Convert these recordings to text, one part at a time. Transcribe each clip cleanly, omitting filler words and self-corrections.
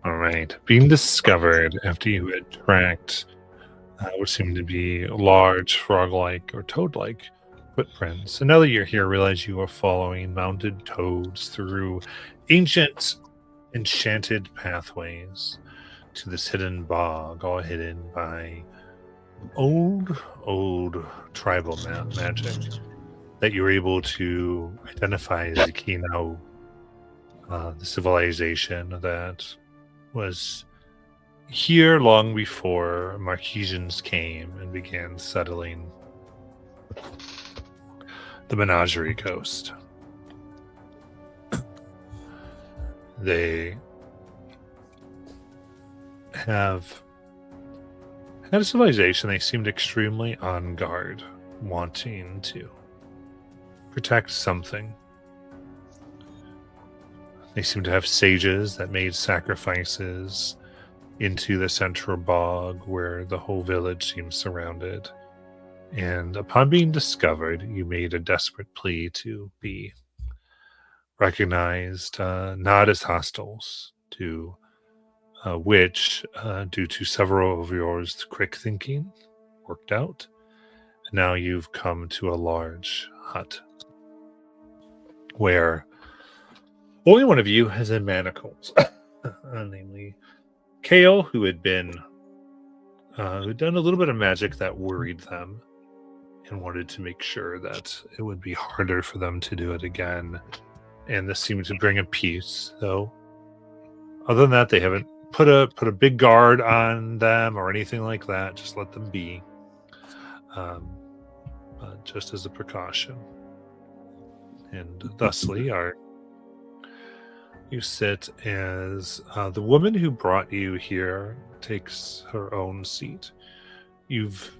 All right. Being discovered after you had tracked what seemed to be large frog-like or toad-like footprints. And now that you're here, realize you are following mounted toads through ancient, enchanted pathways to this hidden bog, all hidden by old tribal magic that you were able to identify as Akino, the civilization that was here long before Marquesians came and began settling the Menagerie Coast. They have had a civilization. They seemed extremely on guard, wanting to protect something. They seem to have sages that made sacrifices into the central bog where the whole village seems surrounded. And upon being discovered, you made a desperate plea to be recognized not as hostiles, to which, due to several of yours quick thinking, worked out. And now you've come to a large hut where only one of you has in manacles, namely Kale, who had been who'd done a little bit of magic that worried them and wanted to make sure that it would be harder for them to do it again. And this seemed to bring a peace, though. Other than that, they haven't put a big guard on them or anything like that. Just let them be, just as a precaution. And thusly, you sit as the woman who brought you here takes her own seat. You've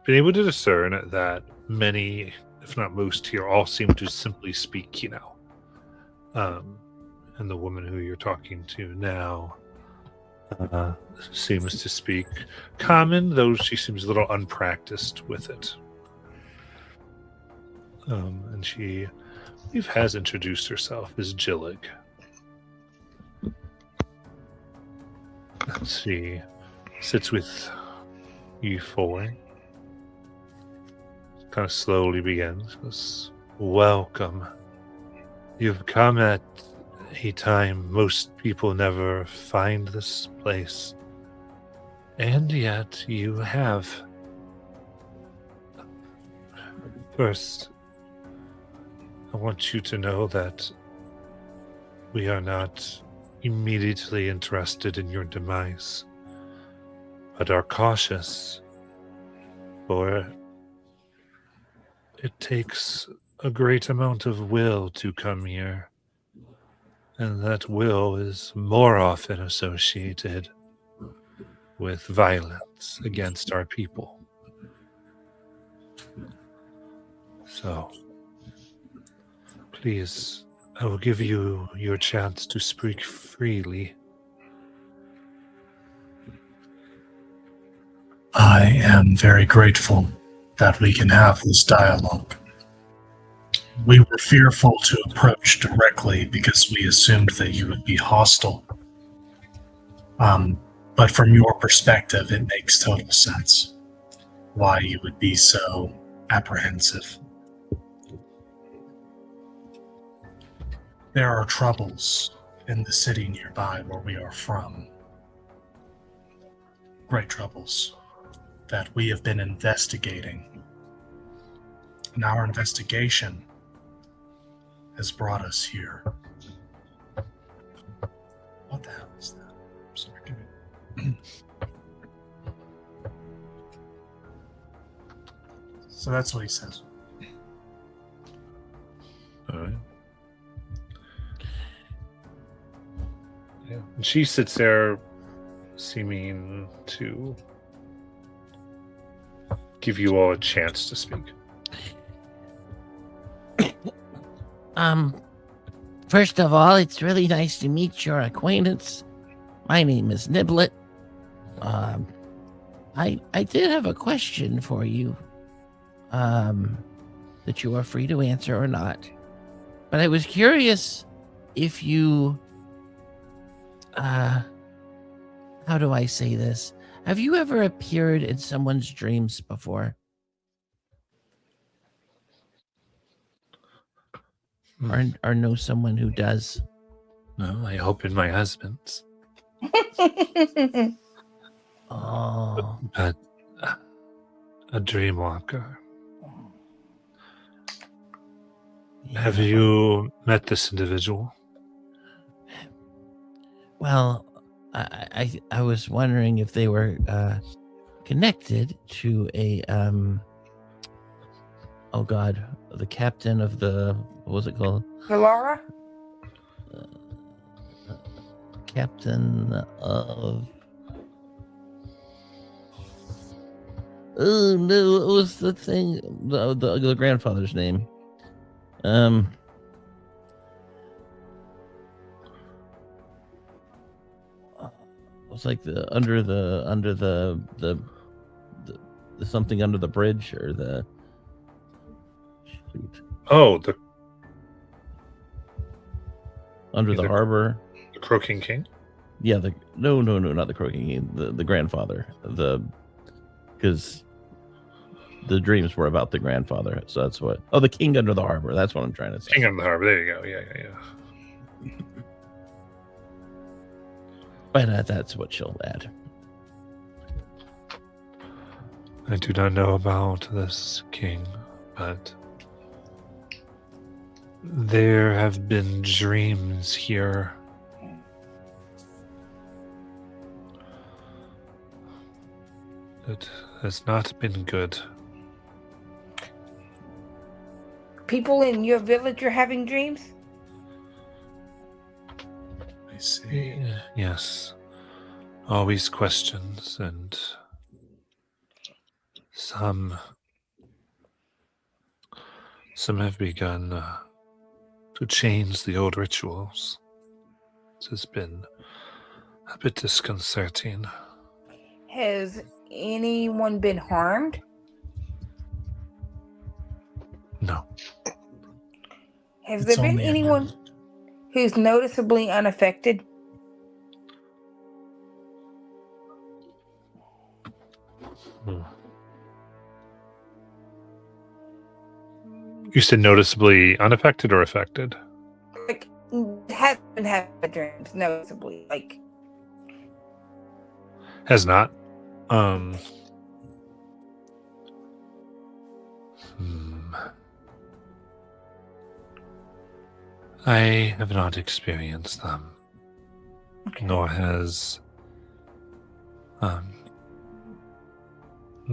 been able to discern that many, if not most here, all seem to simply speak Kinao. And the woman who you're talking to now seems to speak Common, though she seems a little unpracticed with it. And she, I believe, has introduced herself as Jillig. She sits with you four. Kind of slowly begins. Goes, welcome. You've come at a time most people never find this place. And yet you have. First, I want you to know that we are not immediately interested in your demise, but are cautious, for it takes a great amount of will to come here, and that will is more often associated with violence against our people. So, please, I will give you your chance to speak freely. I am very grateful that we can have this dialogue. We were fearful to approach directly because we assumed that you would be hostile. But from your perspective, it makes total sense why you would be so apprehensive. There are troubles in the city nearby where we are from. Great troubles that we have been investigating. And our investigation has brought us here. What the hell is that? I'm sorry, give me... So that's what he says. All right. Yeah. And she sits there seeming to give you all a chance to speak. First of all, it's really nice to meet your acquaintance. My name is Niblet. I did have a question for you. that you are free to answer or not. But I was curious if you, how do I say this? Have you ever appeared in someone's dreams before? Or know someone who does? No, I hope in my husband's. Oh, But a dreamwalker. Have yeah. you met this individual? Well, I was wondering if they were connected to a oh god, the captain of the, what was it called? Laura? Captain of, oh no, what was the thing, the grandfather's name? It was like the under the something under the bridge, or the shoot, Oh, the under the The- harbor. Croaking King? Yeah, no, not the Croaking King, the grandfather. Because the dreams were about the grandfather, so that's what. Oh, the king under the harbor. That's what I'm trying to say. King of the Harbor. There you go. Yeah. But that's what she'll add. I do not know about this king, but there have been dreams here. It has not been good. People in your village are having dreams? I see. Yes. Always questions, and some have begun to change the old rituals. It has been a bit disconcerting. Has anyone been harmed? No. Has It's there been only a anyone minute. who's noticeably unaffected? You said noticeably unaffected or affected? Like, hasn't been having dreams noticeably. Like, Has not. I have not experienced them, okay. nor has.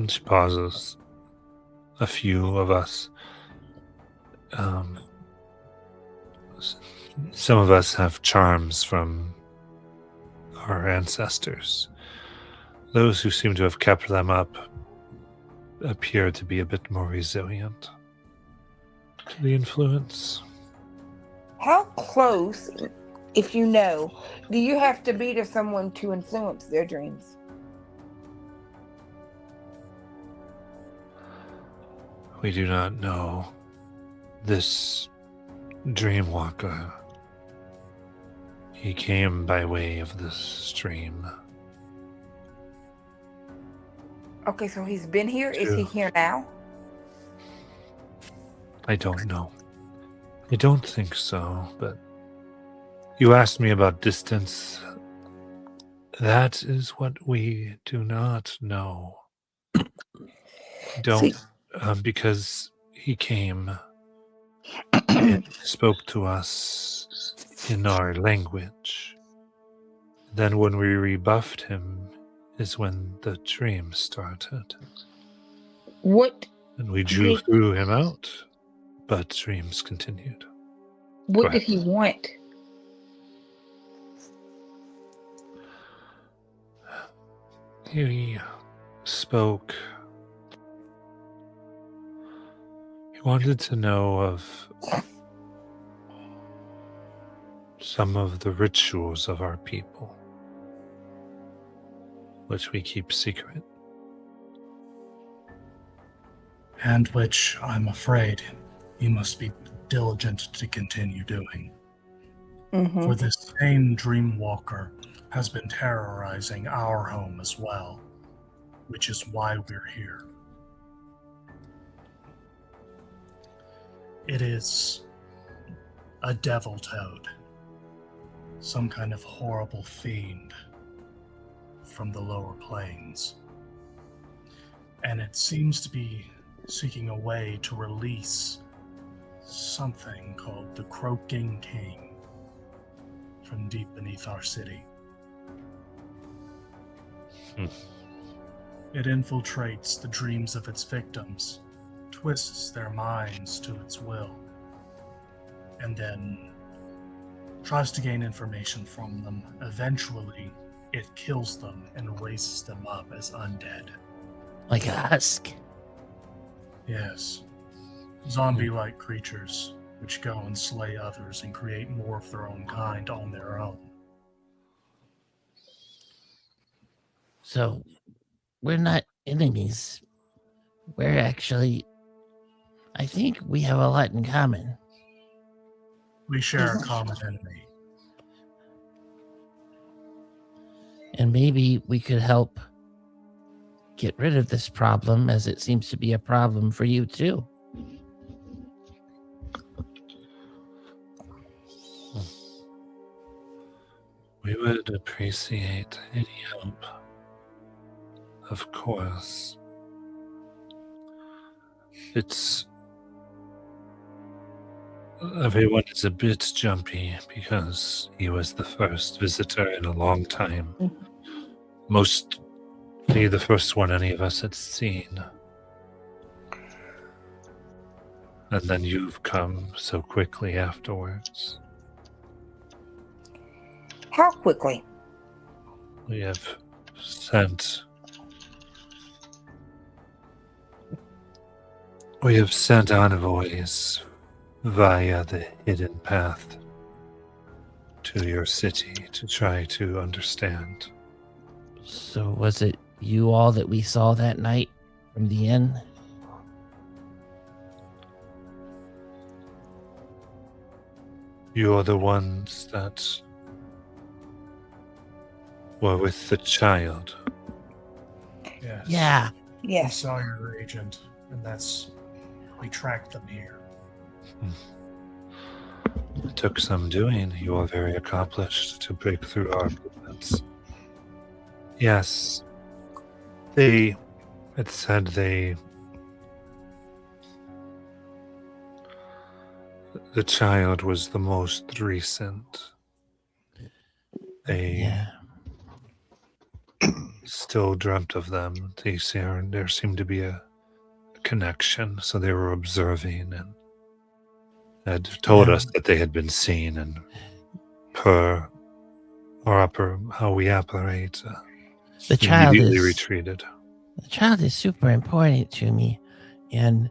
She pauses. A few of us. Some of us have charms from our ancestors. Those who seem to have kept them up appear to be a bit more resilient to the influence. How close, if you know, do you have to be to someone to influence their dreams? We do not know. This dreamwalker, he came by way of this stream. Okay, so he's been here. Is he True. here now? I don't know. I don't think so, but you asked me about distance. That is what we do not know. Don't, because he came and spoke to us in our language. Then when we rebuffed him is when the dream started. What And we threw him out, but dreams continued. Go did ahead. he want? He spoke. He wanted to know of some of the rituals of our people, which we keep secret. And which, I'm afraid, you must be diligent to continue doing. Mm-hmm. For this same Dreamwalker has been terrorizing our home as well, which is why we're here. It is a devil toad, some kind of horrible fiend from the lower planes. And it seems to be seeking a way to release something called the Croaking King from deep beneath our city. It infiltrates the dreams of its victims, twists their minds to its will, and then tries to gain information from them. Eventually, it kills them and raises them up as undead. Like a husk. Yes. Zombie-like creatures which go and slay others and create more of their own kind on their own. So, we're not enemies. We're actually... I think we have a lot in common. We share a common enemy. And maybe we could help get rid of this problem, as it seems to be a problem for you too. We would appreciate any help. Of course. It's... Everyone is a bit jumpy because he was the first visitor in a long time. Mostly the first one any of us had seen. And then you've come so quickly afterwards. How quickly? We have sent envoys via the hidden path to your city to try to understand. So was it you all that we saw that night from the inn? You're the ones that were with the child. Yes. Yeah. We Yes. saw your agent, and we tracked them here. It took some doing. You are very accomplished to break through our movements. Yes. It said the child was the most recent. They Yeah. still dreamt of them. There seemed to be a connection, so they were observing and had told us that they had been seen, and per how we operate, The child immediately is retreated. the child is super important to me, and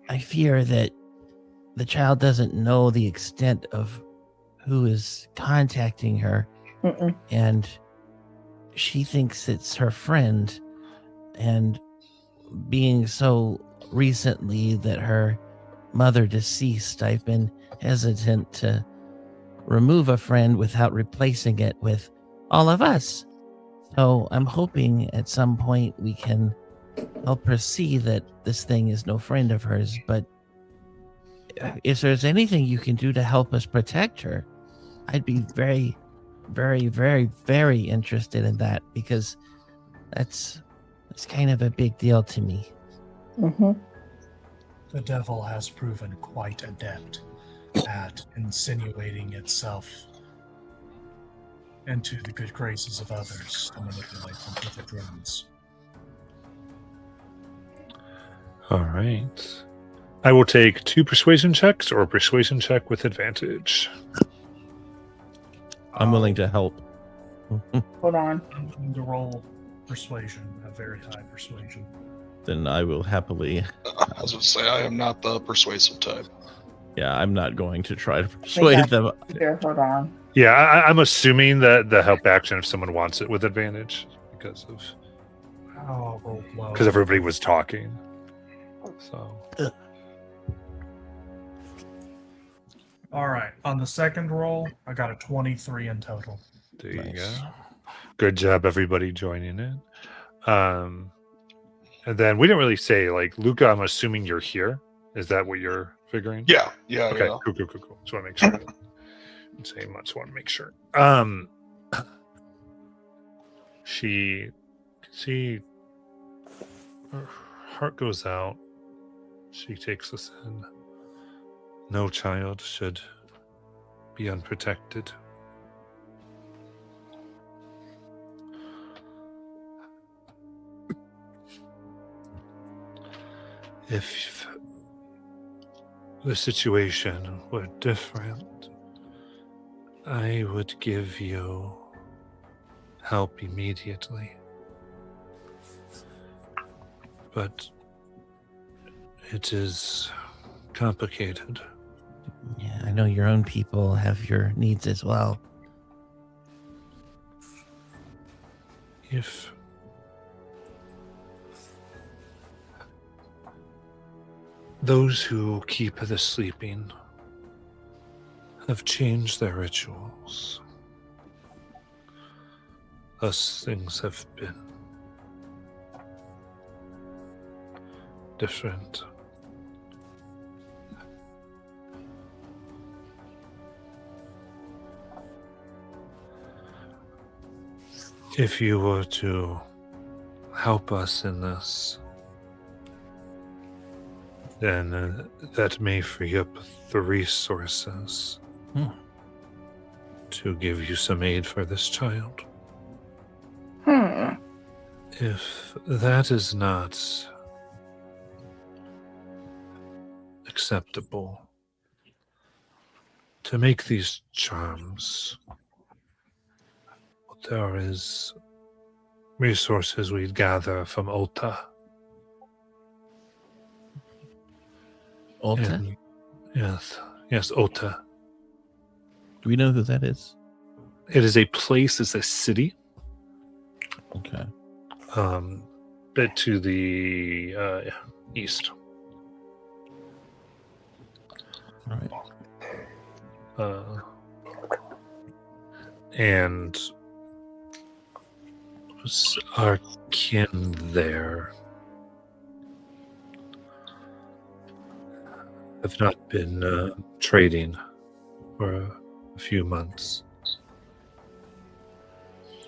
I fear that the child doesn't know the extent of who is contacting her, Mm-mm. and she thinks it's her friend, and being so recently that her mother deceased, I've been hesitant to remove a friend without replacing it with all of us. So I'm hoping at some point we can help her see that this thing is no friend of hers. But if there's anything you can do to help us protect her, I'd be very, very, very, very interested in that, because that's kind of a big deal to me. Mm-hmm. The devil has proven quite adept at insinuating itself into the good graces of others to manipulate them with the dreams. All right. I will take 2 persuasion checks or a persuasion check with advantage. I'm willing to help. Hold on. I'm going to roll persuasion, a very high persuasion. Then I will happily. I was going to say, I am not the persuasive type. Yeah, I'm not going to try to persuade them. There, hold on. Yeah, I'm assuming that the help action, if someone wants it, with advantage because I'll roll low. everybody was talking. So All right. On the second roll, I got a 23 in total. There you Nice. go. Good job, everybody joining in. And then we didn't really say, like, Luca, I'm assuming you're here. Is that what you're figuring? Yeah. Okay, Yeah. cool. Just want to make sure. I didn't say much. Want to make sure. She, her heart goes out. She takes us in. No child should be unprotected. If the situation were different, I would give you help immediately. But it is complicated. Yeah, I know your own people have your needs as well. If those who keep the sleeping have changed their rituals, thus things have been different. If you were to help us in this, then that may free up the resources to give you some aid for this child. If that is not acceptable, to make these charms, there is resources we'd gather from Ota. Ulta? And- yes, Ota. Do we know who that is? It is a place, it's a city, Okay. bit to the east. All right. And our kin there have not been trading for a few months.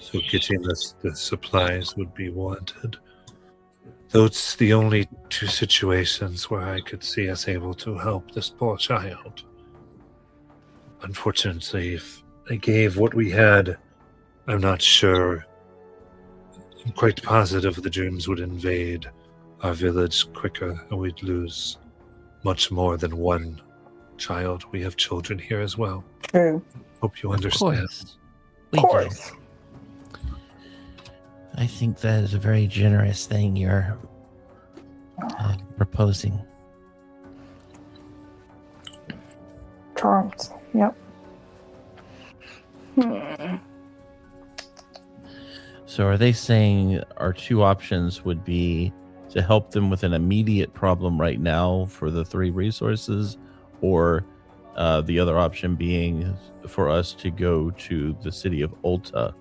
So getting the supplies would be wanted. Though it's the only two situations where I could see us able to help this poor child. Unfortunately, if I gave what we had, I'm not sure. I'm quite positive the dreams would invade our village quicker and we'd lose much more than one child. We have children here as well. True. Hope you Of understand. course. We Of do. course. I think that is a very generous thing you're proposing. Charms. Yep. So are they saying our two options would be to help them with an immediate problem right now for the 3 resources, or the other option being for us to go to the city of Ulta?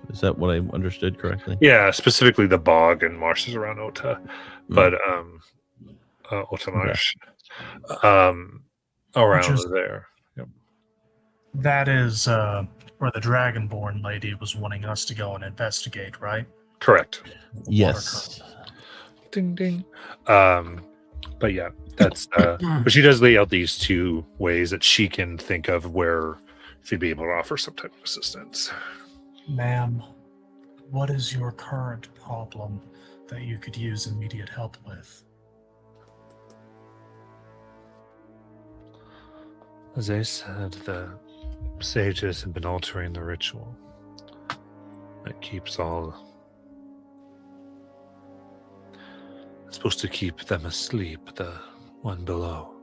Is that what I understood correctly? Yeah, specifically the bog and marshes around Ota, but Ota Marsh, around is- there. That is where the Dragonborn lady was wanting us to go and investigate, right? Correct. Yes. Ding ding. But yeah, that's but she does lay out these 2 ways that she can think of where she'd be able to offer some type of assistance. Ma'am, what is your current problem that you could use immediate help with? As I said, the sages have been altering the ritual. It keeps all. It's supposed to keep them asleep, the one below.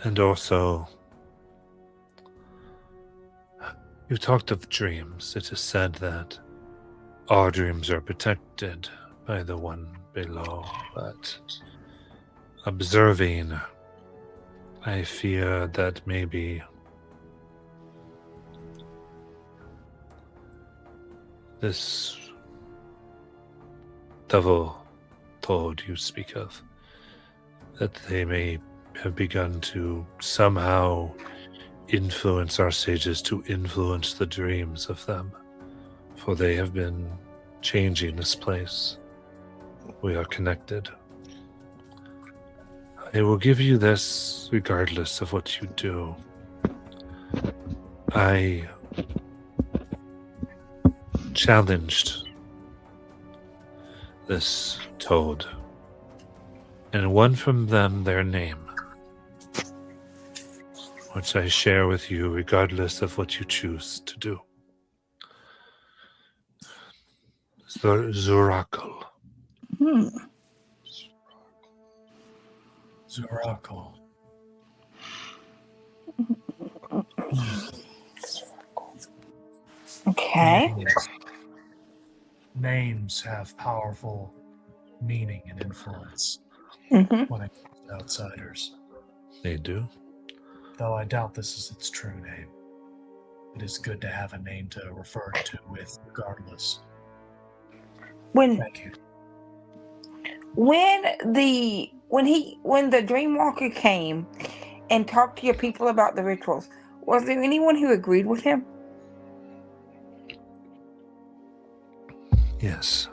And also, you talked of dreams. It is said that our dreams are protected by the one below, but observing, I fear that maybe this devil toad you speak of, that they may have begun to somehow influence our sages, to influence the dreams of them, for they have been changing this place. We are connected. I will give you this regardless of what you do. I challenged this toad and won from them their name, which I share with you regardless of what you choose to do. Zurakal. Zurakal. Okay. Names have powerful meaning and influence Mm-hmm. when it comes to outsiders. They do. Though I doubt this is its true name. It is good to have a name to refer to with regardless. When Thank you. when the Dreamwalker came and talked to your people about the rituals, was there anyone who agreed with him? Yes.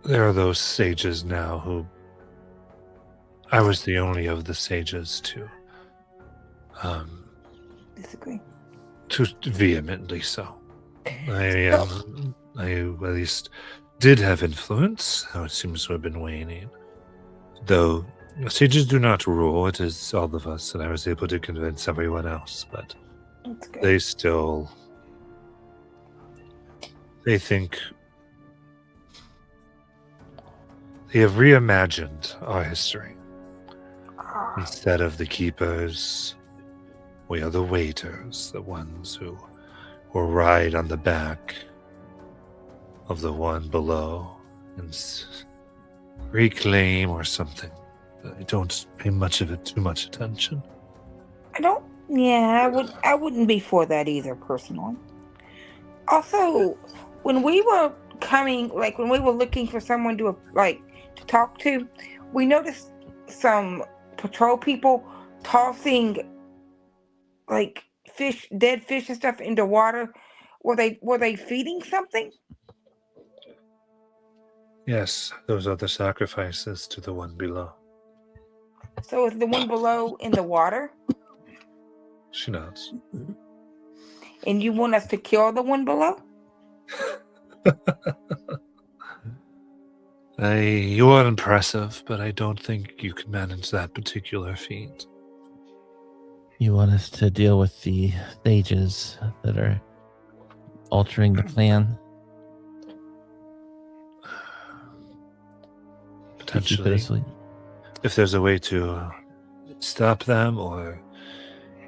There are those sages now who... I was the only of the sages to Disagree. vehemently so. I at least did have influence, how it seems to have been waning. Though sages do not rule, it is all of us, and I was able to convince everyone else, but That's good. they still... They think... They have reimagined our history. Instead of the keepers, we are the waiters, the ones who will ride on the back of the one below and reclaim or something. I don't pay much of it too much attention. I wouldn't be for that either, personally. Also, when we were looking for someone to talk to, we noticed some patrol people tossing dead fish and stuff into water. Were they feeding something? Yes, those are the sacrifices to the one below. So is the one below in the water? She nods. And you want us to kill the one below? You are impressive, but I don't think you can manage that particular feat. You want us to deal with the sages that are altering the plan? To keep it Potentially. asleep? If there's a way to stop them, or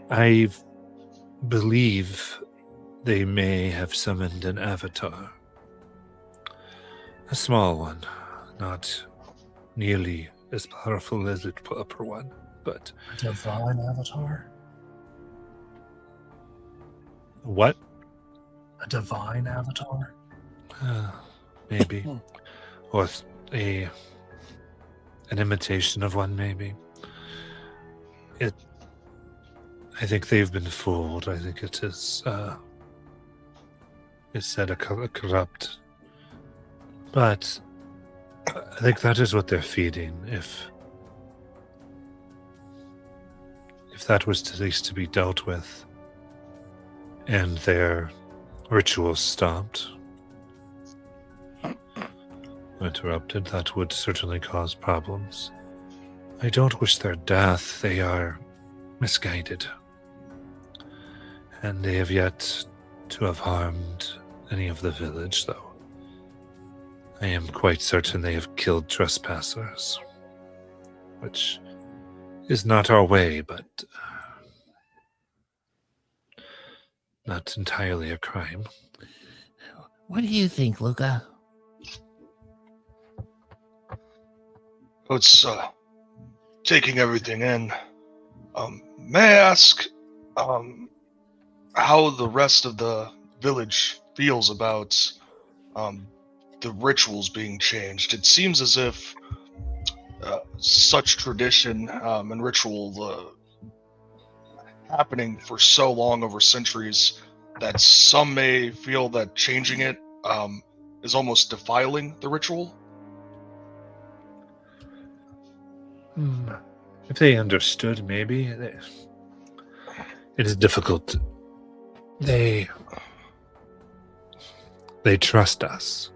I believe they may have summoned an avatar. A small one, not nearly as powerful as the upper one, but... A divine avatar? What? A divine avatar? Maybe. Or an imitation of one, maybe. I think they've been fooled. I think it is, it's said a corrupt. But I think that is what they're feeding. If that was at least to be dealt with, and their rituals stopped, interrupted, that would certainly cause problems. I don't wish their death. They are misguided. And they have yet to have harmed any of the village, though. I am quite certain they have killed trespassers, which is not our way, but not entirely a crime. What do you think, Luca? It's taking everything in. May I ask how the rest of the village feels about the rituals being changed? It seems as if such tradition and ritual happening for so long over centuries that some may feel that changing it is almost defiling the ritual. If they understood, maybe. It is difficult. They trust us.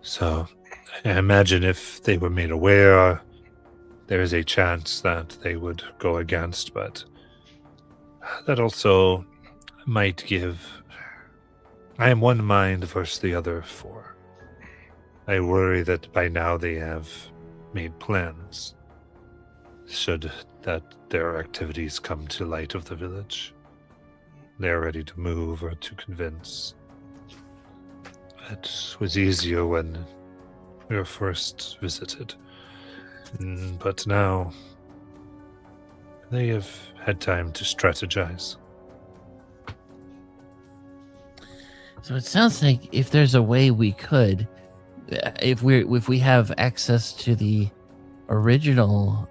So I imagine if they were made aware, there is a chance that they would go against, but that also might give... I am one mind versus the other four. I worry that by now they have made plans, should that their activities come to light of the village. They're ready to move or to convince. It was easier when we were first visited. But now they have had time to strategize. So it sounds like if there's a way we could, if we have access to the original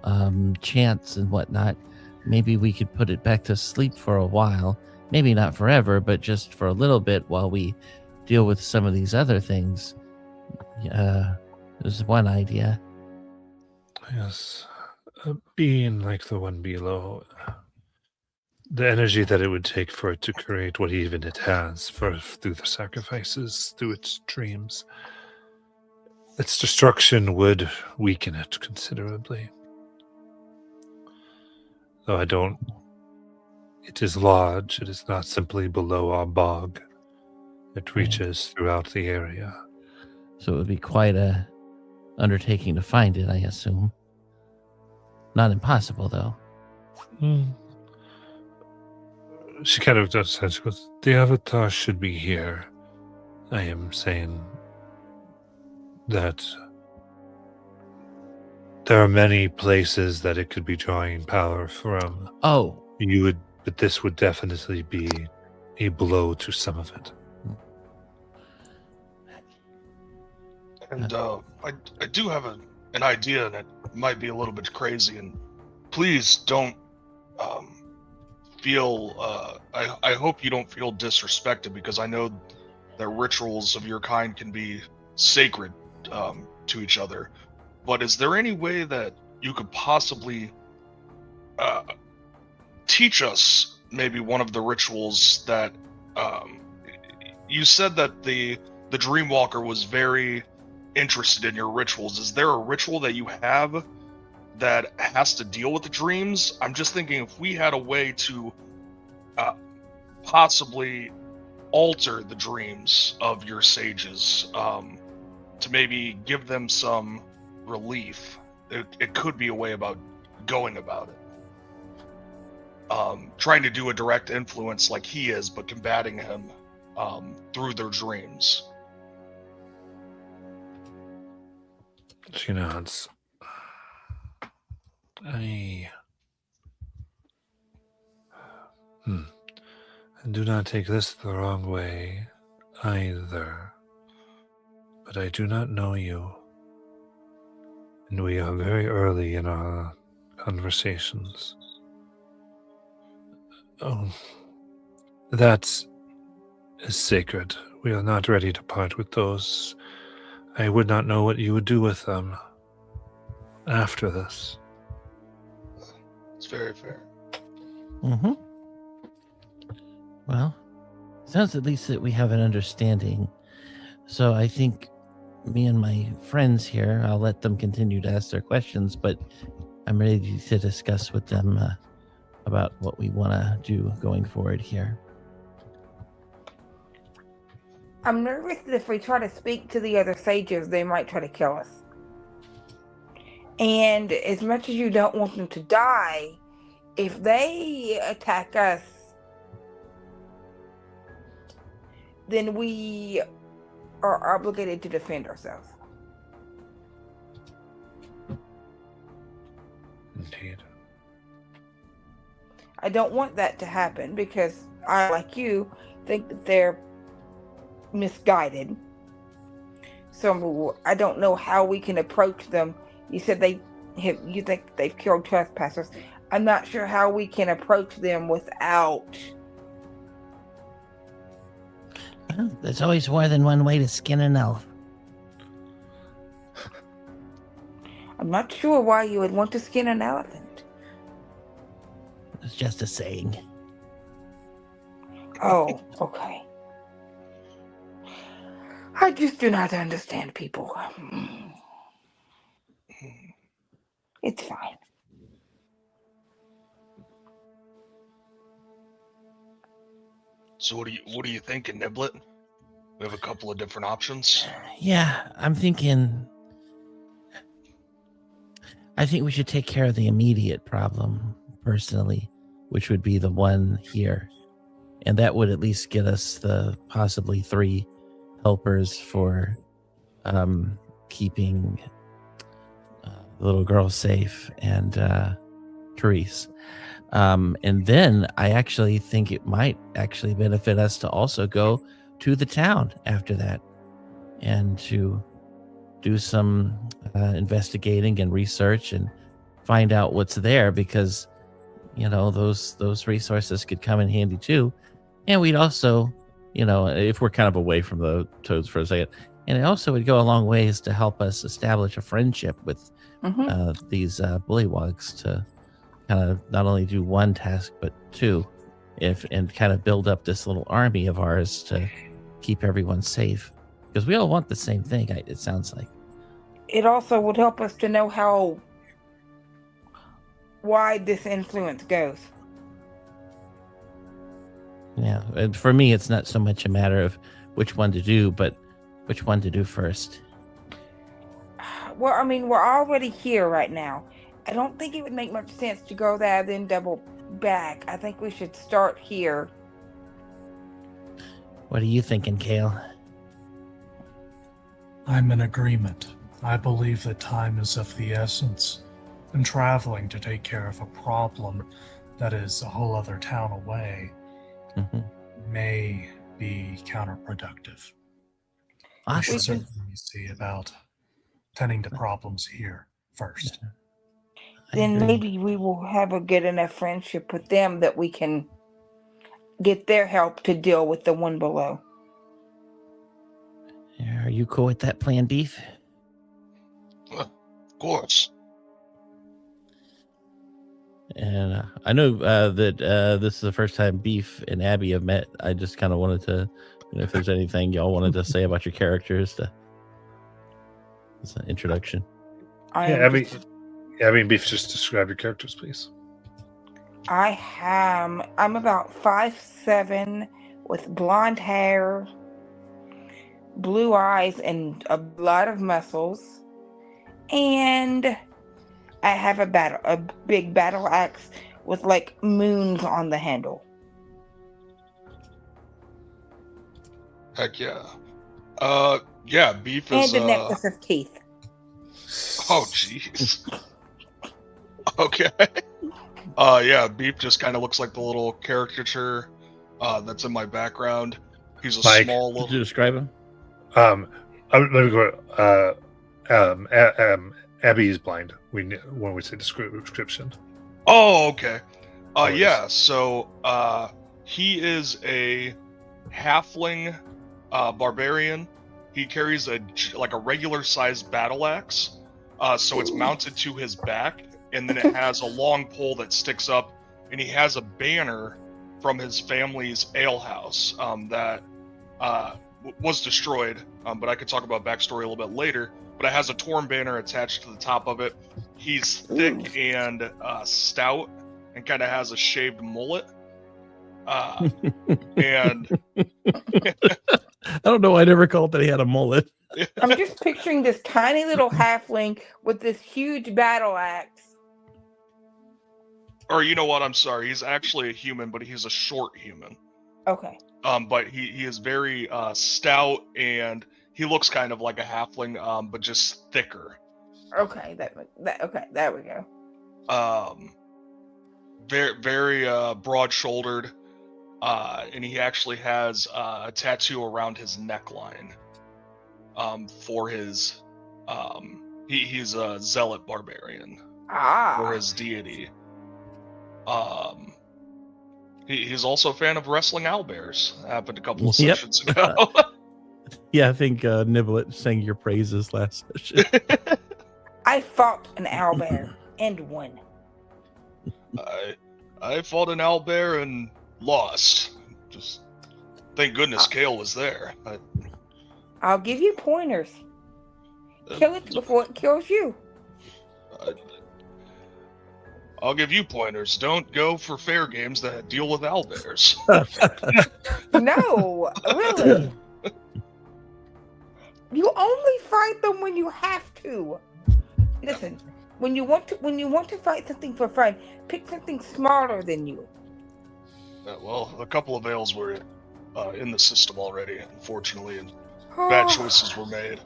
chants and whatnot, maybe we could put it back to sleep for a while. Maybe not forever, but just for a little bit while we deal with some of these other things. There's one idea. Yes. A being like the one below, the energy that it would take for it to create what even it has through the sacrifices, through its dreams, its destruction would weaken it considerably. Though it is large, it is not simply below our bog. It reaches throughout the area. So it would be quite a undertaking to find it, I assume. Not impossible, though. She kind of does say, she goes, the Avatar should be here. I am saying that there are many places that it could be drawing power from. Oh. But this would definitely be a blow to some of it. And I do have an idea that might be a little bit crazy, and please don't feel... I hope you don't feel disrespected, because I know that rituals of your kind can be sacred to each other. But is there any way that you could possibly teach us maybe one of the rituals that... you said that the Dreamwalker was very interested in your rituals. Is there a ritual that you have that has to deal with the dreams? I'm just thinking if we had a way to possibly alter the dreams of your sages, to maybe give them some relief. It could be a way about going about it. Trying to do a direct influence like he is, but combating him through their dreams. She nods. And do not take this the wrong way either. But I do not know you. And we are very early in our conversations. Oh, that is sacred. We are not ready to part with those. I would not know what you would do with them after this. It's very fair. Mm-hmm. Well, sounds at least that we have an understanding. So I think me and my friends here, I'll let them continue to ask their questions, but I'm ready to discuss with them about what we want to do going forward here. I'm nervous that if we try to speak to the other sages, they might try to kill us. And as much as you don't want them to die, if they attack us, then we are obligated to defend ourselves. Indeed. I don't want that to happen because I, like you, think that they're misguided. So I don't know how we can approach them. You said you think they've killed trespassers. I'm not sure how we can approach them without. Well, there's always more than one way to skin an elf. I'm not sure why you would want to skin an elephant. It's just a saying. Oh, okay. I just do not understand people. It's fine. So what are you thinking, Niblet? We have a couple of different options. Yeah, I'm thinking. I think we should take care of the immediate problem personally, which would be the one here. And that would at least get us the possibly 3 helpers for keeping the little girl safe and Therese. And then I actually think it might actually benefit us to also go to the town after that and to do some investigating and research and find out what's there, because those resources could come in handy too. And we'd also, if we're kind of away from the toads for a second, and it also would go a long ways to help us establish a friendship with these bullywugs to kind of not only do one task but 2, and kind of build up this little army of ours to keep everyone safe, because we all want the same thing. It sounds like It also would help us to know how wide this influence goes. Yeah, and for me, it's not so much a matter of which one to do, but which one to do first. Well, I mean, we're already here right now. I don't think it would make much sense to go there then double back. I think we should start here. What are you thinking, Kale? I'm in agreement. I believe that time is of the essence, and traveling to take care of a problem that is a whole other town away may be counterproductive. We Awesome. should certainly see about tending to problems here first. Then maybe we will have a good enough friendship with them that we can get their help to deal with the one below. Are you cool with that plan, Beef? Of course. And I know that this is the first time Beef and Abby have met. I just kind of wanted to, if there's anything y'all wanted to say about your characters as an introduction. Abby and Beef, just describe your characters, please. I'm about 5'7" with blonde hair, blue eyes, and a lot of muscles. And I have a big battle axe with like moons on the handle. Heck yeah. Yeah, Beef is And a necklace of teeth. Oh jeez. Okay. Yeah, Beef just kind of looks like the little caricature that's in my background. He's a Mike, small Could you little. describe him? Let me go. Abby is blind. When we say description. Oh, okay. Always. Yeah. So, he is a halfling barbarian. He carries a regular sized battle axe. So it's mounted to his back, and then it has a long pole that sticks up, and he has a banner from his family's alehouse that was destroyed. But I could talk about backstory a little bit later. But it has a torn banner attached to the top of it. He's thick and stout, and kind of has a shaved mullet. And I don't know. I never called that he had a mullet. I'm just picturing this tiny little halfling with this huge battle axe. Or you know what? I'm sorry. He's actually a human, but he's a short human. Okay. But he is very stout, and he looks kind of like a halfling, but just thicker. Okay. Okay. There we go. very broad-shouldered, and he actually has a tattoo around his neckline for his he's a zealot barbarian for his deity. He's also a fan of wrestling owlbears. Happened a couple of Yep. sessions ago. Yeah, I think Niblet sang your praises last session. I fought an owlbear and won. I fought an owlbear and lost. Just thank goodness Kale was there. I'll give you pointers. Kill it before it kills you. I'll give you pointers. Don't go for fair games that deal with owlbears. No, really. You only fight them when you have to. Listen, when you want to fight something for fun, pick something smaller than you. Well, a couple of ales were in the system already, unfortunately, and bad choices were made.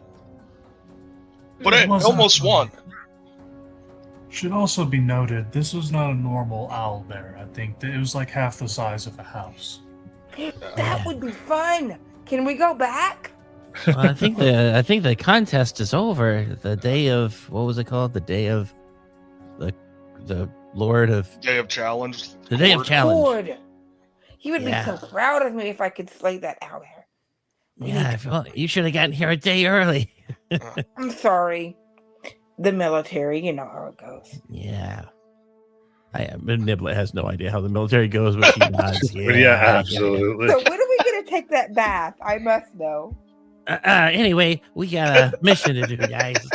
But hey, almost won. Should also be noted, this was not a normal owl bear. I think that it was like half the size of a house. That would be fun. Can we go back? Well, I think the contest is over. The day of what was it called? The day of the Lord of Day of Challenge. the Day of Lord. Challenge. Lord, he would Yeah. be so proud of me if I could slay that owlbear. Yeah, well, you should have gotten here a day early. I'm sorry. The military, you know how it goes. Yeah. Niblet has no idea how the military goes, but he nods. But yeah, absolutely. So when are we gonna take that bath? I must know. Anyway, we got a mission to do, guys.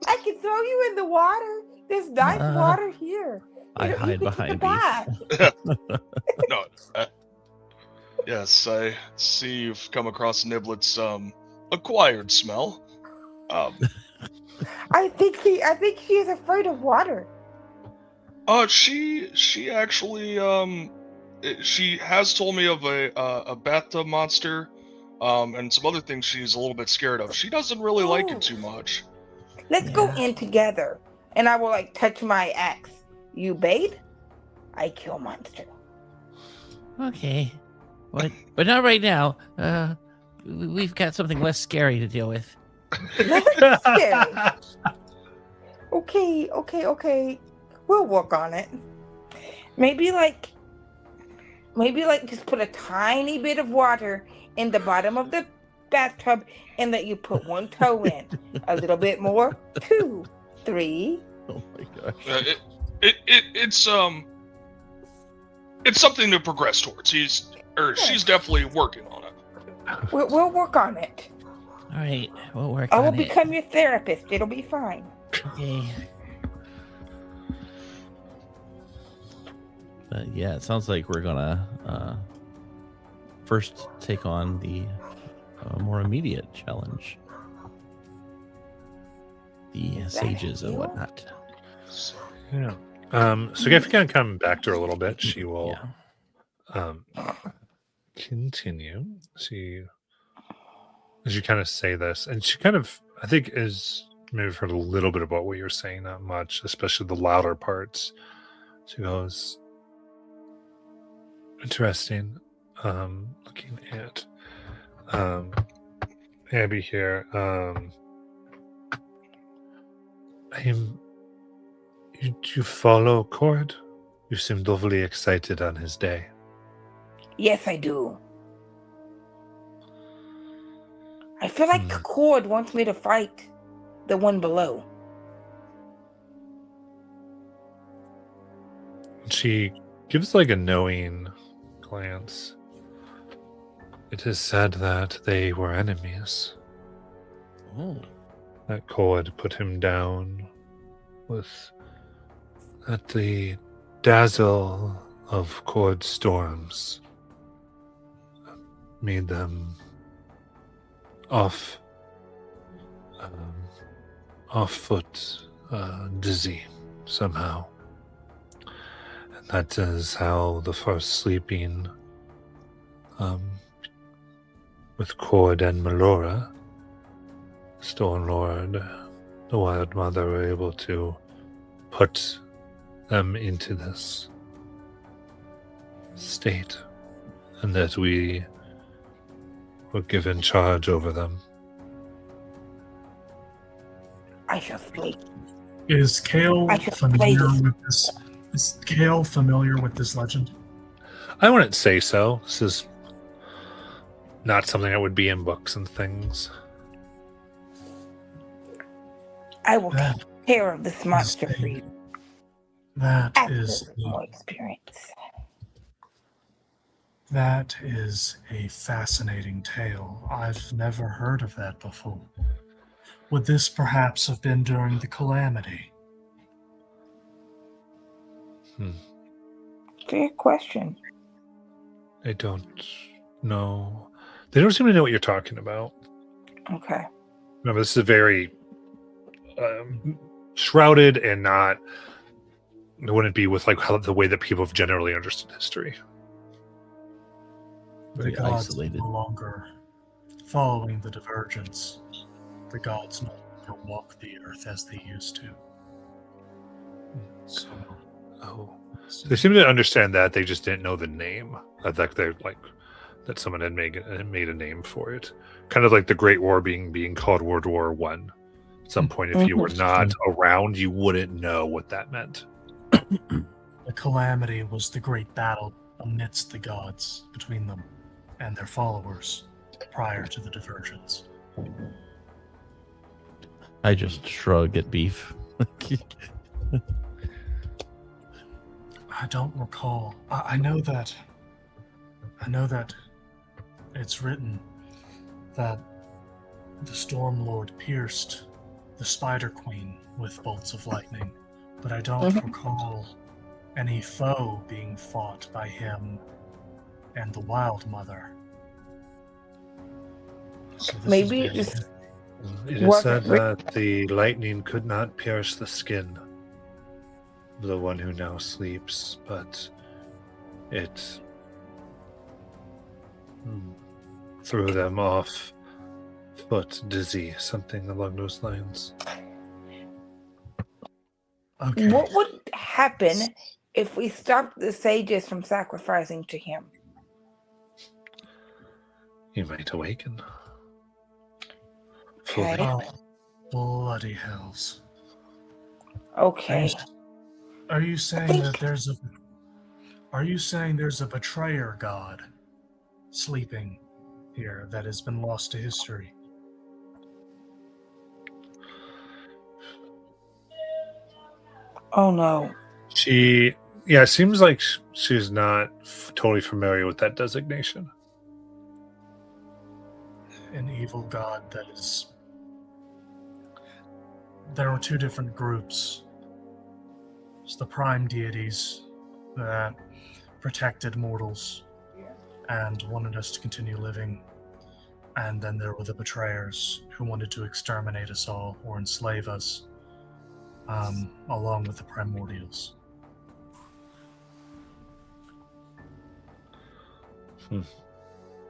I can throw you in the water. There's nice water here. I You hide can take behind a bath. No. Yes, I see you've come across Niblet's acquired smell. I think she is afraid of water. She actually she has told me of a bathtub monster, and some other things she's a little bit scared of. She doesn't really like Oh. it too much. Let's go Yeah. in together, and I will like touch my axe. You bathe, I kill monster. Okay. But not right now. We've got something less scary to deal with. Scary. Okay. We'll work on it. Maybe like just put a tiny bit of water in the bottom of the bathtub and let you put one toe in. A little bit more. 2, 3. Oh my gosh. It's something to progress towards. She's definitely working on it. We'll work on it. All right, we'll work I will on it. become your therapist. It'll be fine. Okay. But yeah, it sounds like we're gonna first take on the more immediate challenge. The Is that sages and you? whatnot. So, Yeah. So if you can come back to her a little bit, she will Yeah. continue. She, as you kind of say this, and she kind of, I think, is maybe heard a little bit about what you're saying, not much, especially the louder parts. She goes, interesting. Looking at Abby here. You follow Cord? You seemed overly excited on his day. Yes, I do. I feel like Hmm. Cord wants me to fight the one below. She gives like a knowing glance. It is said that they were enemies. Oh. That Cord put him down at the dazzle of Cord storms. Made them off foot, dizzy somehow. And that is how the first sleeping with Cord and Melora, Storm Lord, the Wild Mother, were able to put them into this state, and that we were given charge over them. I shall sleep. Is Kale I should familiar play this. with this? Is Kale familiar with this legend? I wouldn't say so. This is not something that would be in books and things. I will That take care of this monster for you That after is more experience. that is a fascinating tale. I've never heard of that before. Would this perhaps have been during the calamity? Fair question. I don't know. They don't seem to know what you're talking about. Okay. Remember, this is very shrouded and not. It wouldn't be with like how the way that people have generally understood history. Very The gods isolated. no longer following the divergence. The gods no longer walk the earth as they used to. So, Oh, they seem to understand that. They just didn't know the name. I think they're like that someone had made a name for it. Kind of like the Great War being called World War One. At some point, if you were not around, you wouldn't know what that meant. the calamity was the great battle amidst the gods between them and their followers prior to the divergence. I just shrug at Beef. I don't recall. I know that it's written that the Storm Lord pierced the Spider Queen with bolts of lightning, but I don't recall any foe being fought by him and the Wild Mother. So this Maybe is it's It is Wasn't said that the lightning could not pierce the skin of the one who now sleeps, but it threw them off foot, dizzy, something along those lines. okay. what would happen if we stopped the sages from sacrificing to him? You might awaken. Okay. Fully. Oh, bloody hells! Okay. Are you saying think- that there's a? Are you saying there's a betrayer god sleeping here that has been lost to history? Oh no. It seems like she's not totally familiar with that designation. An evil god that is. There were two different groups. It's the prime deities that protected mortals and wanted us to continue living. And then there were the betrayers who wanted to exterminate us all or enslave us, along with the primordials.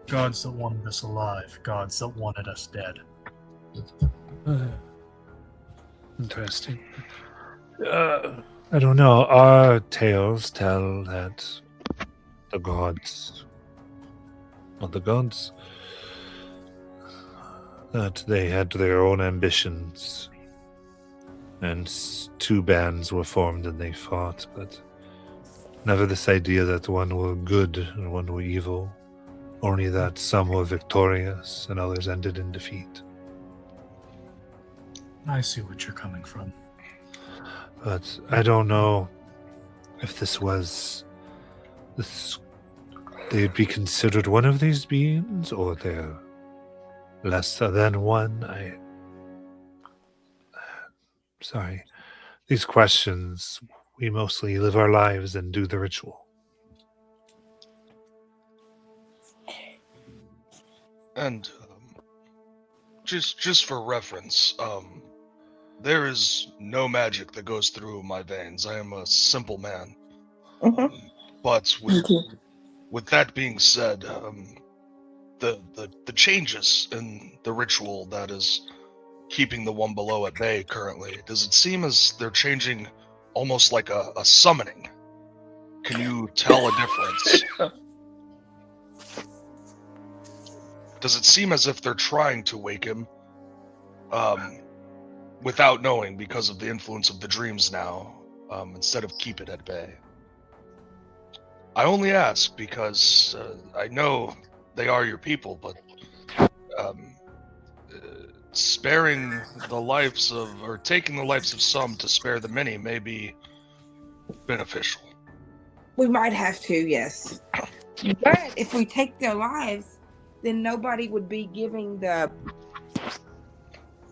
Gods that wanted us alive, gods that wanted us dead. Interesting. I don't know. Our tales tell that the gods, that they had their own ambitions, and two bands were formed and they fought, but never this idea that one were good and one were evil, only that some were victorious and others ended in defeat. I see what you're coming from. But I don't know if they'd be considered one of these beings, or they're lesser than one. Sorry. These questions, we mostly live our lives and do the ritual. And just for reference, there is no magic that goes through my veins. I am a simple man. Mhm. But Me too. with that being said, the changes in the ritual that is keeping the one below at bay currently, does it seem as they're changing almost like a summoning. Can you tell a difference? Does it seem as if they're trying to wake him without knowing because of the influence of the dreams now, instead of keep it at bay? I only ask because I know they are your people, but sparing the lives of, or taking the lives of some to spare the many may be beneficial. We might have to, yes. But if we take their lives, then nobody would be giving the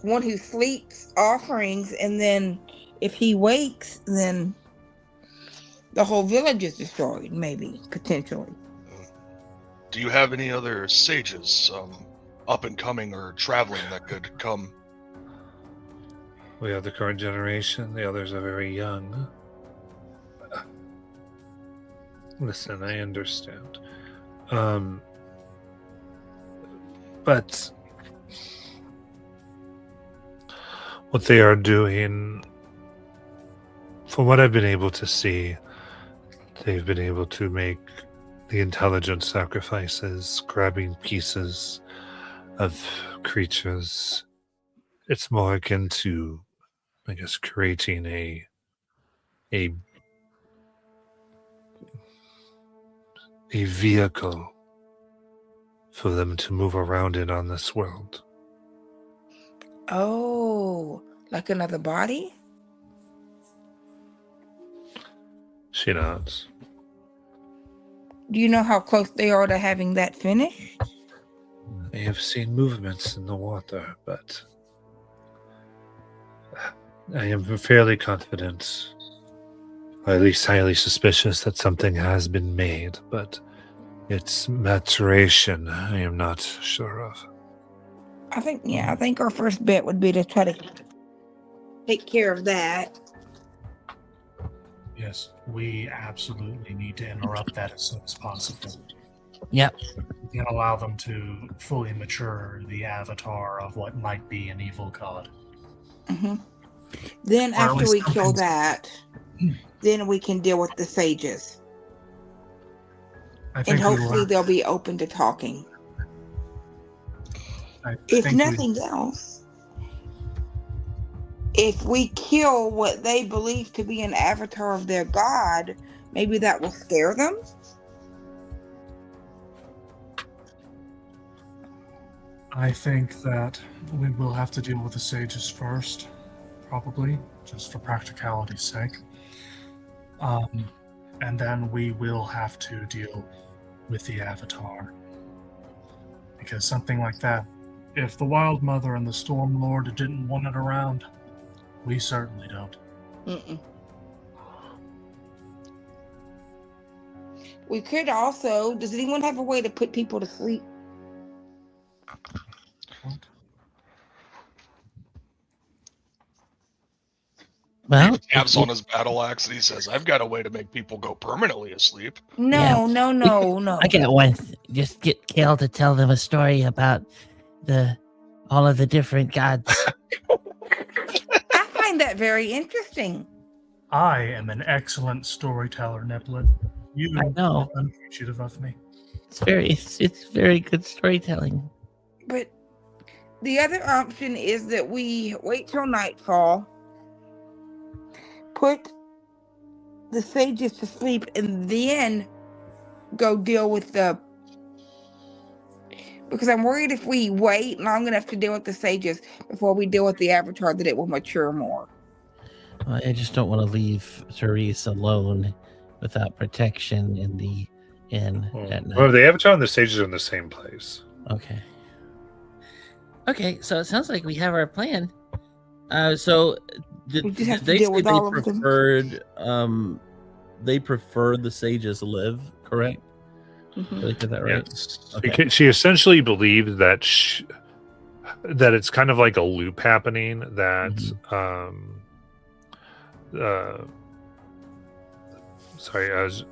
one who sleeps offerings, and then if he wakes, then the whole village is destroyed, maybe, potentially. Do you have any other sages, up and coming or traveling, that could come? We have the current generation. The others are very young. Listen, I understand. But what they are doing, from what I've been able to see, they've been able to make the intelligent sacrifices, grabbing pieces of creatures. It's more akin to, I guess, creating a vehicle for them to move around in on this world. Oh, like another body? She nods. Do you know how close they are to having that finished? I have seen movements in the water, but I am fairly confident, or at least highly suspicious, that something has been made, but its maturation I am not sure of. I think our first bet would be to try to take care of that. Yes, we absolutely need to interrupt that as soon as possible. Yep. We can't allow them to fully mature the avatar of what might be an evil god. Hmm. Then Or at after least we kill something- that, then we can deal with the sages. I And think we will hopefully have- they'll be open to talking. I If think we- nothing else, if we kill what they believe to be an avatar of their god, maybe that will scare them. I think that we will have to deal with the sages first, probably, just for practicality's sake. And then we will have to deal with the avatar. Because something like that, if the Wild Mother and the Storm Lord didn't want it around, we certainly don't. Mm-mm. We could also, does anyone have a way to put people to sleep? What? Well, He taps on his battle axe and he says, "I've got a way to make people go permanently asleep." No, no. I got one. Just get Kale to tell them a story about all of the different gods. I find that very interesting. I am an excellent storyteller, Niblet. You I know. are unappreciative of me. It's very good storytelling. But the other option is that we wait till nightfall, put the sages to sleep, and then go deal with the... Because I'm worried if we wait long enough to deal with the sages before we deal with the avatar, that it will mature more. I just don't want to leave Therese alone without protection in the inn at night. Well, the avatar and the sages are in the same place. Okay. Okay, so it sounds like we have our plan. So did, We just have to they deal say with they all of them. preferred they preferred the sages live, correct? Mhm. Did I get that right? Yes. Okay. Because she essentially believed that that it's kind of like a loop happening, that as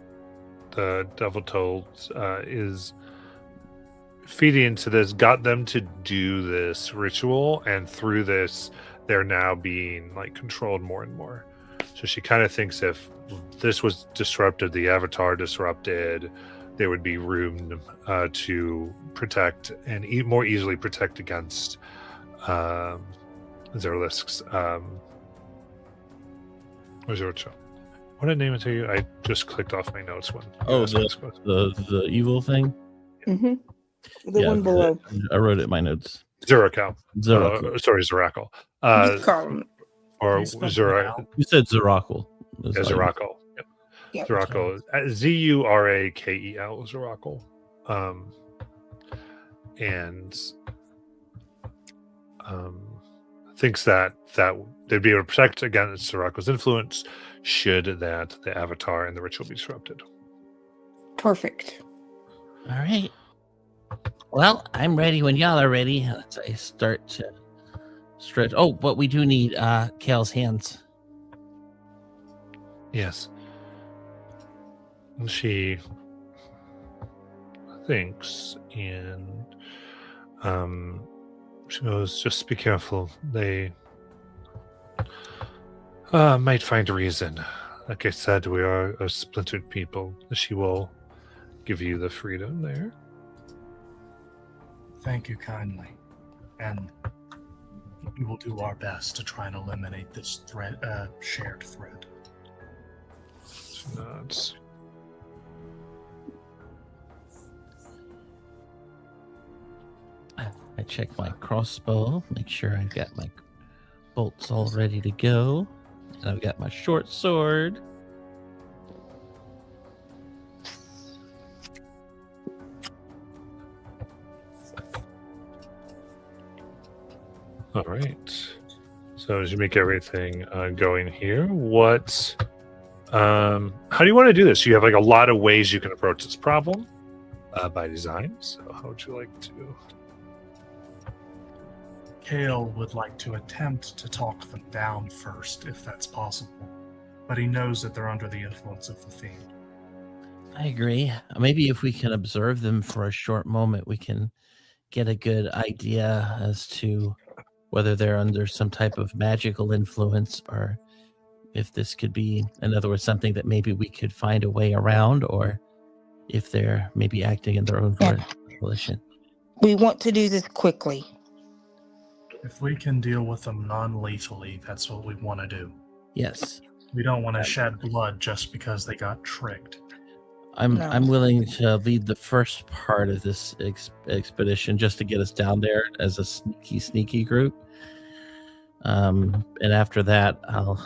the devil told is feeding into this, got them to do this ritual, and through this they're now being like controlled more and more. So she kind of thinks if this was disrupted, the Avatar disrupted, there would be room to protect and more easily protect against Zerlisk's. What did I name it to you? I just clicked off my notes when. Oh, the evil thing. Mm-hmm. The one below. I wrote it in my notes. Zeracal. Zorakal. Zoracal. Just call him. Or You spelled it Zura. out. You said Zorakal. Yeah, Zoracal. Yep. Zoracal. Zurakel. Zoracal. And thinks that they'd be able to protect against Zorakal's influence should that the Avatar and the ritual be disrupted. Perfect. All right. Well, I'm ready when y'all are ready. As I start to stretch. Oh, but we do need Kale's hands. Yes. And she thinks, and she goes, just be careful. They might find a reason. Like I said, we are a splintered people. She will give you the freedom there. Thank you kindly. And we will do our best to try and eliminate this shared thread. She nods. I check my crossbow, make sure I've got my bolts all ready to go. And I've got my short sword. All right. So as you make everything going here, how do you want to do this? You have like a lot of ways you can approach this problem by design. So how would you like to? Kale would like to attempt to talk them down first, if that's possible. But he knows that they're under the influence of the fiend. I agree. Maybe if we can observe them for a short moment, we can get a good idea as to whether they're under some type of magical influence, or if this could be, in other words, something that maybe we could find a way around, or if they're maybe acting in their own volition. We want to do this quickly. If we can deal with them non-lethally, that's what we want to do. Yes. We don't want to shed blood just because they got tricked. I'm No. I'm willing to lead the first part of this expedition just to get us down there as a sneaky group. And after that, I'll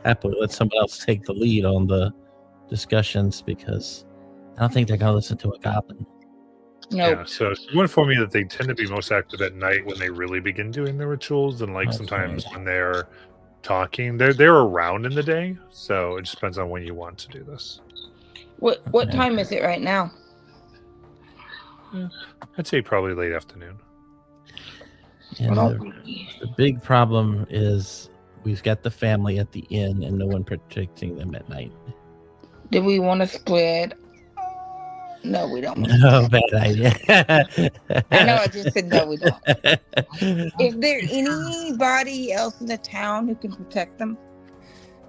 happily let someone else take the lead on the discussions, because I don't think they're going to listen to a goblin. No. Yeah, so you inform me that they tend to be most active at night when they really begin doing their rituals, and like Okay. sometimes when they're talking, they're around in the day. So it just depends on when you want to do this. What time is it right now? I'd say probably late afternoon. And Well, the big problem is we've got the family at the inn and no one protecting them at night. do we want to split? No, we don't. No, bad idea. I know I just said no, we don't. Is there anybody else in the town who can protect them?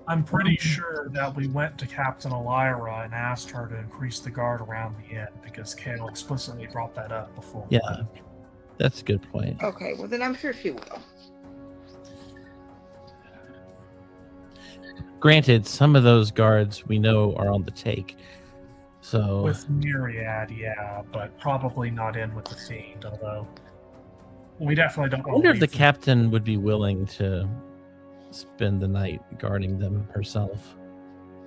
I'm pretty sure that we went to Captain Elira and asked her to increase the guard around the inn, because Kale explicitly brought that up before. Yeah, that's a good point. Okay, well then I'm sure she will. Granted, some of those guards we know are on the take. So With Myriad, yeah, but probably not in with the Fiend, although we definitely don't I want wonder to if the captain would be willing to spend the night guarding them herself.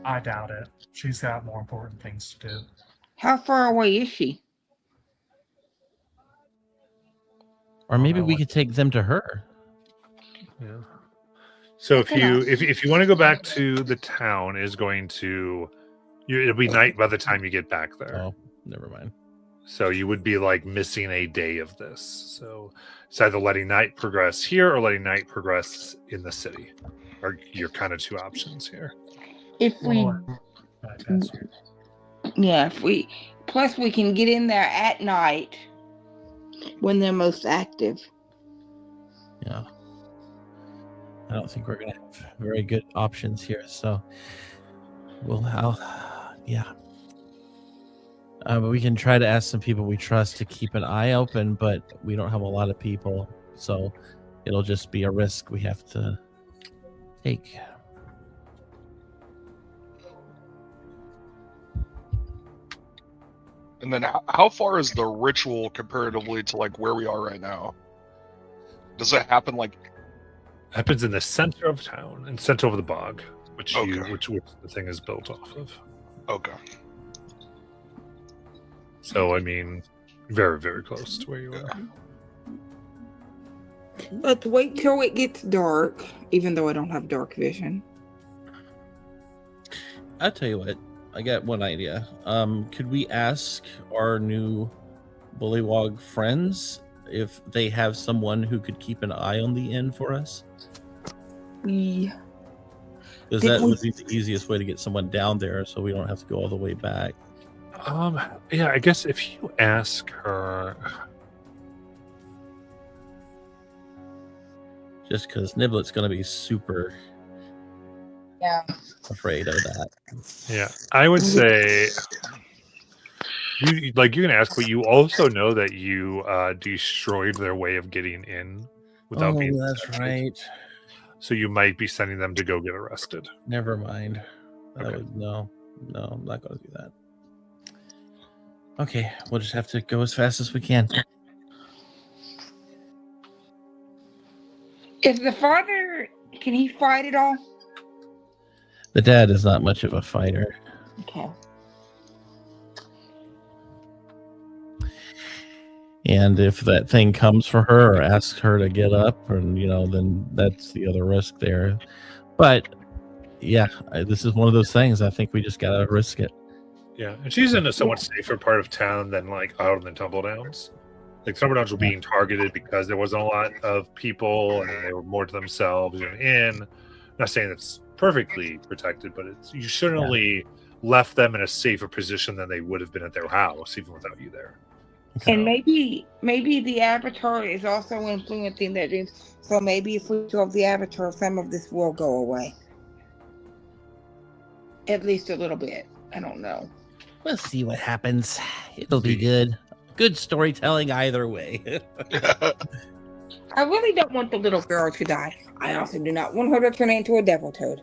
I doubt it. She's got more important things to do. How far away is she? Or maybe know we what- could take them to her. Yeah. So if Okay. you want to go back to the town, is going to it'll be night by the time you get back there. Oh, never mind. So you would be like missing a day of this. So it's either letting night progress here or letting night progress in the city. Are your kind of two options here. If we, Well, plus we can get in there at night when they're most active. Yeah. I don't think we're gonna have very good options here. So yeah. But we can try to ask some people we trust to keep an eye open, but we don't have a lot of people, so it'll just be a risk we have to take. And then how far is the ritual comparatively to like where we are right now? Does it happen like Happens in the center of town and center of the bog, which Okay. which the thing is built off of. okay? So I mean, very very close to where you are. Let's wait till it gets dark, even though I don't have dark vision. I'll tell you what, I got one idea. Could we ask our new Bullywog friends if they have someone who could keep an eye on the inn for us? Yeah. Because Did that we- would be the easiest way to get someone down there so we don't have to go all the way back. Yeah, I guess if you ask her, Just because Niblet's going to be super Yeah. afraid of that. yeah, I would say you can ask, but you also know that you destroyed their way of getting in without being that's detected. right. So you might be sending them to go get arrested. Never mind. Okay. No, I'm not going to do that. Okay, we'll just have to go as fast as we can. Is the father? Can he fight at all? The dad is not much of a fighter. Okay. And if that thing comes for her or asks her to get up, and then that's the other risk there. But yeah, this is one of those things. I think we just gotta risk it. Yeah, and she's in a somewhat safer part of town than like out in the Tumble Downs. Like Tumble Downs were being targeted because there wasn't a lot of people and they were more to themselves and in. Not saying it's perfectly protected, but you certainly left them in a safer position than they would have been at their house even without you there. And maybe the avatar is also influencing that dream. So maybe if we kill the avatar, some of this will go away. At least a little bit. I don't know. We'll see what happens. It'll be good. Good storytelling either way. I really don't want the little girl to die. I also do not want her to turn into a devil toad.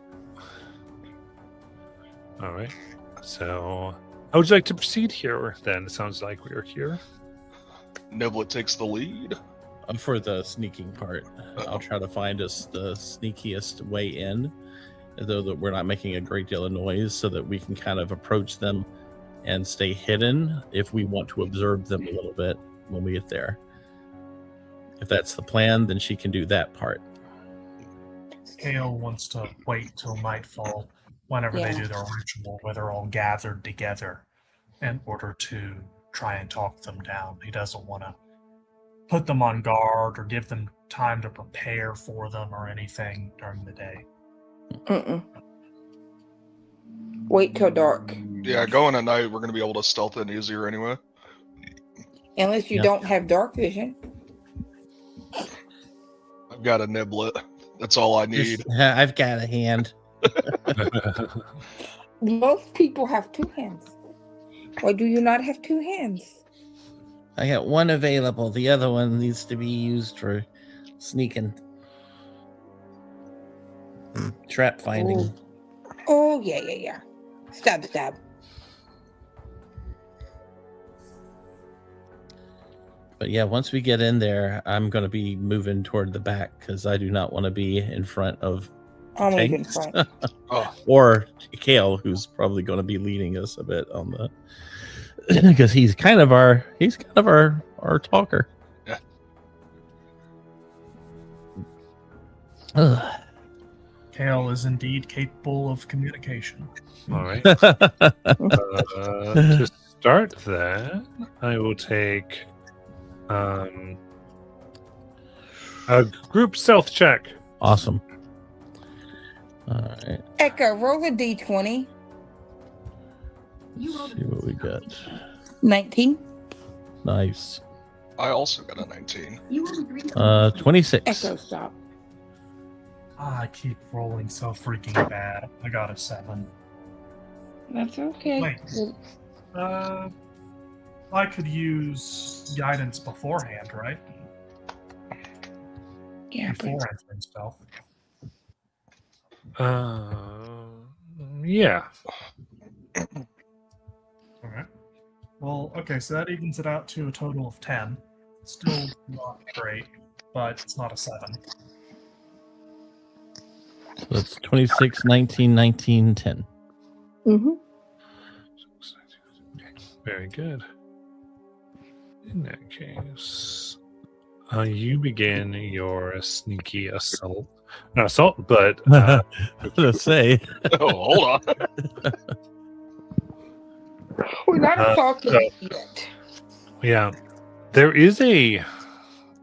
All right. So how would you like to proceed here then? It sounds like we are here. Niblet takes the lead. For the sneaking part, I'll try to find us the sneakiest way in, though that we're not making a great deal of noise, so that we can kind of approach them and stay hidden if we want to observe them a little bit when we get there. If that's the plan, then she can do that part. Kale wants to wait till nightfall whenever they do their ritual, where they're all gathered together in order to try and talk them down. He doesn't want to put them on guard or give them time to prepare for them or anything during the day. Wait till dark. Yeah, going at night, we're going to be able to stealth in easier anyway. Unless you Yeah. don't have dark vision. I've got a Niblet. That's all I need. I've got a hand. Most people have two hands. Why do you not have two hands? I got one available. The other one needs to be used for sneaking. And trap finding. Oh, yeah. Stab. But yeah, once we get in there, I'm going to be moving toward the back because I do not want to be in front of I'm leaving Tanks. front. Oh, or Kale, who's probably going to be leading us a bit on the because he's kind of our talker. Yeah. Ugh. Kale is indeed capable of communication. All right. To start that, I will take a group stealth check. Awesome. All right. Echo, roll a d20. Let's see what we got. 19. Nice. I also got a 19. 26. Echo, stop. I keep rolling so freaking bad. I got a 7. That's okay. Wait. I could use guidance beforehand, right? Yeah, Before entering stealth. Yeah. Alright. Well, okay, so that evens it out to a total of 10. Still not great, but it's not a 7. So it's 26, 19, 19, 10. Mm-hmm. Very good. In that case, you begin your sneaky assault. Not assault, but I was gonna say. Oh, hold on. We're not Uh, assaulting it yet. yeah, there is a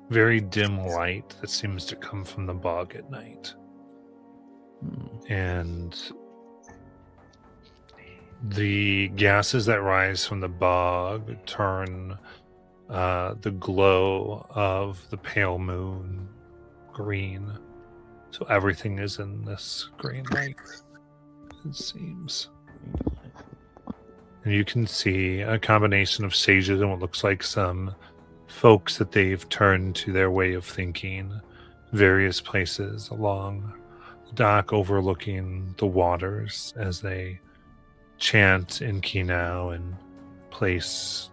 very dim light that seems to come from the bog at night. And the gases that rise from the bog turn the glow of the pale moon green. So everything is in this green light, it seems. And you can see a combination of sages and what looks like some folks that they've turned to their way of thinking, various places along the dock overlooking the waters as they chant in Kinau and place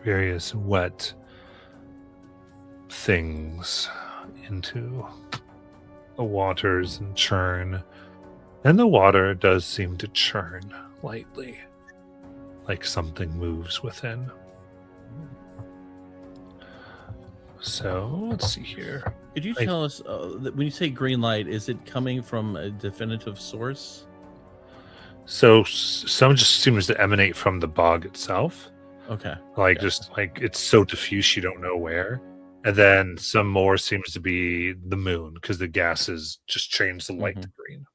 various wet things into the waters and churn. And the water does seem to churn lightly, like something moves within. So let's see here. Could you tell us that when you say green light, is it coming from a definitive source? So some just seems to emanate from the bog itself. Okay. Like Okay. just like it's so diffuse you don't know where. And then some more seems to be the moon because the gases just change the light to green.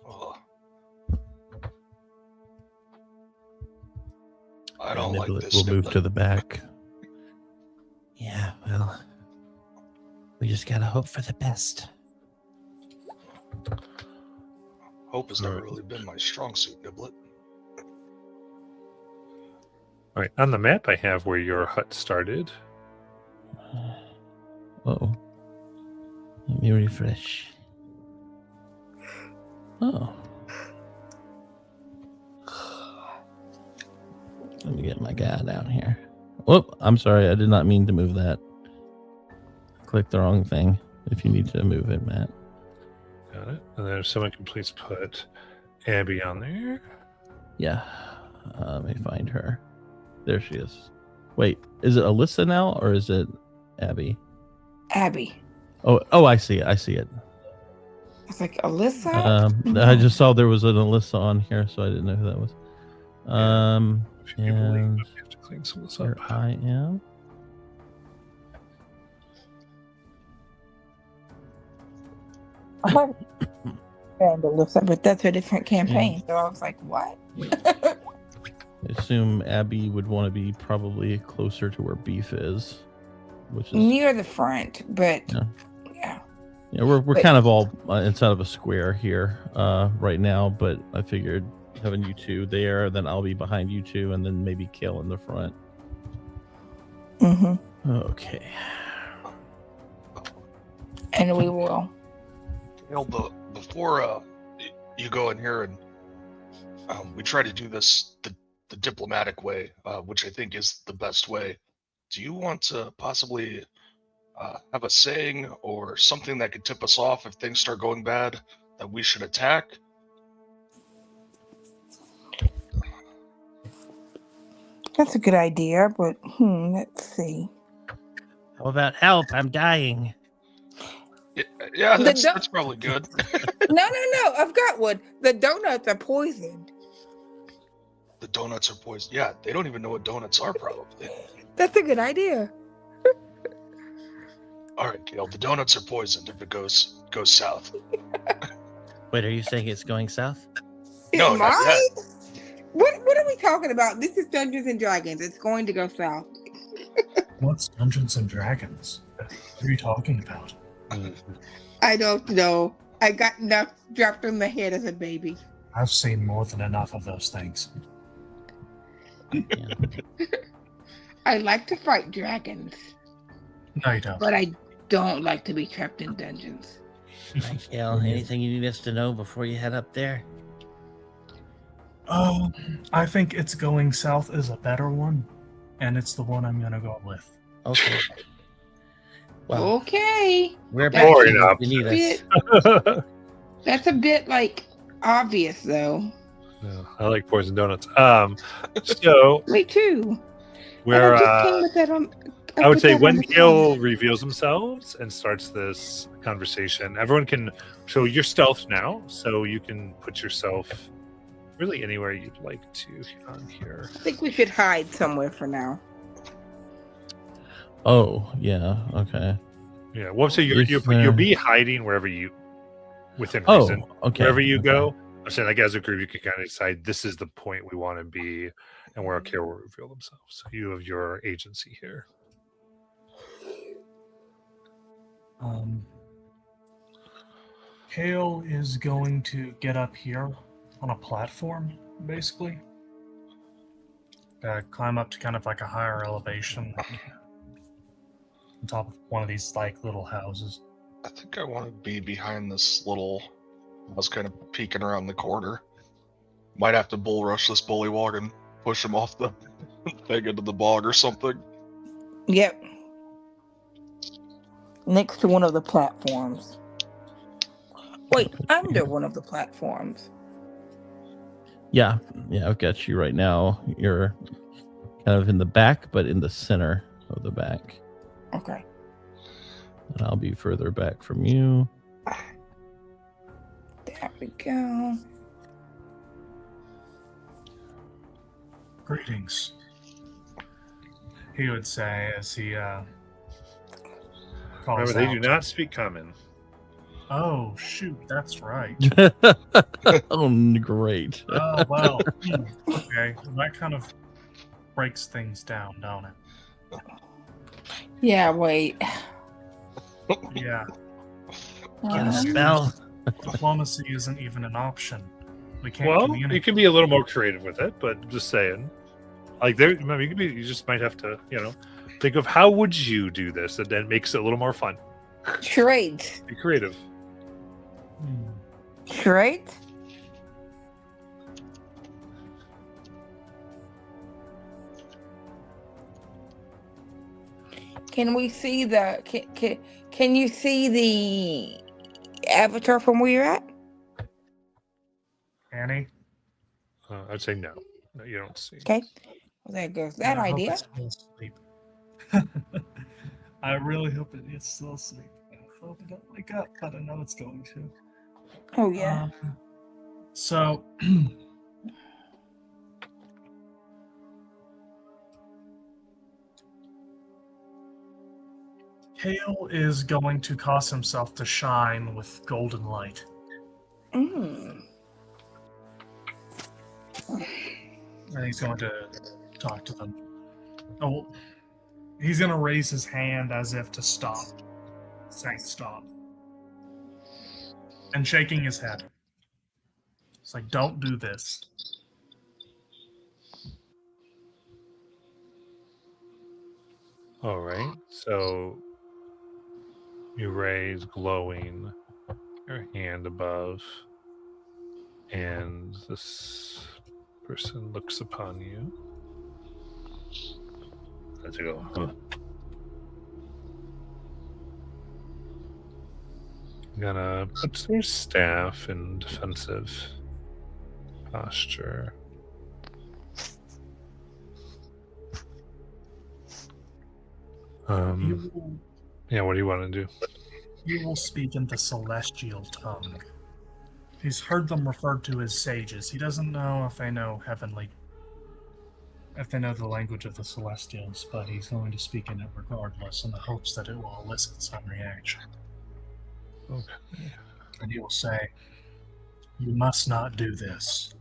Oh. I don't like Niblet this. will move Niblet. to the back. Yeah, well, we just gotta hope for the best. Hope has never Alright. really been my strong suit, Niblet. All right, on the map I have where your hut started. Oh, let me refresh. Oh. Let me get my guy down here. Whoop. I'm sorry. I did not mean to move that. Click the wrong thing. If you need to move it, Matt. Got it. And then if someone can please put Abby on there. Yeah. Let me find her. There she is. Wait, is it Alyssa now or is it Abby? Abby. Oh, I see it. I see it. I was like, Alyssa? I just saw there was an Alyssa on here, so I didn't know who that was. If you can believe And it, we have to clean some of this here up. I am. And Alyssa, but that's a different campaign. So I was like, what? I assume Abby would want to be probably closer to where Beef is, which is Near the front, but Yeah. yeah. yeah, we're But- kind of all inside of a square here right now. But I figured having you two there, then I'll be behind you two, and then maybe Kale in the front. Mm-hmm. Okay. And we will. Before you go in here and we try to do this the diplomatic way, which I think is the best way. Do you want to possibly have a saying or something that could tip us off if things start going bad that we should attack? That's a good idea, but let's see. How about help? I'm dying. Yeah, The that's, do- that's probably good. No, I've got one. The donuts are poisoned. The donuts are poisoned. Yeah, they don't even know what donuts are, probably. That's a good idea. All right, Gail, the donuts are poisoned if it goes south. Wait, are you saying it's going south? No, Am not I? yet. What are we talking about? This is Dungeons and Dragons. It's going to go south. What's Dungeons and Dragons? What are you talking about? I don't know. I got enough dropped on the head as a baby. I've seen more than enough of those things. Yeah. I like to fight dragons, No, you don't. but I don't like to be trapped in dungeons. Michael, anything you need us to know before you head up there? I think it's going south is a better one, and it's the one I'm gonna go with. Okay. Well, Okay. we're That's back Boring here up. if you need us. That's a bit like obvious though. Yeah, I like poison donuts. So Me too. we're And I just came with that on. I would put say that on when the Gil phone. reveals themselves and starts this conversation, everyone can show your stealth now, so you can put yourself really anywhere you'd like to on here. I think we should hide somewhere for now. Oh, yeah. Okay. Yeah, well, so If, you'll be hiding wherever you within Oh, reason. okay. Wherever you okay. go, I'm saying like as a group, you can kind of decide this is the point we want to be, and where Kale will reveal themselves. So you have your agency here. Kale is going to get up here on a platform, basically. Climb up to kind of like a higher elevation, like on top of one of these like little houses. I think I want to be behind this little. I was kind of peeking around the corner. Might have to bull rush this bullywog and push him off the thing into the bog or something. Yep. Next to one of the platforms. Wait, under one of the platforms. Yeah, I've got you right now. You're kind of in the back, but in the center of the back. Okay. And I'll be further back from you. There we go. Greetings, he would say as he calls Remember, they out. do not speak common. Oh shoot, that's right. Oh, great. Oh well. Okay, that kind of breaks things down, don't it? Yeah, wait. Yeah. Get a spell. Diplomacy isn't even an option. We can't Well, communicate. you can be a little more creative with it, but just saying. Like there, remember, you just might have to, think of how would you do this, and then makes it a little more fun. Charades. Be creative. Charades? Can we see the can you see the avatar from where you're at? Annie? I'd say no. No, you don't see. Okay. Well, there goes that I hope idea. it's still asleep. I really hope it's still asleep. I hope it don't wake up, but I know it's going to. Oh yeah. So Kale is going to cause himself to shine with golden light. Mm. And he's going to talk to them. Oh, he's going to raise his hand as if to stop. Say stop. And shaking his head. It's like, don't do this. All right. So you raise glowing your hand above, and this person looks upon you. Let's go. Gonna put their staff in defensive posture. You will, Yeah, what do you want to do? you will speak in the celestial tongue. He's heard them referred to as sages. He doesn't know if they know if they know the language of the Celestials, but he's going to speak in it regardless in the hopes that it will elicit some reaction. Okay. And he will say, "You must not do this.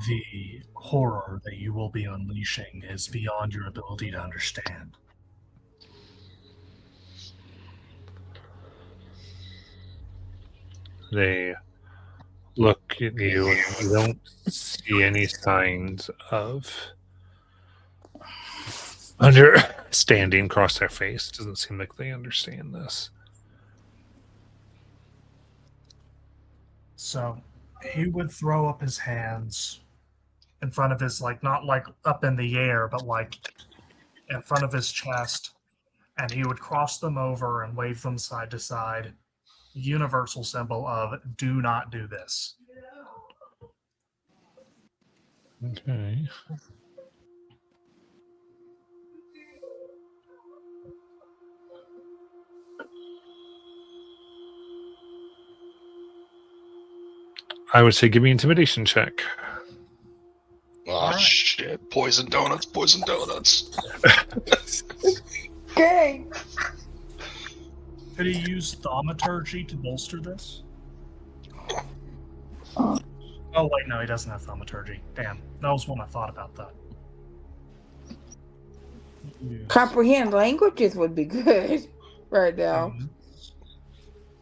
The horror that you will be unleashing is beyond your ability to understand. They look at you and you don't see any signs of understanding across their face. Doesn't seem like they understand this. So he would throw up his hands in front of his, like, not like up in the air, but like in front of his chest, and he would cross them over and wave them side to side. Universal symbol of do not do this. Okay. I would say give me an intimidation check. Oh, shit. Poison donuts, poison donuts. Okay. Could he use thaumaturgy to bolster this? Oh, wait, no, he doesn't have thaumaturgy. Damn, that was one I thought about that. Comprehend languages would be good right now.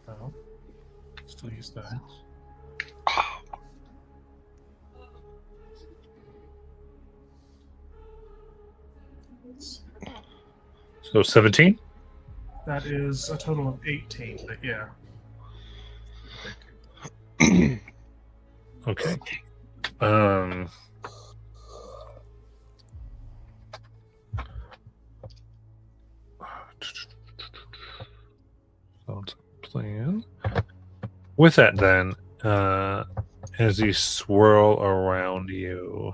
So, still use that. So 17? That is a total of 18, but yeah. Okay. Sounds like a plan. With that, then, as you swirl around you,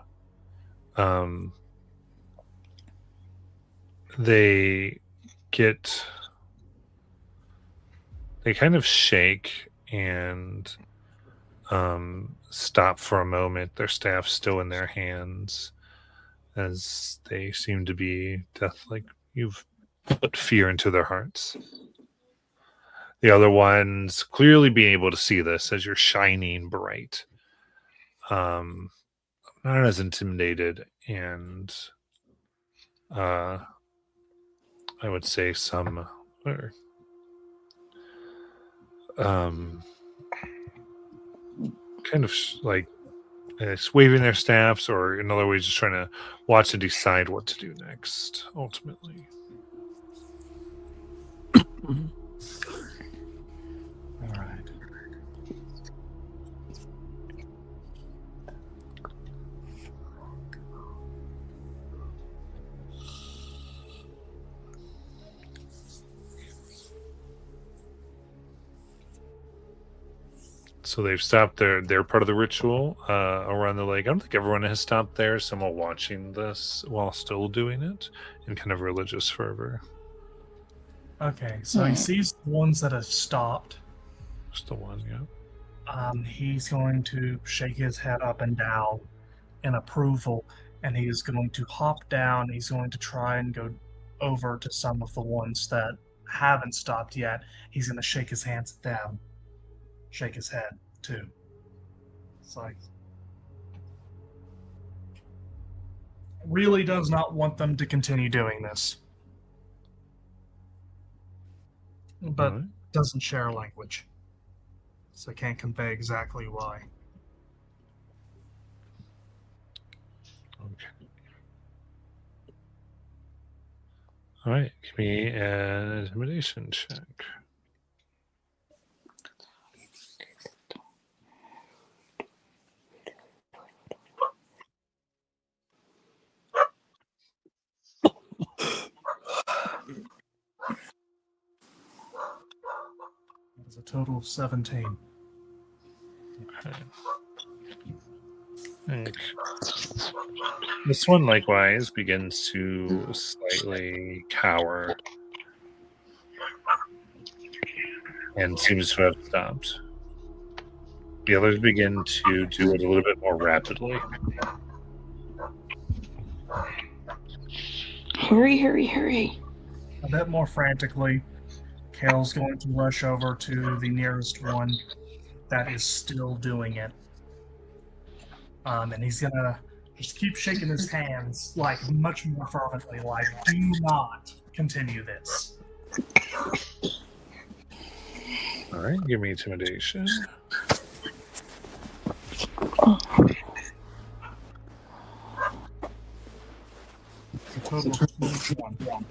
they kind of shake and stop for a moment, their staff still in their hands, as they seem to be death-like. You've put fear into their hearts. The other ones clearly being able to see this as you're shining bright, not as intimidated, and I would say some kind of like waving their staffs, or in other ways just trying to watch and decide what to do next, ultimately. All right. So they've stopped their part of the ritual around the lake. I don't think everyone has stopped there. Some are watching this while still doing it in kind of religious fervor. Okay, so he sees the ones that have stopped. Just the one, yeah. He's going to shake his head up and down in approval, and he is going to hop down. He's going to try and go over to some of the ones that haven't stopped yet. He's going to shake his hands at them. Shake his head, too. It's like... really does not want them to continue doing this. But doesn't share a language. So I can't convey exactly why. Okay. All right, give me an intimidation check. It's a total of 17. Okay. Thanks. This one likewise begins to slightly cower and seems to have stopped. The others begin to do it a little bit more rapidly. Hurry, hurry, hurry. A bit more frantically, Kale's going to rush over to the nearest one that is still doing it. And he's gonna just keep shaking his hands like much more fervently, like, do not continue this. All right, give me intimidation. It's a total of 21.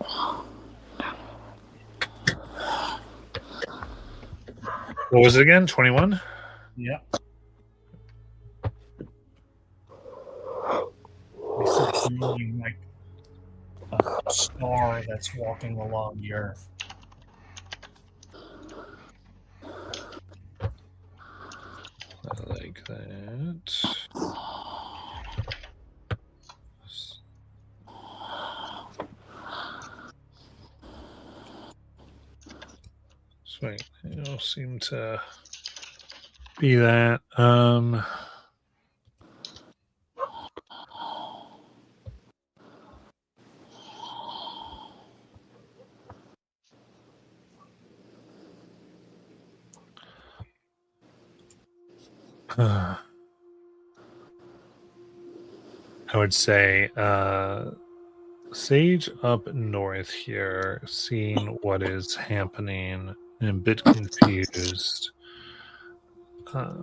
What was it again? 21? Yep. We start seeing like a star that's walking along the earth. I like that. Sweet. They all seem to be that. I would say Sage up north here, seeing what is happening, and a bit confused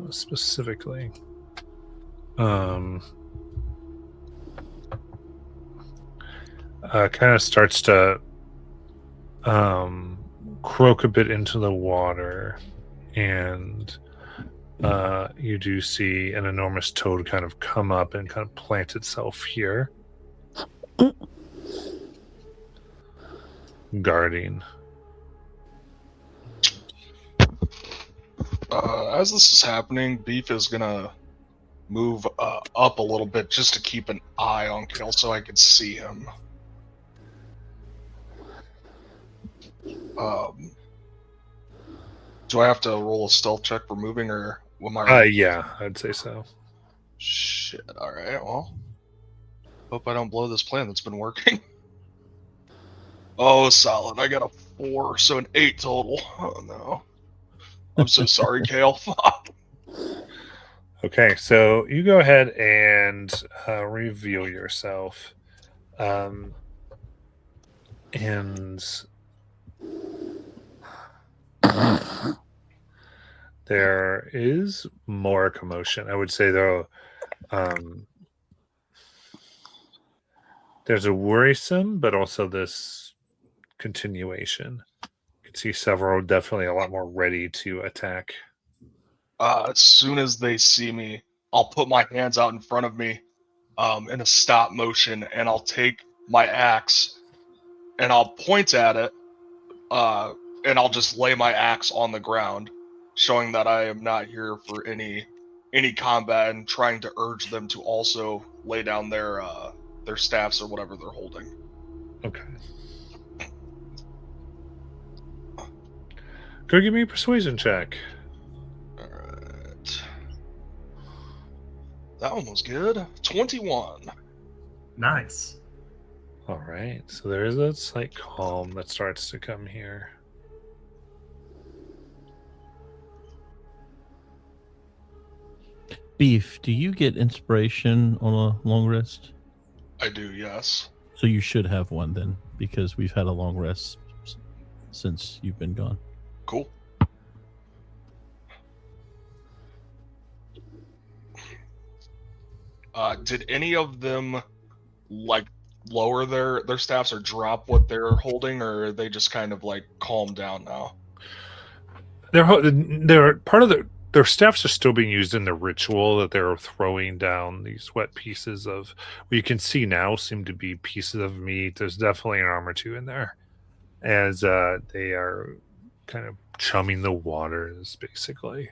specifically. Kind of starts to croak a bit into the water, and you do see an enormous toad kind of come up and kind of plant itself here, guarding. As this is happening, Beef is gonna move up a little bit just to keep an eye on Kale so I can see him. Do I have to roll a stealth check for moving, or am I? Yeah, I'd say so. Shit. All right. Well, hope I don't blow this plan that's been working. Oh, solid. I got a 4, so an 8 total. Oh no. I'm so sorry, Kale. Fuck. Okay, so you go ahead and reveal yourself. And there is more commotion. I would say, though, there's a worrisome, but also this continuation. You can see several definitely a lot more ready to attack. As soon as they see me, I'll put my hands out in front of me in a stop motion, and I'll take my axe and I'll point at it, and I'll just lay my axe on the ground, showing that I am not here for any combat, and trying to urge them to also lay down their staffs or whatever they're holding. Okay. Go give me a persuasion check. Alright. That one was good. 21. Nice. All right. So there is a slight calm that starts to come here. Beef, do you get inspiration on a long rest? I do, yes. So you should have one then, because we've had a long rest since you've been gone. Cool. Did any of them like lower their staffs or drop what they're holding, or are they just kind of like calm down now? They're part of their staffs are still being used in the ritual that they're throwing down these wet pieces of what you can see now seem to be pieces of meat. There's definitely an arm or two in there as they are kind of chumming the waters basically.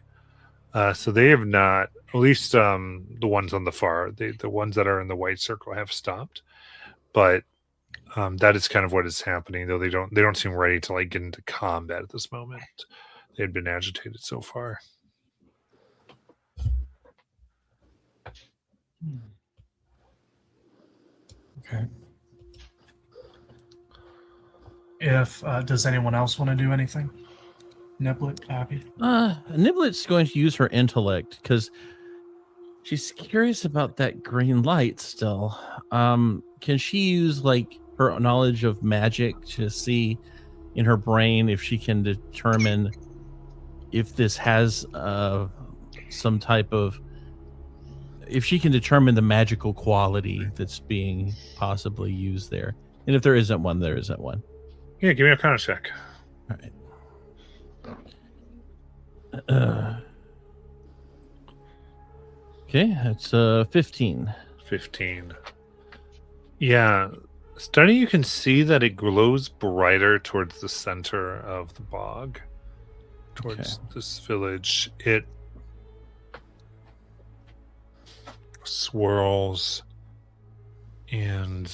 So they have not, at least the ones on the far, the ones that are in the white circle have stopped, but that is kind of what is happening. Though they don't seem ready to like get into combat at this moment. They've been agitated so far. Okay. If does anyone else want to do anything? Niblet, Abby? Niblet's going to use her intellect because She's curious about that green light still. Can she use like her knowledge of magic to see in her brain if she can determine if this has some type of, if she can determine the magical quality that's being possibly used there? And if there isn't one, there isn't one. Yeah, give me a Arcana check. All right. Okay, that's 15. 15. Yeah. Stunning, you can see that it glows brighter towards the center of the bog, towards this village. It swirls and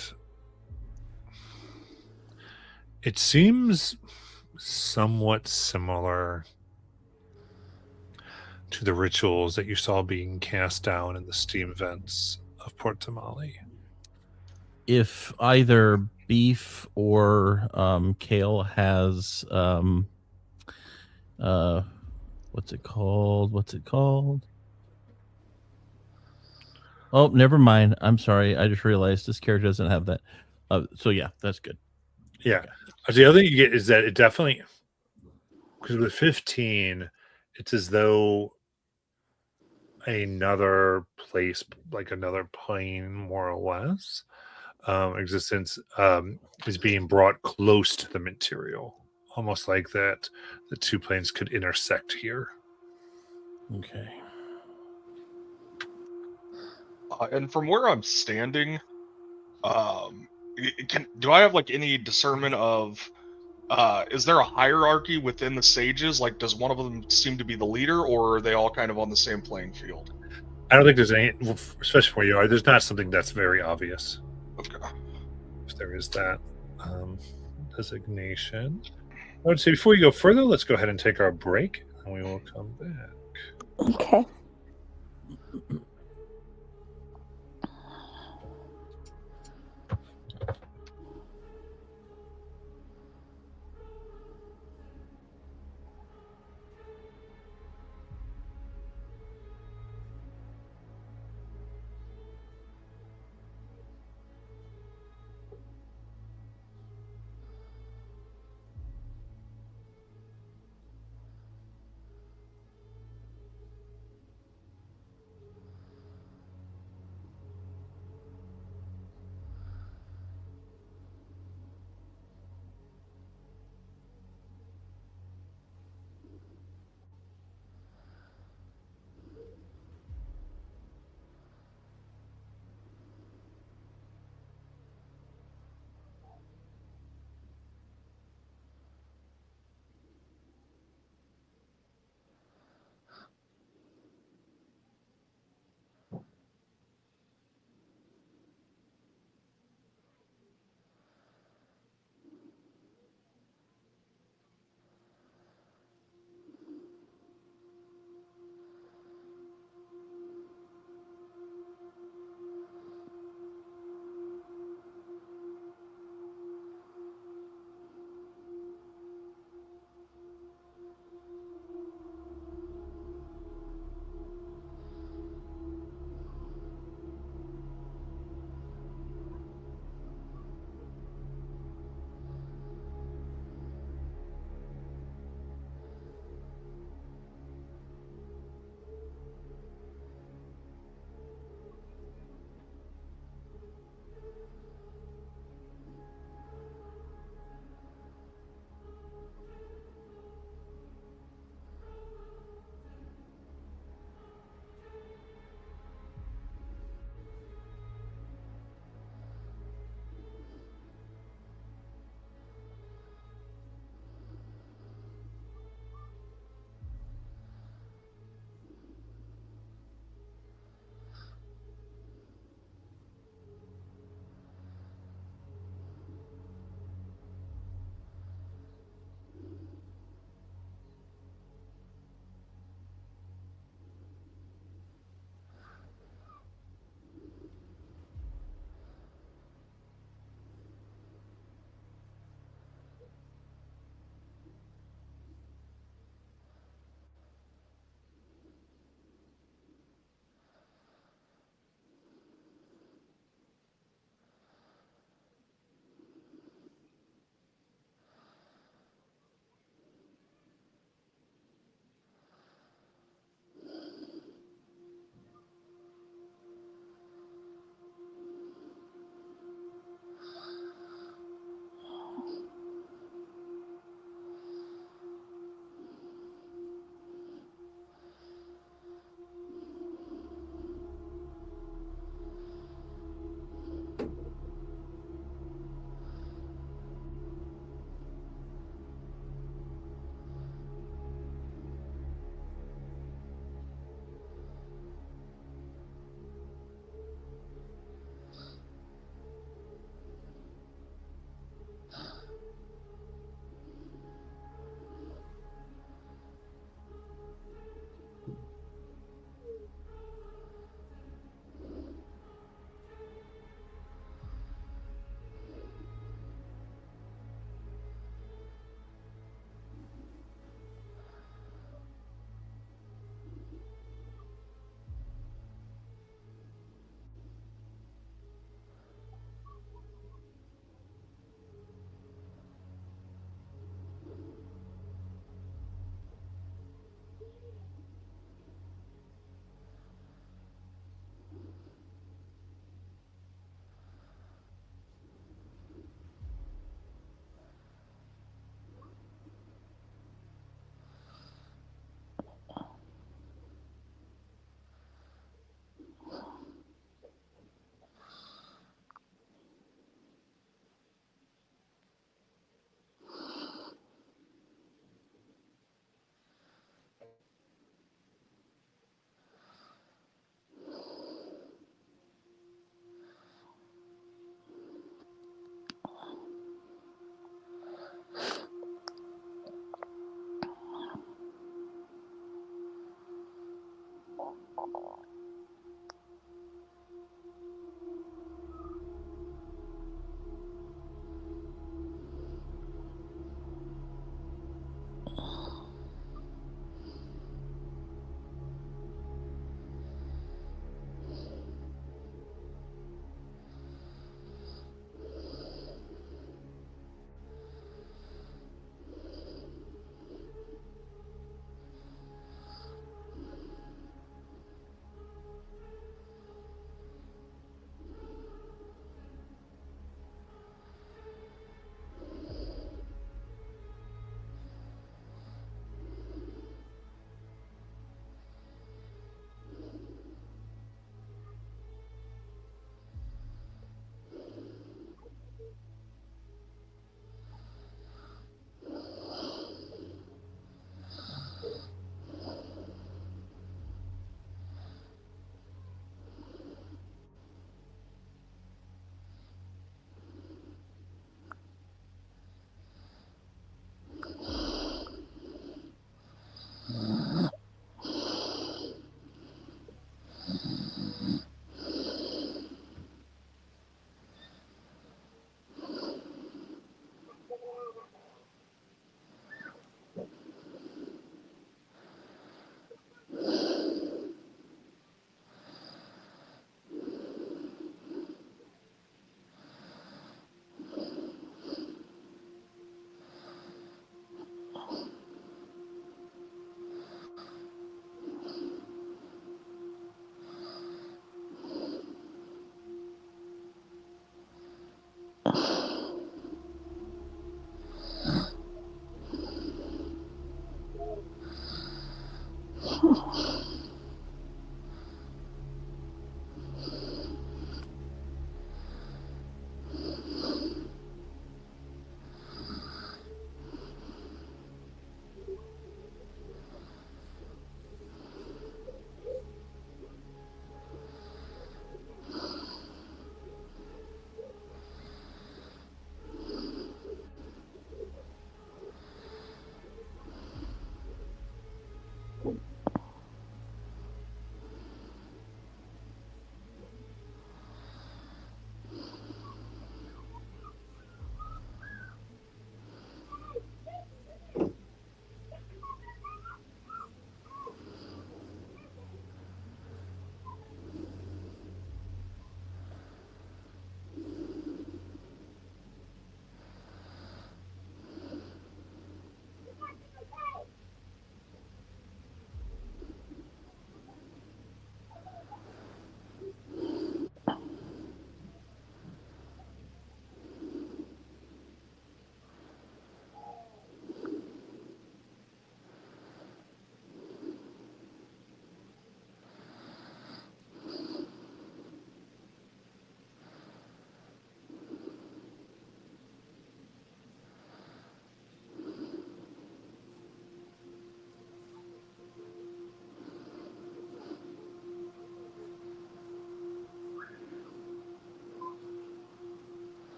it seems somewhat similar to the rituals that you saw being cast down in the steam vents of Port Tamale. If either Beef or Kale has what's it called? Oh, never mind. I'm sorry. I just realized this character doesn't have that. So yeah, that's good. Yeah. The other thing you get is that it definitely, because with 15, it's as though another place, like another plane, more or less, existence is being brought close to the material, almost like that the two planes could intersect here. Okay. And from where I'm standing, do I have like any discernment of? Is there a hierarchy within the sages? Like, does one of them seem to be the leader, or are they all kind of on the same playing field? I don't think there's any, especially where you are, there's not something that's very obvious. Okay. If there is that designation. I would say before we go further, let's go ahead and take our break, and we will come back. Okay.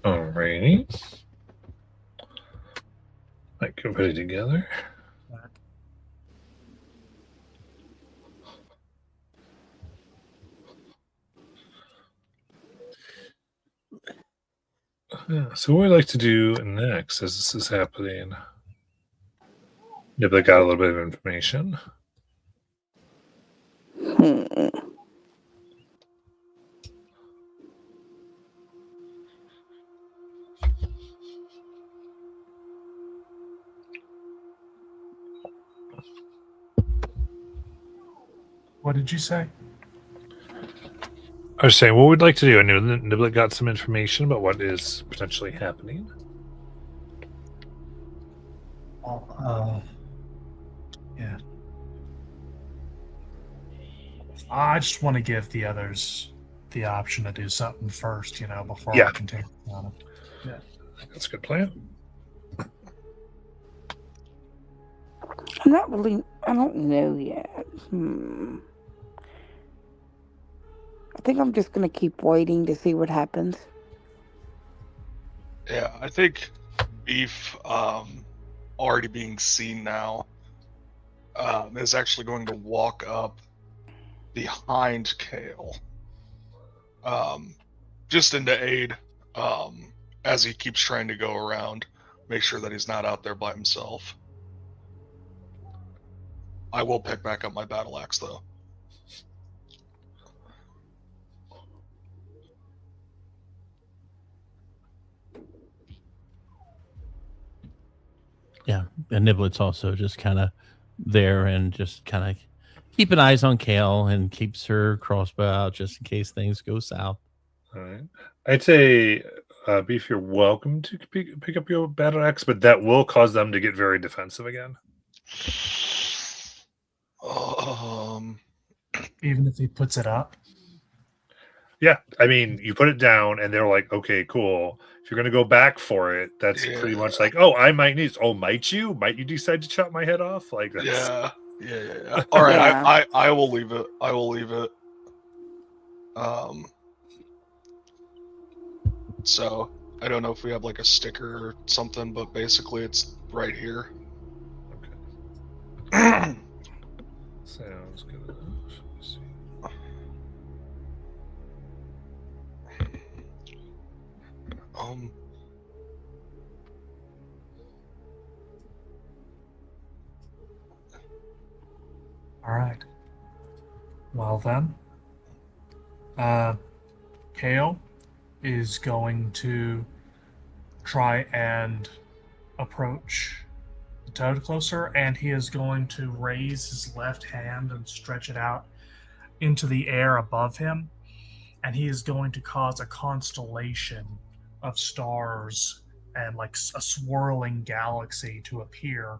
Alrighty. I can put it together. So what I'd like to do next as this is happening, I got a little bit of information. What did you say? I was saying what we'd like to do. I knew Niblet got some information about what is potentially happening. Yeah. I just want to give the others the option to do something first, before Yeah. I continue on it. That's a good plan. I'm not really. I don't know yet. I think I'm just gonna keep waiting to see what happens. Yeah, I think Beef, already being seen now, is actually going to walk up behind Kale, just into aid, as he keeps trying to go around, make sure that he's not out there by himself. I will pick back up my battle axe though. Yeah, and Niblet's also just kind of there and just kind of keeping eyes on Kale and keeps her crossbow out just in case things go south. All right. I'd say, Beef, you're welcome to pick up your battle axe, but that will cause them to get very defensive again. Even if he puts it up. Yeah, I mean, you put it down, and they're like, "Okay, cool." If you're gonna go back for it, that's pretty much like, "Oh, I might need." Oh, might you? Might you decide to chop my head off? Like, that's... Yeah. All right, Yeah. I will leave it. I will leave it. So I don't know if we have like a sticker or something, but basically it's right here. Okay. Sounds good. Let's see. All right. Well then, Kale is going to try and approach the toad closer, and he is going to raise his left hand and stretch it out into the air above him, and he is going to cause a constellation of stars and like a swirling galaxy to appear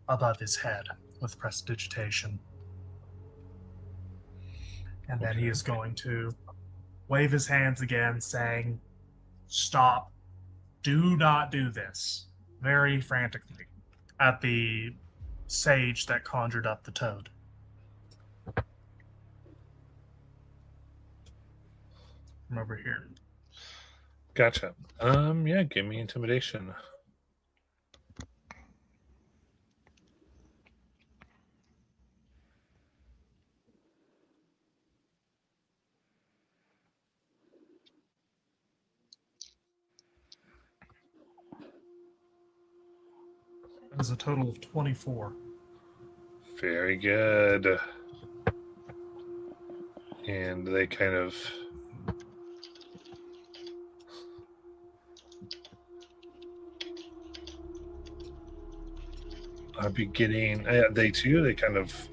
above his head with prestidigitation. And then he is going to wave his hands again, saying, "Stop. Do not do this," very frantically, at the sage that conjured up the toad. From over here. Gotcha. Yeah, give me intimidation. That is a total of 24. Very good. And they kind of are beginning. They kind of.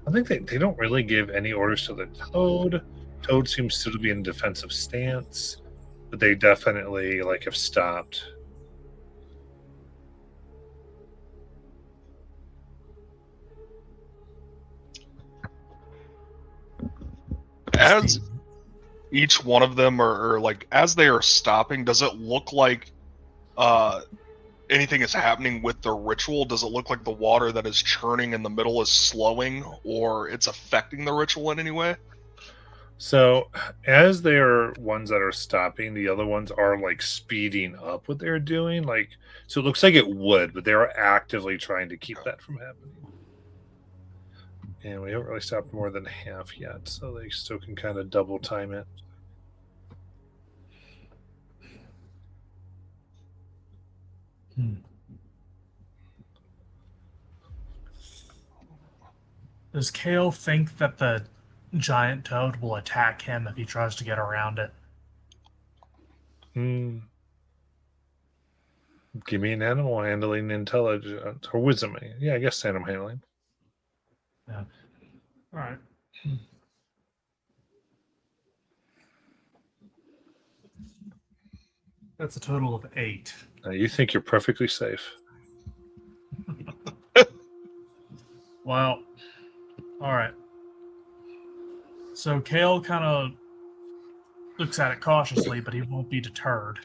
I think they don't really give any orders to the toad. Toad seems still to be in a defensive stance, but they definitely have stopped. As each one of them are like, as they are stopping, does it look like anything is happening with the ritual? Does it look like the water that is churning in the middle is slowing, or it's affecting the ritual in any way? So, as they're ones that are stopping, the other ones are speeding up what they're doing. So it looks like it would, but they are actively trying to keep that from happening. And we haven't really stopped more than half yet, so they still can kind of double time it. Does Kale think that the giant toad will attack him if he tries to get around it? Give me an animal handling intelligence or wisdom. Yeah, I guess animal handling. Yeah. All right. That's a total of 8. You think you're perfectly safe. Well, all right. So Kale kind of looks at it cautiously, but he won't be deterred.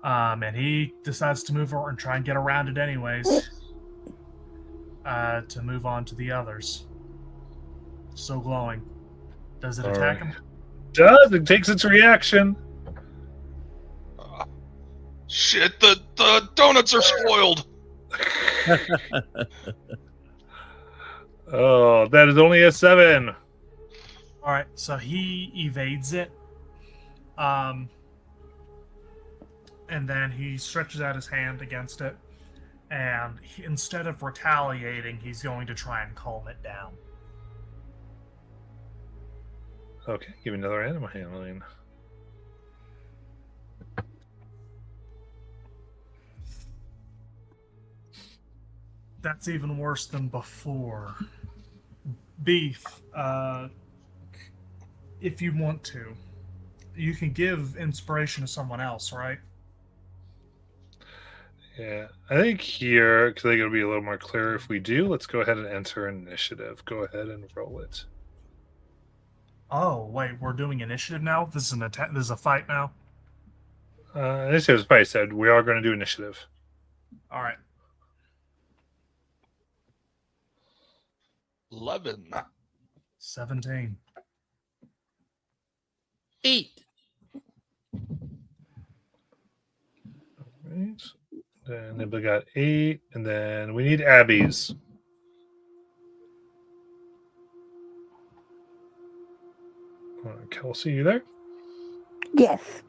And he decides to move over and try and get around it anyways. To move on to the others. Still glowing. Does it attack him? Does it takes its reaction? Shit, the donuts are spoiled. Oh, that is only a 7. All right, so he evades it. And then he stretches out his hand against it. And instead of retaliating, he's going to try and calm it down. Okay, give me another animal handling. That's even worse than before. Beef, if you want to, you can give inspiration to someone else, right? Yeah, I think here, because I think it'll be a little more clear if we do, let's go ahead and enter initiative. Go ahead and roll it. Oh, wait, we're doing initiative now? This is an attack. This is a fight now? Initiative is probably said. We are going to do initiative. All right. 11. 17. 8. Right. Then Nibble got 8, and then we need Abby's. Kelsey, you there? Yes.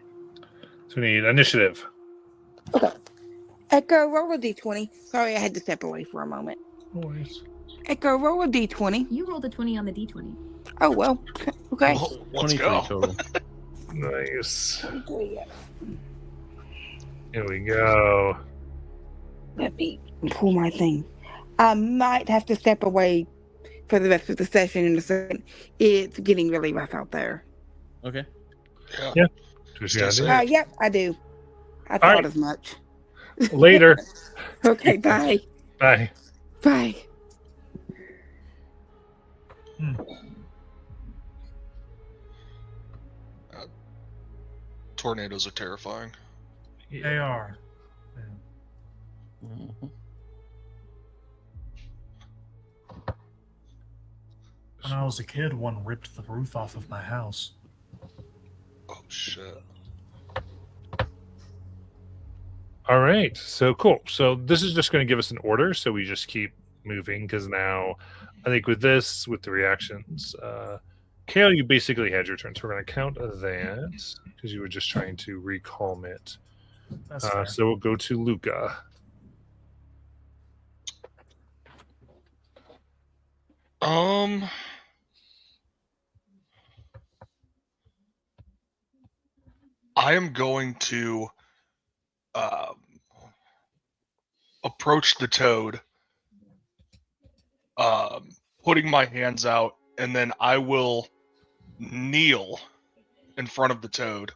So we need initiative. Okay. Echo, roll a d20. Sorry, I had to step away for a moment. No worries. Echo, roll a d20. You rolled a 20 on the d20. Oh, well. Okay. Well, let's 23 go. total. Nice. Here we go. Let me pull my thing. I might have to step away for the rest of the session in a second. It's getting really rough out there. Okay. Yeah. Just Stay gotta safe. do it. Yep, I do. I thought right. as much. Later. Okay, bye. Bye. Bye. Tornadoes are terrifying. They are. Yeah. Mhm. When I was a kid, one ripped the roof off of my house. Oh shit. All right. So cool. So this is just going to give us an order. So we just keep moving because now I think with this, with the reactions, Kale, you basically had your turn. So we're going to count that because you were just trying to recalm it. That's fair. So we'll go to Luca. I am going to approach the toad, putting my hands out, and then I will kneel in front of the toad,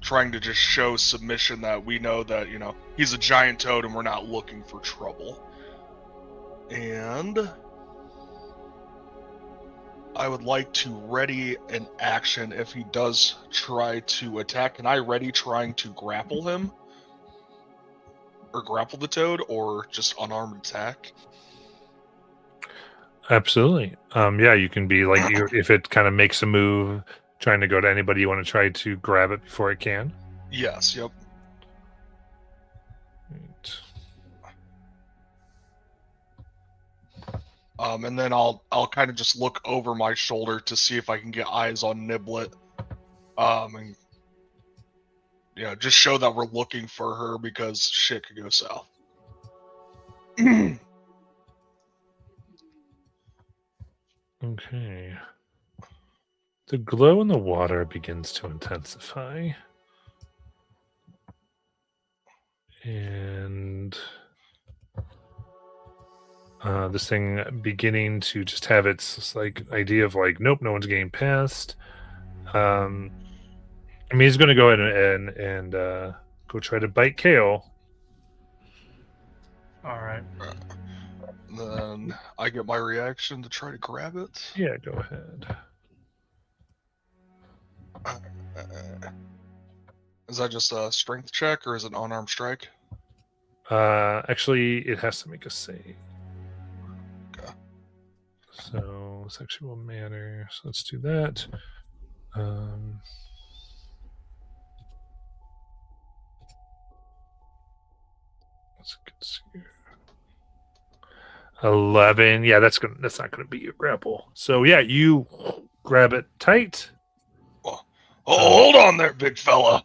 trying to just show submission that we know that, you know, he's a giant toad and we're not looking for trouble. And I would like to ready an action if he does try to attack. Can I ready trying to grapple him? Or grapple the toad, or just unarmed attack? Absolutely. Yeah, you can be like, if it kind of makes a move, trying to go to anybody, you want to try to grab it before it can. Yes, yep. Right. And then I'll kind of just look over my shoulder to see if I can get eyes on Niblet. And you know, just show that we're looking for her because shit could go south. Okay. The glow in the water begins to intensify. And this thing beginning to just have its like idea of like, nope, no one's getting past. I mean, he's going to go ahead and go try to bite Kale. All right. Then I get my reaction to try to grab it. Yeah, go ahead. Is that just a strength check or is it an unarmed strike? Actually, it has to make a save. Okay. So sexual manner. So let's do that. Let's get 11. Yeah, that's not gonna be your grapple. So yeah, you grab it tight. Oh, hold on there, big fella.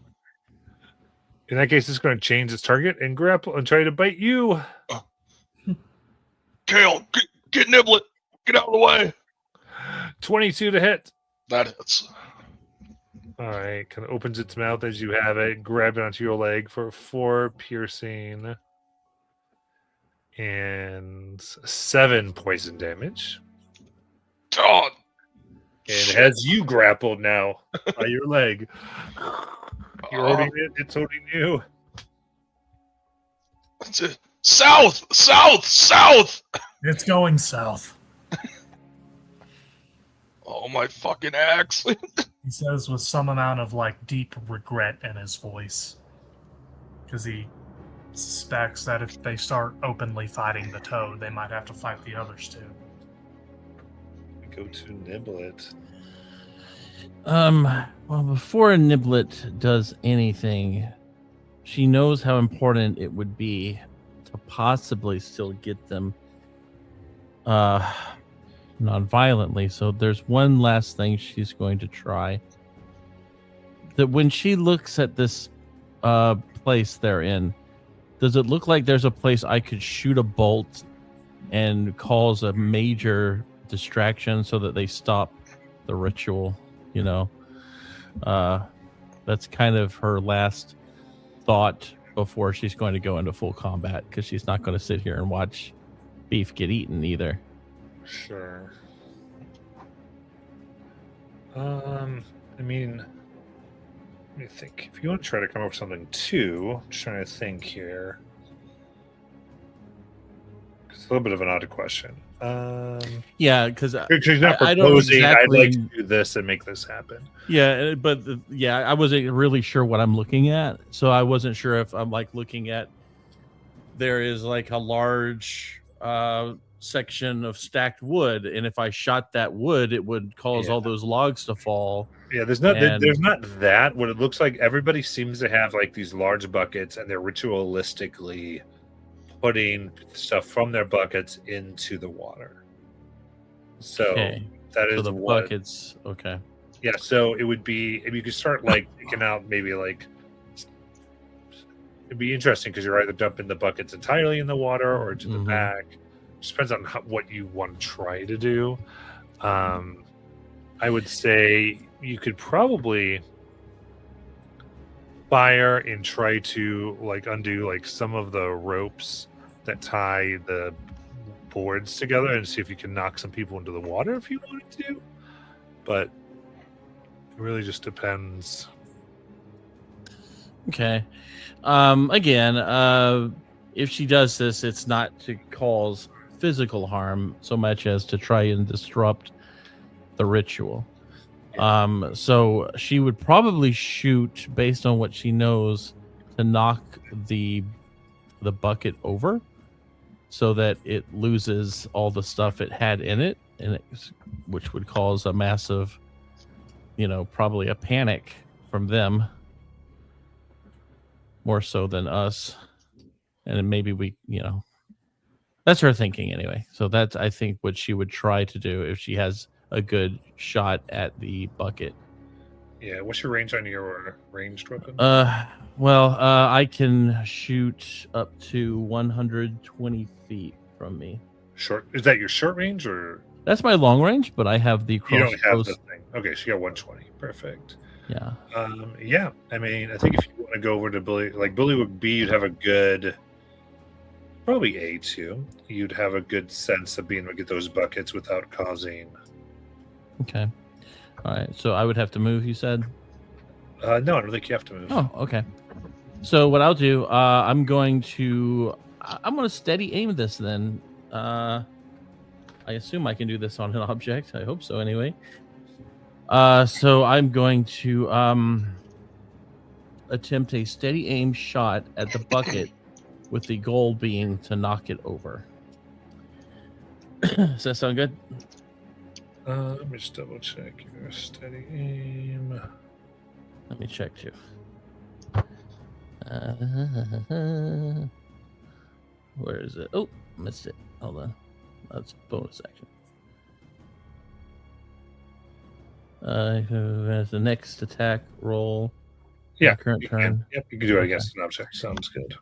In that case, it's going to change its target and grapple and try to bite you. Kale, get Niblet. Get out of the way. 22 to hit. That hits. All right, kind of opens its mouth as you have it, grab it onto your leg for 4 piercing and 7 poison damage. God. And as you grappled now by your leg, you're holding it, it's holding you. That's it. South! It's going south. Oh, my fucking axe. He says with some amount of deep regret in his voice, because he suspects that if they start openly fighting the toad, they might have to fight the others too. Go to Niblet. Well, before Niblet does anything, she knows how important it would be to possibly still get them non-violently. So there's one last thing she's going to try. That when she looks at this place they're in, does it look like there's a place I could shoot a bolt and cause a major distraction so that they stop the ritual? You know, that's kind of her last thought before she's going to go into full combat, because she's not going to sit here and watch beef get eaten either. Sure. I mean, let me think. If you want to try to come up with something too, I'm just trying to think here. It's a little bit of an odd question. Yeah, because She's not I don't proposing, exactly- I'd like to do this and make this happen. yeah, but I wasn't really sure what I'm looking at, so I wasn't sure if I'm looking at there is a large section of stacked wood, and if I shot that wood, it would cause all those logs to fall. Yeah, there's not And- there's not that. What it looks like, everybody seems to have these large buckets, and they're ritualistically putting stuff from their buckets into the water. So Okay. that is So the what. buckets, okay. Yeah, so it would be if you could start taking out maybe it'd be interesting because you're either dumping the buckets entirely in the water or to the Mhm. back. Just depends on what you want to try to do. I would say you could probably fire and try to undo some of the ropes that tie the boards together and see if you can knock some people into the water if you wanted to. But it really just depends. Okay. Again, if she does this, it's not to cause physical harm so much as to try and disrupt the ritual. So she would probably shoot, based on what she knows, to knock the bucket over so that it loses all the stuff it had in it, which would cause a massive, probably a panic from them, more so than us. And then maybe we, that's her thinking anyway. So that's, I think, what she would try to do if she has a good shot at the bucket. Yeah, what's your range on your ranged weapon? I can shoot up to 120 feet from me. Short, is that your short range, or That's my long range, but I have the you cross. don't have the thing? Okay, so you got 120. Perfect. Yeah. Yeah. I mean, I think if you want to go over to Billy, Billy would be, you'd have a good, probably A2. You'd have a good sense of being able to get those buckets without causing. Okay. All right. So I would have to move, you said? No, I don't think you have to move. Oh, okay. So what I'll do, I'm going to steady aim this then I assume I can do this on an object. I hope so anyway. So I'm going to attempt a steady aim shot at the bucket with the goal being to knock it over. Does that sound good? Let me just double check your steady aim. Let me check too. Where is it? Oh, missed it. Hold on. That's bonus action. As the next attack roll. Yeah, Current you turn. can. Yep, you can do it Okay. against an object. Sounds good.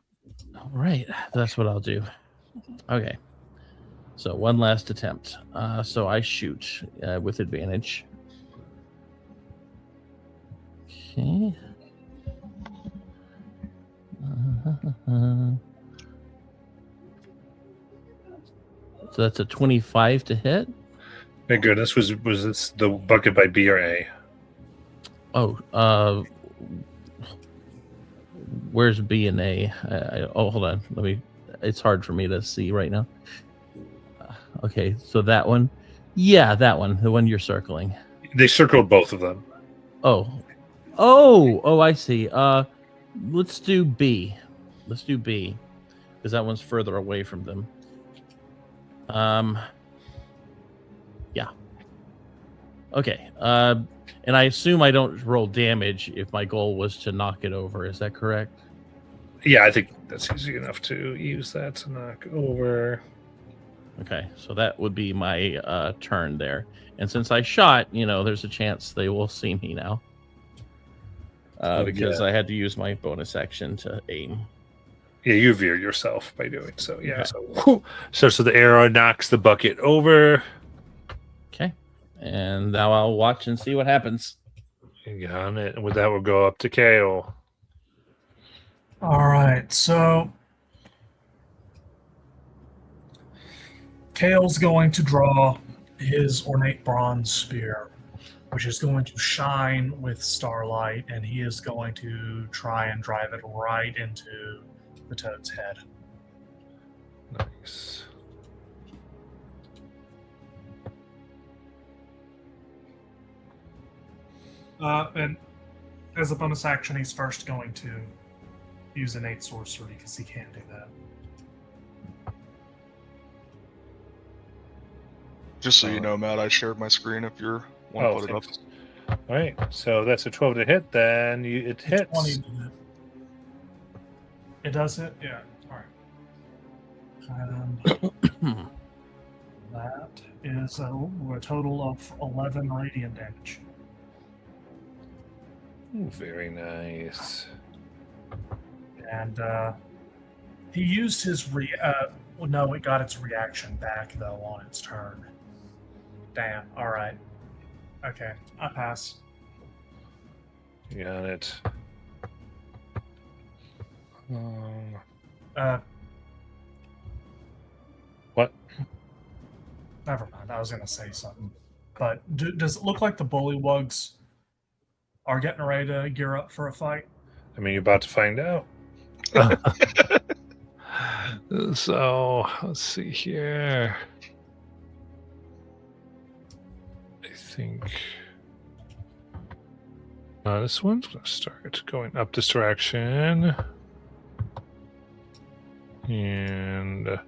All right, that's what I'll do. Okay. So one last attempt. So I shoot with advantage. Okay. So that's a 25 to hit. Thank goodness. Was this the bucket by B or A? Oh, where's B and A? Oh, hold on. Let me. It's hard for me to see right now. Okay, so that one. Yeah, that one. The one you're circling. They circled both of them. Oh, I see. Let's do B. Let's do B, because that one's further away from them. Yeah. Okay. And I assume I don't roll damage if my goal was to knock it over. Is that correct? Yeah, I think that's easy enough to use that to knock over. Okay, so that would be my turn there. And since I shot, there's a chance they will see me now. Because I had to use my bonus action to aim. Yeah, you veer yourself by doing so. Yeah, Okay. so the arrow knocks the bucket over. Okay, and now I'll watch and see what happens. You got it. And with that, we'll go up to Kale. All right, so Kale's going to draw his ornate bronze spear, which is going to shine with starlight, and he is going to try and drive it right into the toad's head. Nice. And as a bonus action, he's first going to use innate sorcery because he can't do that. Just so you know, Matt, I shared my screen if you want to put it up. Thanks. All right, so that's a 12 to hit. Then it hits. 20 to hit. It does hit? Yeah. All right. And that is a total of 11 radiant damage. Ooh, very nice. And he used his no, it got its reaction back though on its turn. Damn. All right. Okay, I pass. You got it. What? Never mind. I was gonna say something, but does it look like the bullywugs are getting ready to gear up for a fight? I mean, you're about to find out. So let's see here. I think this one's going to start going up this direction. And let's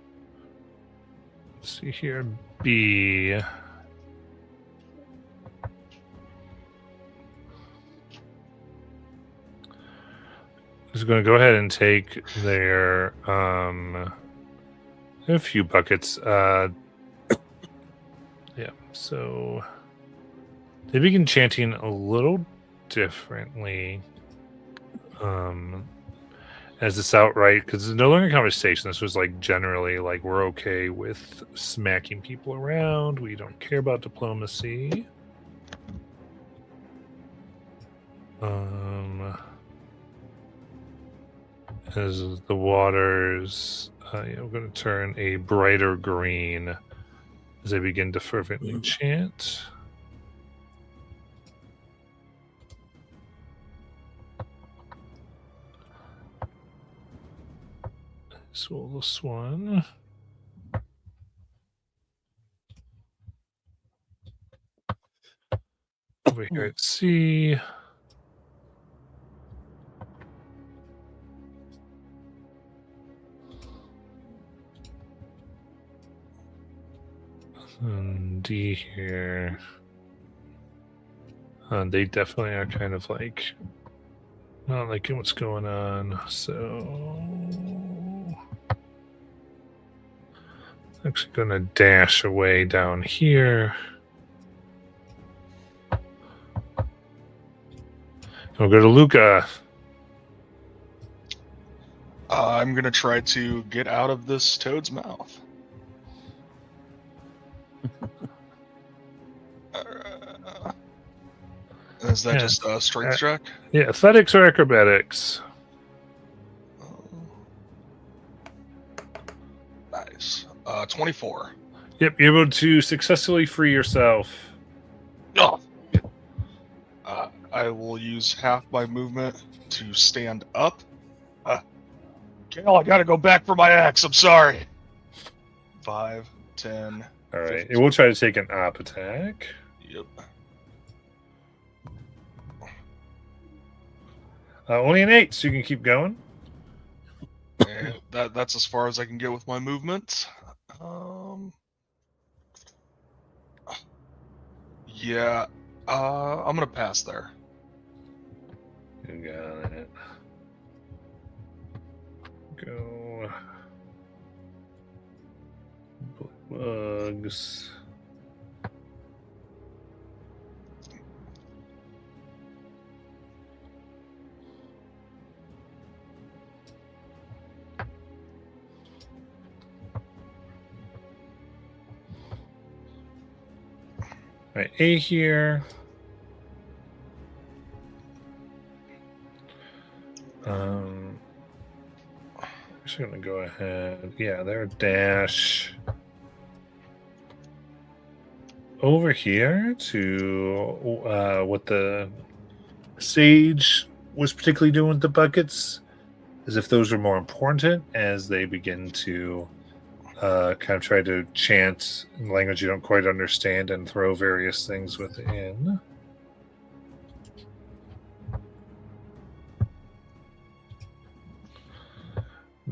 see here, B. Is going to go ahead and take their a few buckets. Yeah, so they begin chanting a little differently as this outright, because it's no longer a conversation. This was like generally like, we're okay with smacking people around, we don't care about diplomacy. As the waters we're going to turn a brighter green as they begin to fervently chant. So this one. over here at C. And D here. They definitely are kind of like not liking what's going on. So actually going to dash away down here. We'll go to Luca. I'm gonna try to get out of this toad's mouth. Is that Yeah. just a strength check? Yeah, athletics or acrobatics? Nice. 24. Yep, you're able to successfully free yourself. Oh. I will use half my movement to stand up. Kale, I gotta go back for my axe. I'm sorry. 5, 10. All right, it will try to take an op attack. Yep. Only an 8, so you can keep going. And that's as far as I can get with my movement. Yeah. I'm gonna pass there. You got it. Go. Bugs. Right, A here. I'm just gonna go ahead. Yeah, there, dash over here to what the sage was particularly doing with the buckets, as if those are more important as they begin to kind of try to chant in language you don't quite understand and throw various things within.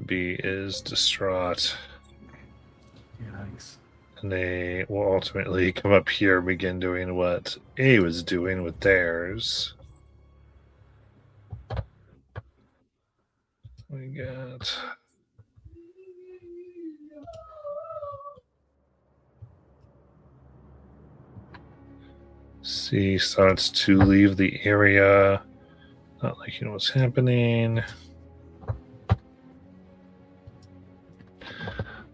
B is distraught. Yikes. And they will ultimately come up here and begin doing what A was doing with theirs. We got C starts to leave the area. Not like you know what's happening.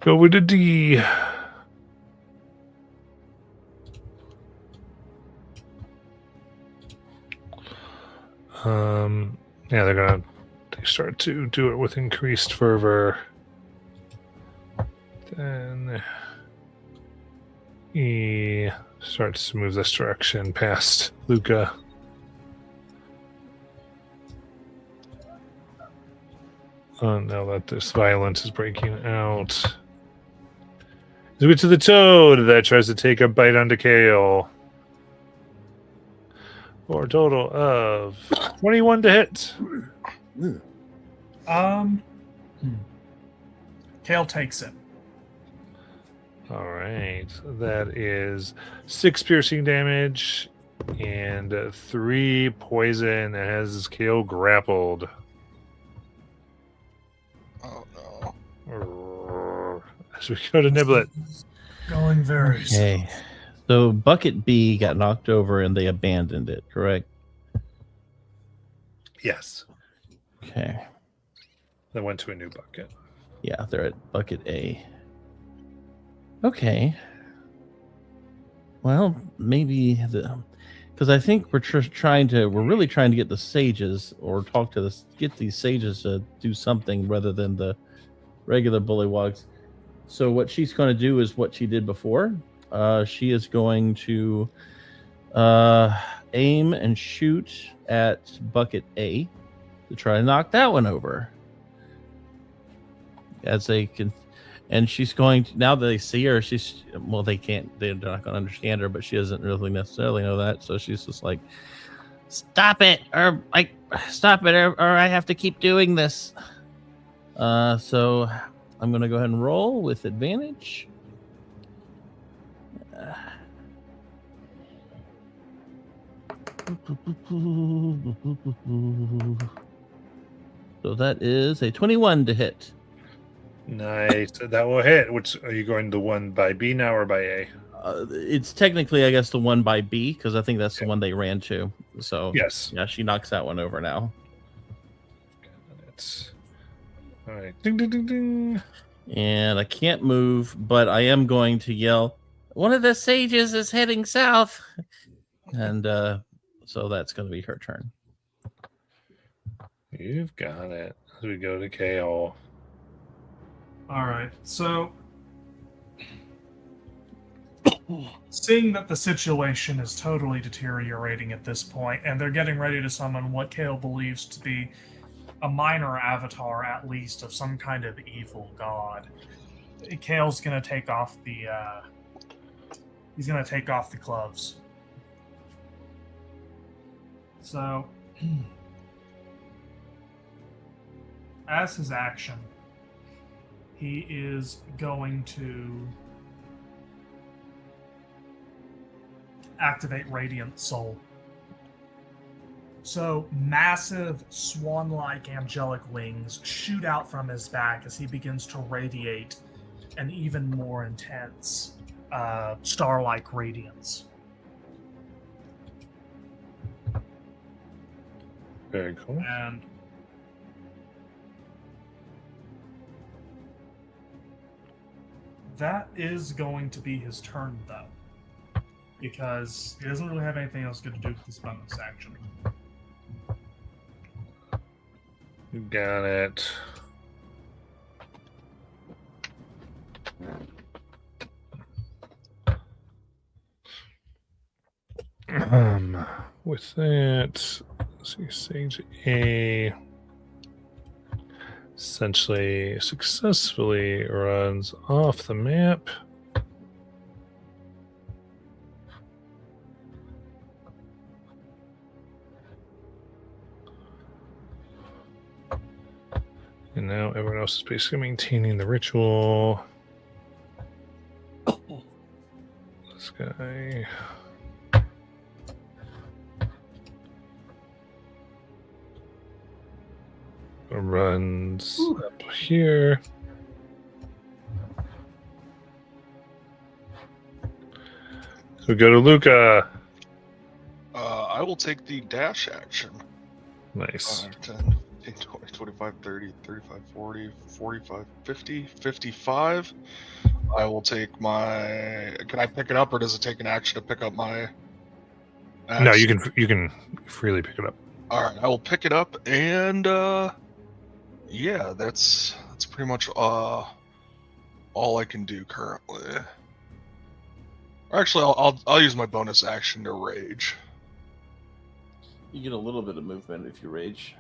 Go with a D. Yeah, they start to do it with increased fervor. Then he starts to move this direction past Luca. Now that this violence is breaking out. We get to the toad that tries to take a bite onto Kale. For a total of 21 to hit. Kale takes it. All right. That is 6 piercing damage and 3 poison. It has Kale grappled. Oh no. As we go to Niblet. Going very Okay. So bucket B got knocked over and they abandoned it, correct? Yes. Okay. They went to a new bucket. Yeah, they're at bucket A. Okay. Well, maybe because I think we're really trying to get the sages or get these sages to do something rather than the regular bullywogs. So what she's going to do is what she did before. She is going to aim and shoot at bucket A to try to knock that one over. And she's going to, now that they see her, she's, well, they can't, they're not going to understand her, but she doesn't really necessarily know that. So she's just like, stop it, or like, stop it, or I have to keep doing this. So I'm going to go ahead and roll with advantage. So that is a 21 to hit. Nice. That will hit. Which are you going, the one by B now or by A? It's technically, I guess, the one by B, because I think that's the one they ran to. So Yes. yeah, she knocks that one over now. It's all right. Ding ding ding ding. And I can't move, but I am going to yell, one of the sages is heading south. And so that's going to be her turn. You've got it. As we go to KO. All right, so seeing that the situation is totally deteriorating at this point, and they're getting ready to summon what Kale believes to be a minor avatar, at least, of some kind of evil god, Kale's gonna take off the he's gonna take off the gloves. So, as his action, he is going to activate Radiant Soul. So, massive swan-like angelic wings shoot out from his back as he begins to radiate an even more intense star-like radiance. Very cool. And that is going to be his turn, though, because he doesn't really have anything else good to do with this bonus action. You got it. With that, let's see, Sage A essentially successfully runs off the map. And now everyone else is basically maintaining the ritual. This guy. Runs up here. So go to Luca. I will take the dash action. Nice. 5, 10, 15, 20, 25, 30, 35, 40, 45, 50, 55. I will take my... Can I pick it up, or does it take an action to pick up my... action? No, you can freely pick it up. All right, I will pick it up, and yeah, that's pretty much all I can do currently. Actually, I'll use my bonus action to rage. You get a little bit of movement if you rage,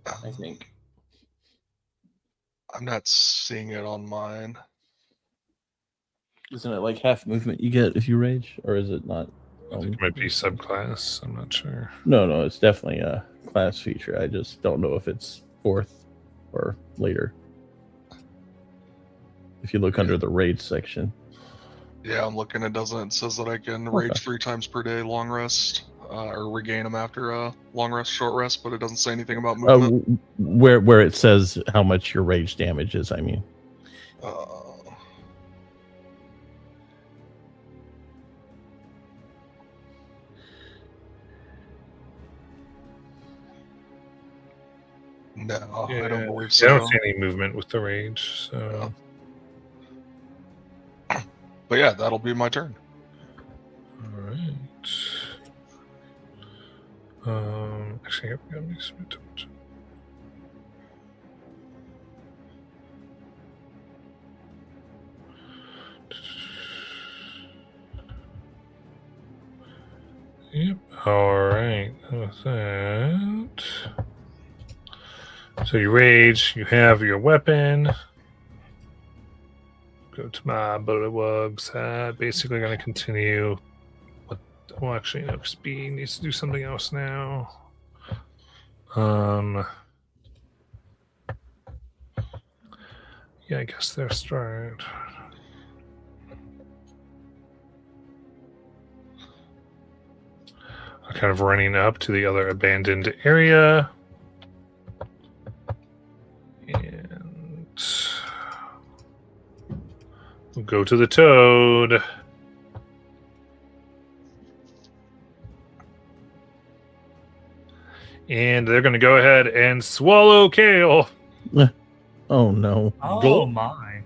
I think. I'm not seeing it on mine. Isn't it like half movement you get if you rage, or is it not? I think it might be subclass. I'm not sure. No, it's definitely a class feature. I just don't know if it's fourth or later. If you look under the rage section. Yeah, I'm looking. It says that I can rage 3 times per day, long rest, or regain them after a long rest, short rest, but it doesn't say anything about movement. Where it says how much your rage damage is, I mean. No, Yeah, I don't believe I so. don't see any movement with the rage. So, But yeah, that'll be my turn. all right. Actually, I've got to make some attention. Yep. All right. With that, So you rage, you have your weapon. Go to my bullywugs. Basically going to continue. Well, actually, no, speed needs to do something else now. Yeah, I guess they're start. Kind of running up to the other abandoned area. And we'll go to the toad. And they're going to go ahead and swallow Kale. Oh no. Oh Gulp. my.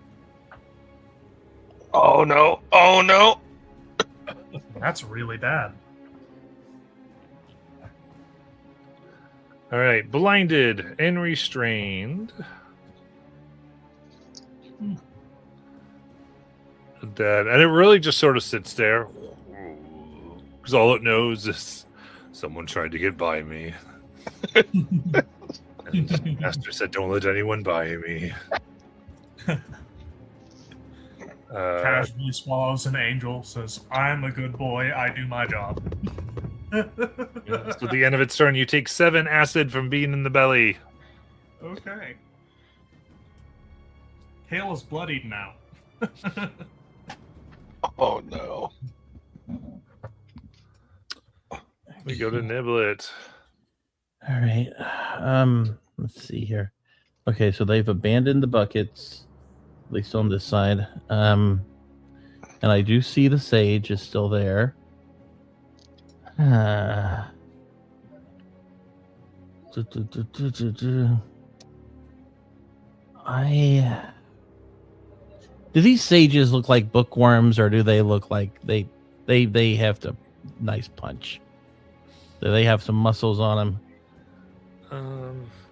Oh no! Oh no! That's really bad. All right, blinded and restrained. That, and it really just sort of sits there because all it knows is someone tried to get by me. And the master said, "Don't let anyone buy me." Casually swallows an angel, says, I'm a good boy, I do my job. So at the end of its turn, you take 7 acid from being in the belly. Okay. Kale is bloodied now. Oh no! We go to Niblet. All right. Let's see here. Okay, so they've abandoned the buckets, at least on this side. And I do see the sage is still there. Do these sages look like bookworms, or do they look like they have to nice punch? Do they have some muscles on them?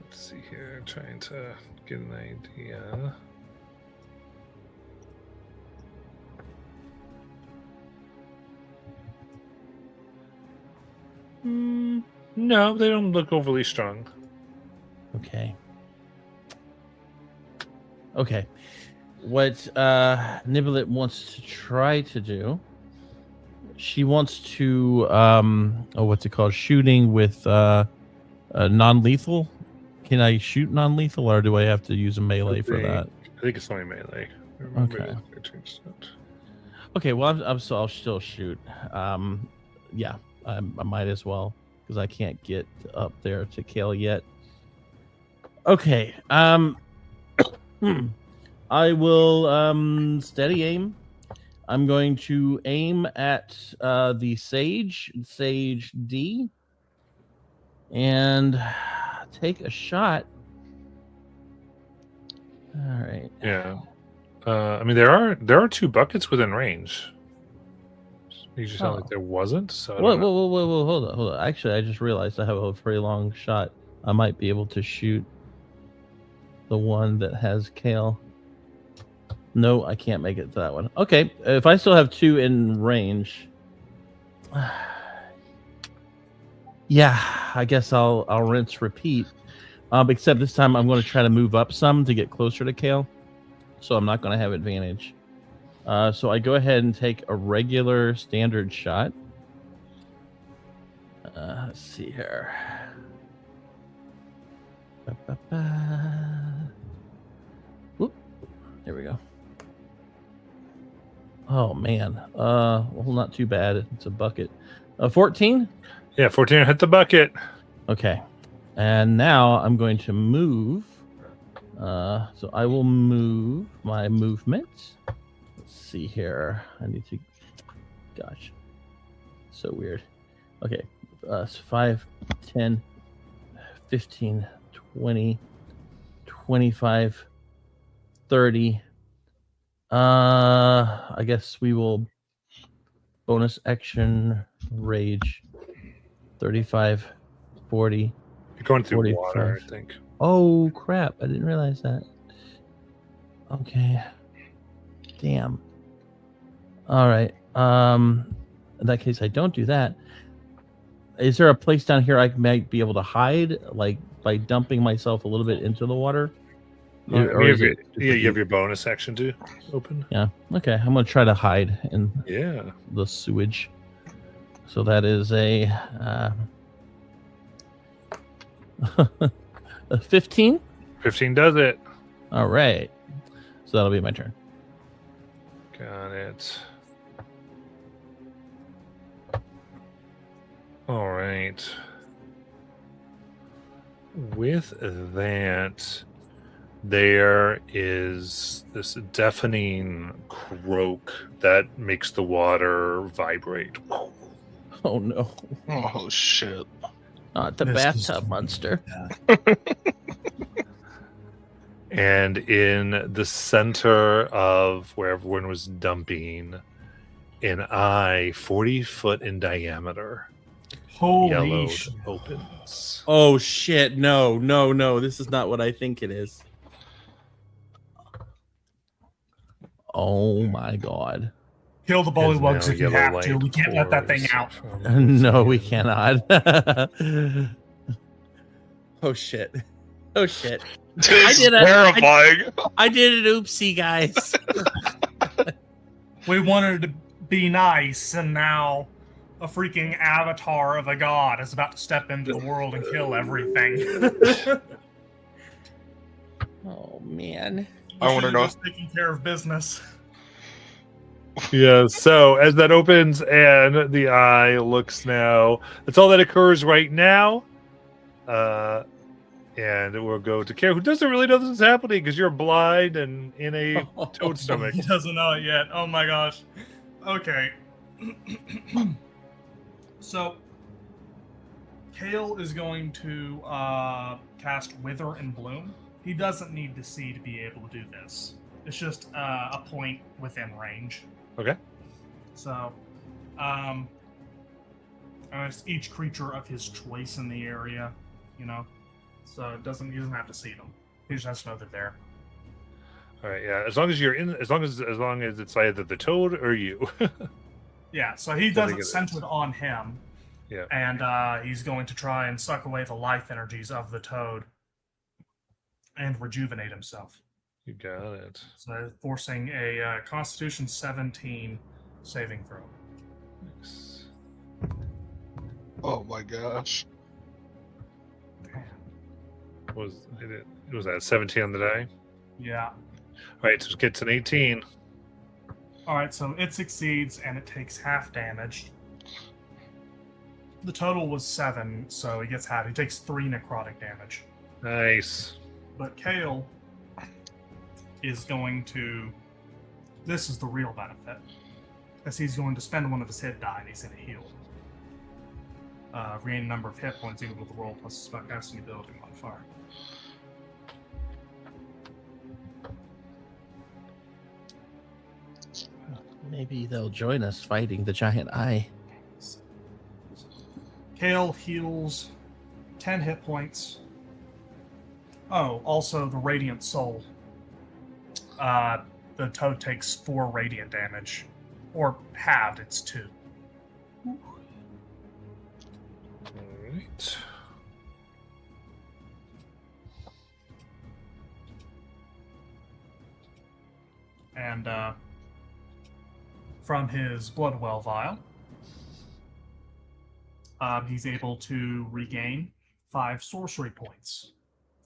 Let's see here. Trying to get an idea. No, they don't look overly strong. Okay. Okay. What Niblet wants to try to do, she wants to what's it called? Shooting with non-lethal. Can I shoot non-lethal, or do I have to use a melee for that? I think it's only melee. Okay. Okay, well, I'll still shoot. Yeah, I might as well, because I can't get up there to Kale yet. Okay. I will steady aim. I'm going to aim at the Sage D, and take a shot. All right. Yeah. I mean, there are 2 buckets within range. You just sound like there wasn't. So I don't know. Whoa! Hold on. Actually, I just realized I have a very long shot. I might be able to shoot the one that has Kale. No, I can't make it to that one. Okay, if I still have 2 in range, yeah, I guess I'll rinse repeat. Except this time I'm going to try to move up some to get closer to Kale, so I'm not going to have advantage. So I go ahead and take a regular standard shot. Let's see here. Whoop. There we go. Oh man. Well, not too bad. It's a bucket. 14? Yeah, 14 hit the bucket. Okay. And now I'm going to move. So I will move my movement. Let's see here. I need to. Gosh. So weird. Okay. 5, 10, 15, 20, 25, 30. I guess we will bonus action rage 35, 40. You're going through 45. water, I think. Oh crap, I didn't realize that. Okay. Damn. All right. In that case I don't do that. Is there a place down here I might be able to hide, like by dumping myself a little bit into the water? You Or have is your, it just yeah, a you have deep- your bonus action to open. Yeah. Okay. I'm gonna try to hide in Yeah. the sewage. So that is a 15. 15 does it. All right. So that'll be my turn. Got it. All right. With that, there is this deafening croak that makes the water vibrate. Oh no. Oh shit! Not the This is bathtub monster. And in the center of where everyone was dumping, an eye 40 foot in diameter, Holy yellowed, shit. opens. Oh shit. No, no, no. This is not what I think it is. Oh my god. Kill the Is bullywugs now if you yellow have to. light We can't let that thing pours out. from No, we within. cannot. Oh shit. Oh shit. This is did a- terrifying. I did an oopsie, guys. We wanted to be nice, and now a freaking avatar of a god is about to step into the world and kill everything. Oh man. I wanna know- Just taking care of business. Yeah, so as that opens and the eye looks now, that's all that occurs right now. And it will go to Kara, who doesn't really know this is happening because you're blind and in a toad stomach. He doesn't know it yet. Oh my gosh. Okay. So, Kale is going to cast Wither and Bloom. He doesn't need to see to be able to do this. It's just a point within range. Okay. So, and it's each creature of his choice in the area, you know. So he doesn't have to see them. He just has to know they're there. All right, yeah. As long as you're in, as long as it's either the toad or you. Yeah, so he So does they it get it. centered on him. Yeah. And he's going to try and suck away the life energies of the toad and rejuvenate himself. You got it. So forcing a Constitution 17 saving throw. Nice. Oh my gosh! Was it was that 17 on the die? Yeah. All right, so it gets an 18. Alright, so it succeeds and it takes half damage. The total was 7, so he gets half. He takes 3 necrotic damage. Nice. But Kale is going to. This is the real benefit. As he's going to spend one of his hit die and he's going to heal. Regain number of hit points equal to the roll plus spellcasting ability modifier. Maybe they'll join us fighting the giant eye. Kale heals 10 hit points. Oh, also the Radiant Soul. The toad takes 4 radiant damage. Or halved, it's 2. All right. And from his Bloodwell vial, he's able to regain 5 sorcery points.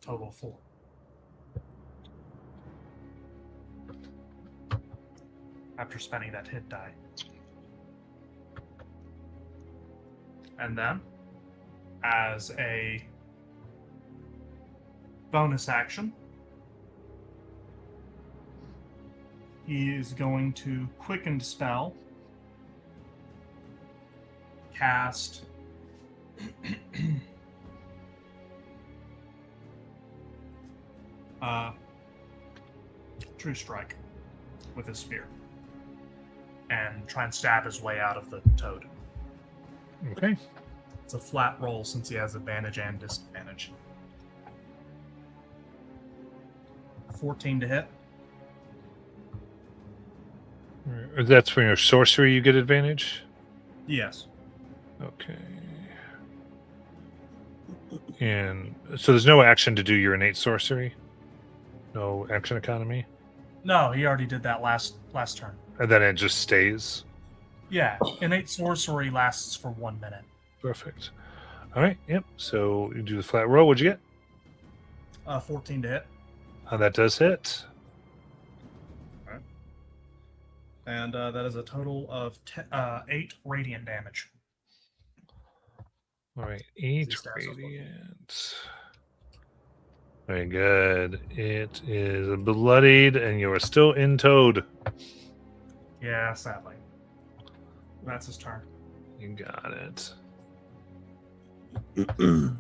Total 4. After spending that hit die. And then, as a bonus action, he is going to quicken spell, cast True Strike with his spear, and try and stab his way out of the toad. Okay. It's a flat roll since he has advantage and disadvantage. 14 to hit. That's from your sorcery you get advantage? Yes. Okay. And so there's no action to do your innate sorcery? No action economy? No, he already did that last turn. And then it just stays? Yeah, innate sorcery lasts for 1 minute. Perfect. All right, yep. So you do the flat roll. What'd you get? 14 to hit. That does hit. And that is a total of 8 radiant damage. All right, 8 These stats are radiant. Very good. It is bloodied, and you are still in Toad. Yeah, sadly. That's his turn. You got it. And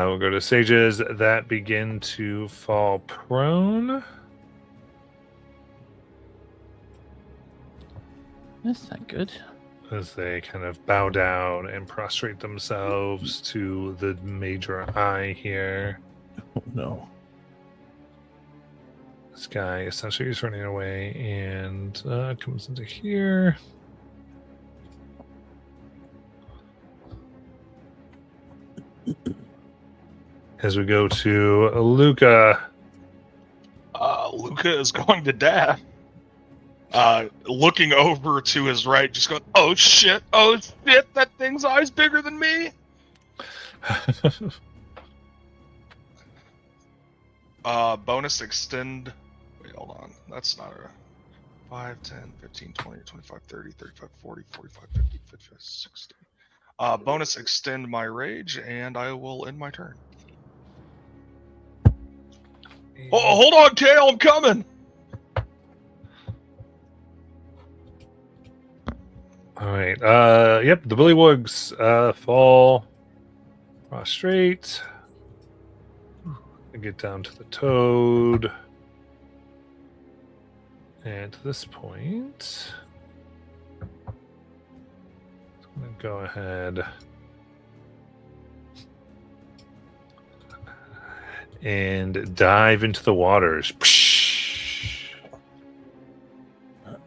we'll go to sages that begin to fall prone. That's not good. As they kind of bow down and prostrate themselves to the major eye here. Oh, no. This guy essentially is running away and comes into here. As we go to Luca. Luca is going to dab. Looking over to his right, just going, oh shit, that thing's eye's bigger than me. Bonus extend. Wait, hold on. That's not a 5, 10, 15, 20, 25, 30, 35, 40, 45, 50, 55, 60. Bonus extend my rage, and I will end my turn. Oh, hold on, Kale, I'm coming! All right. Yep, the bullywugs fall prostrate. Get down to the Toad. And to this point, I'm going to go ahead and dive into the waters.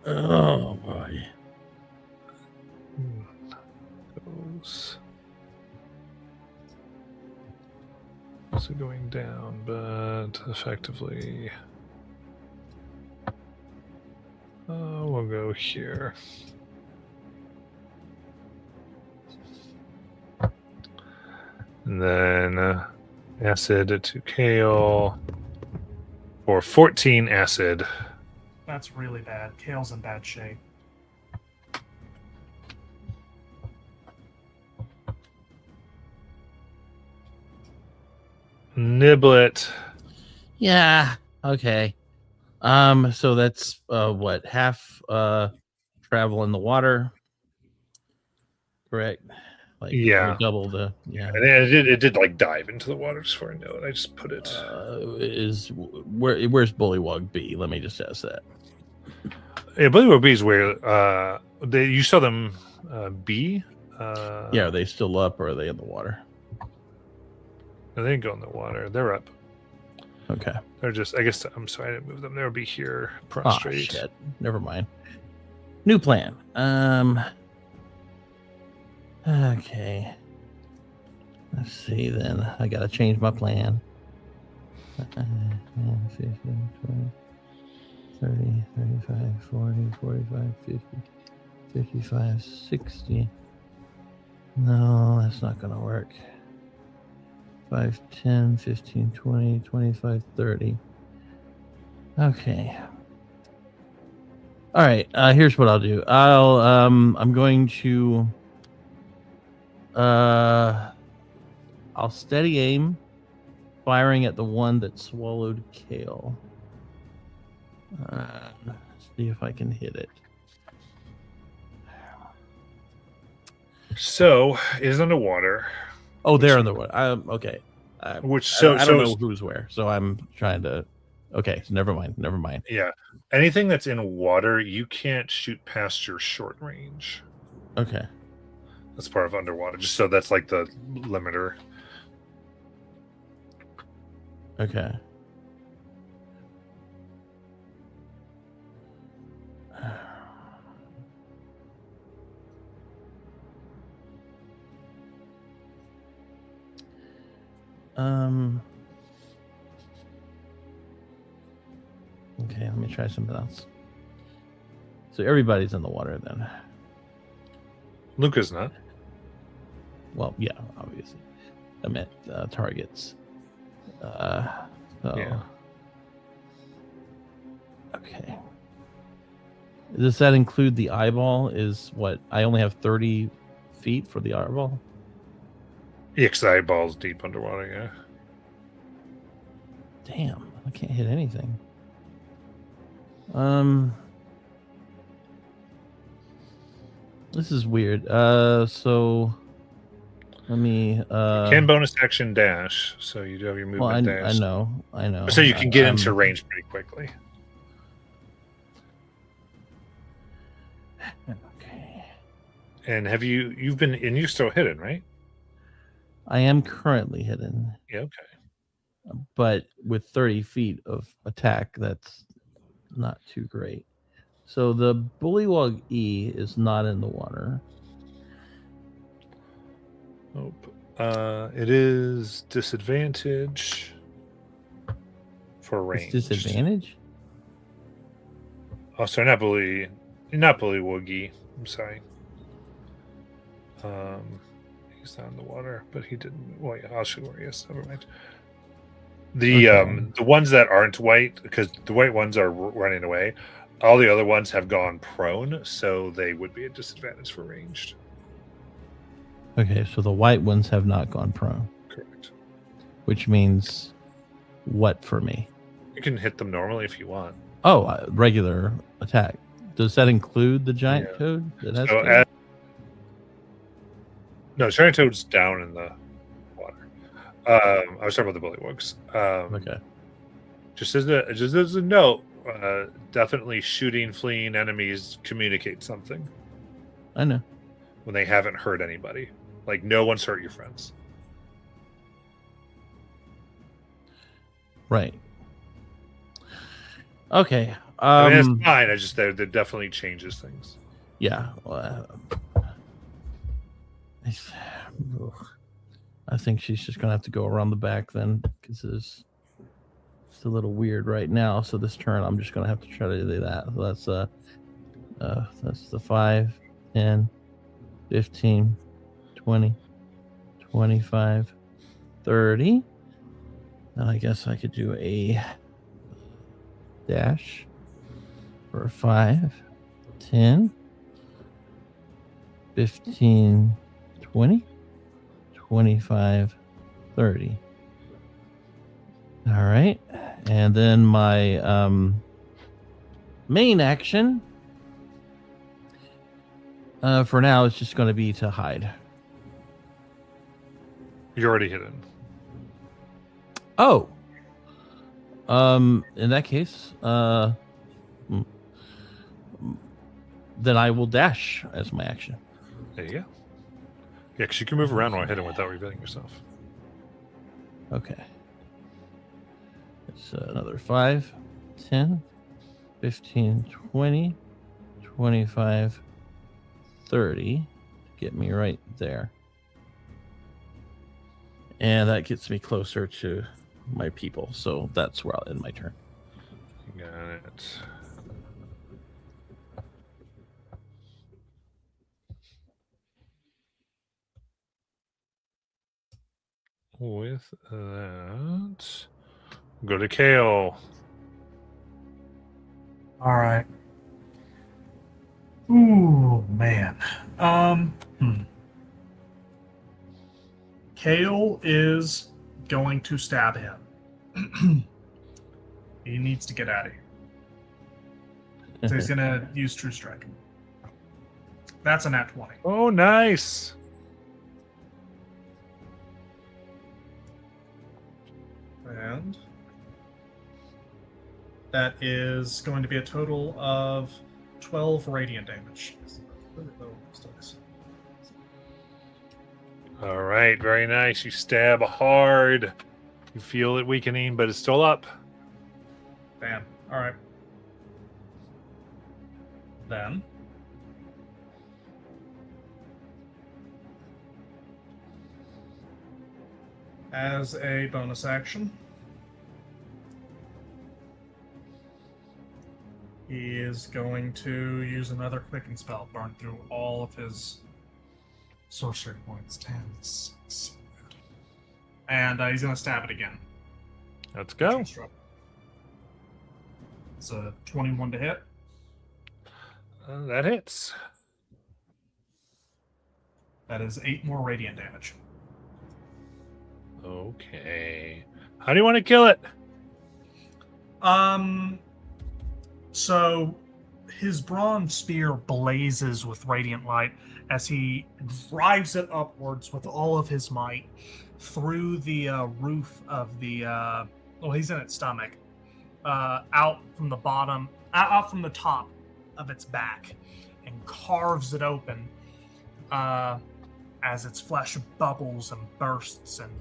Oh, boy. Goes. Also going down, but effectively we'll go here. And then acid to Kale for 14 acid. That's really bad. Kale's in bad shape. Niblet. Yeah. Okay. So that's what, half travel in the water, correct? Like, Yeah. double the And it did like dive into the water just for a note. I just put it. Where's Bullywug B? Let me just ask that. Yeah, Bullywug B is where you saw them be. Yeah, are they still up or are they in the water? No, they didn't go in the water. They're up. Okay. They're just. I guess I'm sorry I didn't move them. They'll be here Oh, prostrate. shit. Never mind. New plan. Okay. Let's see then. I gotta change my plan. 15, 20, 30, 35, 40, 45, 50, 55, 60. No, that's not gonna work. 5, 10, 15, 20, 25, 30. Okay. All right. Here's what I'll do. I'm going to I'll steady aim, firing at the one that swallowed Kale. See if I can hit it. So it is underwater. Oh, they're in the water. Okay. I don't know who's where, so I'm trying to. Okay, so never mind. Yeah, anything that's in water, you can't shoot past your short range. Okay. That's part of underwater. Just so that's like the limiter. Okay. Okay, let me try something else. So everybody's in the water then. Luca's not. Well, yeah, obviously. I meant targets. So Yeah. okay. Does that include the eyeball? Is what I only have 30 feet for the eyeball? Yeah, 'cause the eyeball's deep underwater, yeah. Damn, I can't hit anything. This is weird. So let me You can bonus action dash, so you do have your well, movement I dash. know. So you can get I'm- into range pretty quickly. Okay. And you're still hidden, right? I am currently hidden, Yeah, okay. but with 30 feet of attack, that's not too great. So the Bullywug E is not in the water. Nope. It is disadvantage for range. It's disadvantage? Oh, sorry, not Bullywuggy. I'm sorry. He's not in the water, but he didn't. Well, yeah, I'll show where he is. Never mind. The ones that aren't white, because the white ones are running away. All the other ones have gone prone, so they would be a disadvantage for ranged. Okay, so the white ones have not gone prone, Correct. which means what for me? You can hit them normally if you want. Oh, regular attack. Does that include the giant Yeah. toad? That has So to- no, Giant Toad's down in the water. I was talking about the Bullywugs. okay. Just as a note, definitely shooting fleeing enemies communicate something I know. when they haven't hurt anybody. Like no one's hurt your friends. Right. Okay. I mean, it's fine. I just that definitely changes things. Yeah. I think she's just gonna have to go around the back then, because it's a little weird right now. So this turn, I'm just gonna have to try to do that. So that's the 5, 10, 15, 20, 25, 30. And I guess I could do a dash for 5, 10, 15, 20, 25, 30. All right. And then my main action for now is just going to be to hide. You're already hidden. Oh. In that case, then I will dash as my action. There you go. Yeah, because you can move around while hidden without revealing yourself. Okay. It's another 5, 10, 15, 20, 25, 30. Get me right there. And that gets me closer to my people. So that's where I'll end my turn. Got it. With that, go to Kale. All right. Ooh, man. Kale is going to stab him. He needs to get out of here. So he's going to use True Strike. That's a nat 20. Oh, nice. And that is going to be a total of 12 radiant damage. All right, very nice. You stab hard. You feel it weakening, but it's still up. Bam. All right. Then As a bonus action, he is going to use another quicken spell, burn through all of his sorcery points. 10, 6, and he's going to stab it again. Let's go. It's a 21 to hit. That hits. That is 8 more radiant damage. Okay. How do you want to kill it? So his bronze spear blazes with radiant light as he drives it upwards with all of his might through the roof of the he's in its stomach, out from the bottom, out from the top of its back, and carves it open as its flesh bubbles and bursts and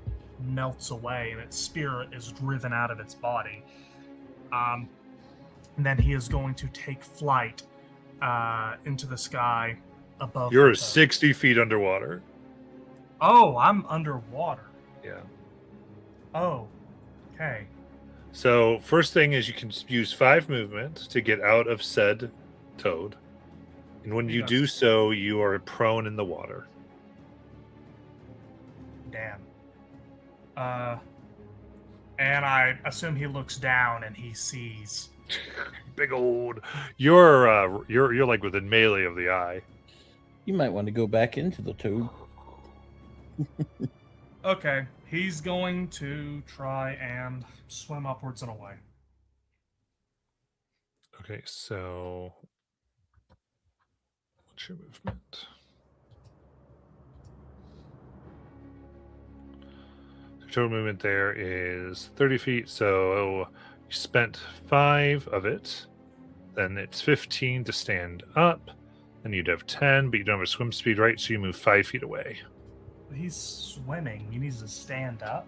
melts away, and its spirit is driven out of its body. And then he is going to take flight into the sky above. You're 60 feet underwater. Oh, I'm underwater. Yeah. Oh, okay. So first thing is you can use 5 movement to get out of said toad. And when you Yes. do so, you are prone in the water. Damn. And I assume he looks down and he sees. Big old. You're like within melee of the eye. You might want to go back into the tube. Okay, he's going to try and swim upwards and away. Okay, so what's your movement? Total movement there is 30 feet, so you spent 5 of it. Then it's 15 to stand up. Then you'd have 10, but you don't have a swim speed, right? So you move 5 feet away. He's swimming. He needs to stand up.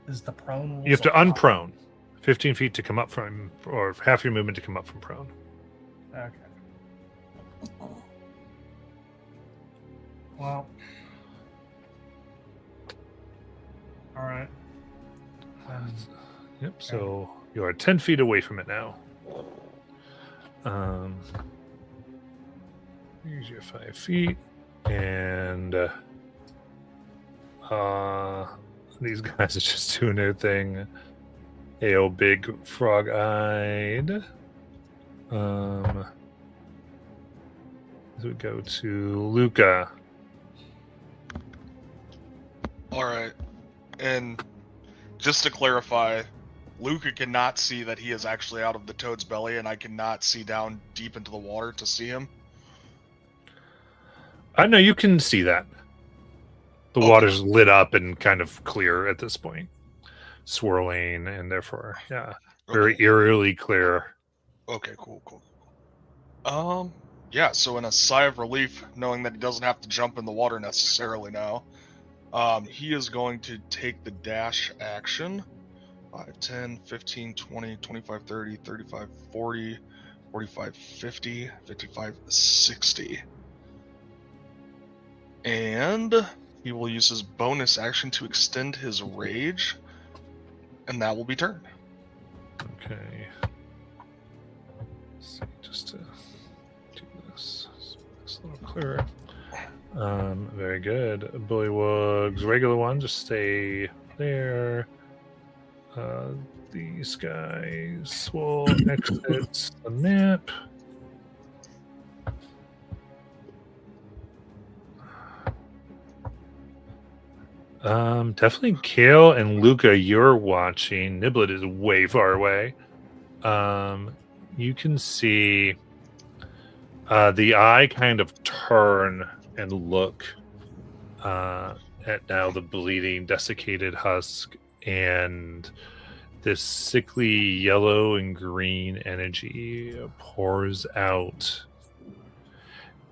Is the prone rule? You have to unprone. 15 feet to come up from, or half your movement to come up from prone. Okay. Well. All right. Yep, so you are 10 feet away from it now. Here's your 5 feet. And these guys are just doing their thing. Hey, old big frog-eyed. As we go to Luca. All right. And just to clarify, Luca cannot see that he is actually out of the toad's belly, and I cannot see down deep into the water to see him. I know you can see that. The Okay. water's lit up and kind of clear at this point. Swirling, and therefore, yeah, very Okay. eerily clear. Okay, cool. Yeah, so in a sigh of relief, knowing that he doesn't have to jump in the water necessarily now, he is going to take the dash action. 5, 10, 15, 20, 25, 30, 35, 40, 45, 50, 55, 60. And he will use his bonus action to extend his rage, and that will be turn. Okay. Let's see, just to do this a little clearer. Very good. Bullywugs, regular one, just stay there. These guys will exit the map. Definitely Kale and Luca, you're watching. Niblet is way far away. You can see the eye kind of turn and look at now the bleeding, desiccated husk, and this sickly yellow and green energy pours out.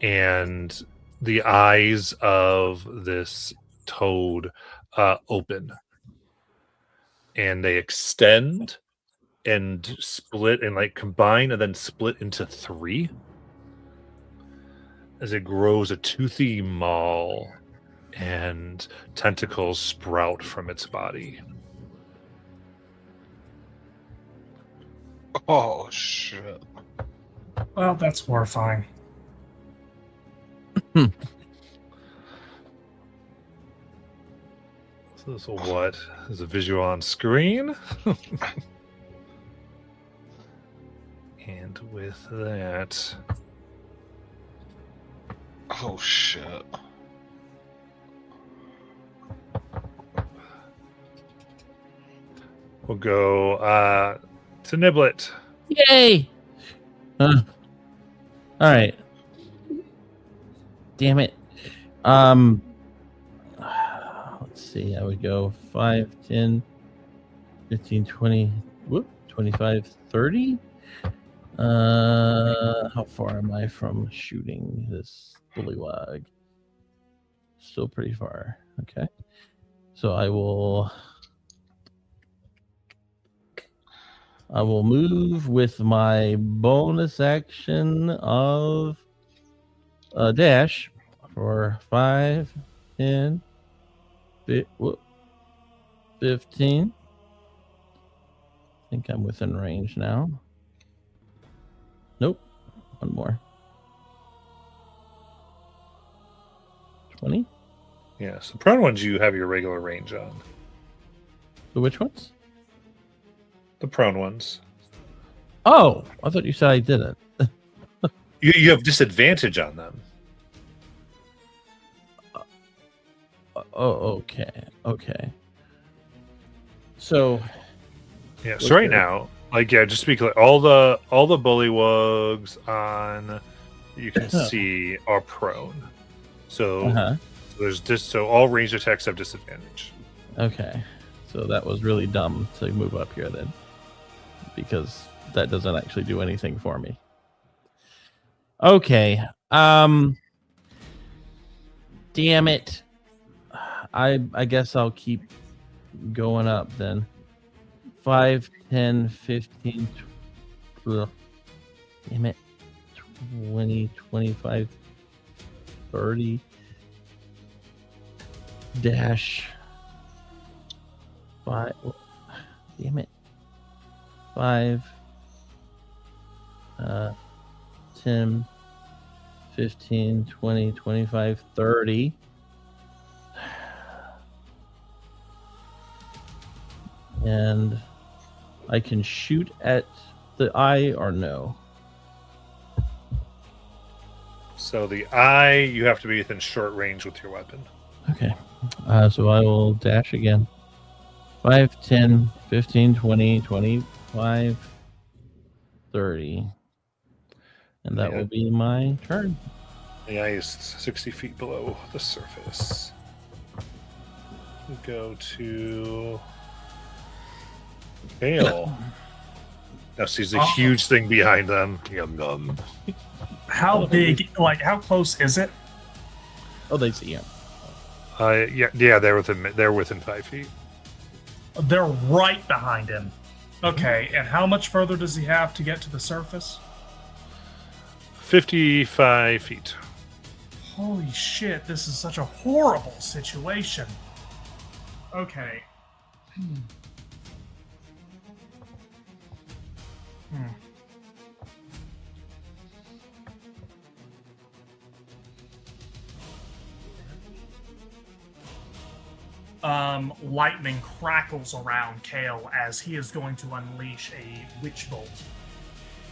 And the eyes of this toad open. And they extend and split and like combine and then split into 3 as it grows a toothy maw and tentacles sprout from its body. Oh shit! Well, that's horrifying. So what? There's a visual on screen. And with that, Oh shit! we'll go to Niblet. Yay! All right. Damn it. Let's see. I would go 5, 10, 15, 20, 25, 30. How far am I from shooting this bullywug? Still pretty far. Okay. So I will move with my bonus action of a dash for 5, 10, 15. I think I'm within range now. Nope. One more. 20. Yeah, so prone ones you have your regular range on. So which ones? The prone ones. Oh, I thought you said I didn't. You have disadvantage on them. Oh, okay. So Yeah, so right Okay. now, like, yeah, just to be clear, all the bullywugs on you can see are prone. So so all ranged attacks have disadvantage. Okay. So that was really dumb to move up here then, because that doesn't actually do anything for me. Okay. Damn it. I guess I'll keep going up then. 5, 10, 15, damn it. 20, 25, 30. Dash. 5. Damn it. 5. 10, 15, 20, 25, 30. And I can shoot at the eye or no? So the eye, you have to be within short range with your weapon. Okay. So I will dash again. 5, 10, 15, 20, 25, 30. And that Yeah. will be my turn. The eye is 60 feet below the surface. We go to Kale. Now sees a huge thing behind them. Yum yum. How big, like, how close is it? Oh, they see him. Yeah, they're within 5 feet. They're right behind him. Okay, and how much further does he have to get to the surface? 55 feet. Holy shit, this is such a horrible situation. Okay. Lightning crackles around Kale as he is going to unleash a witch bolt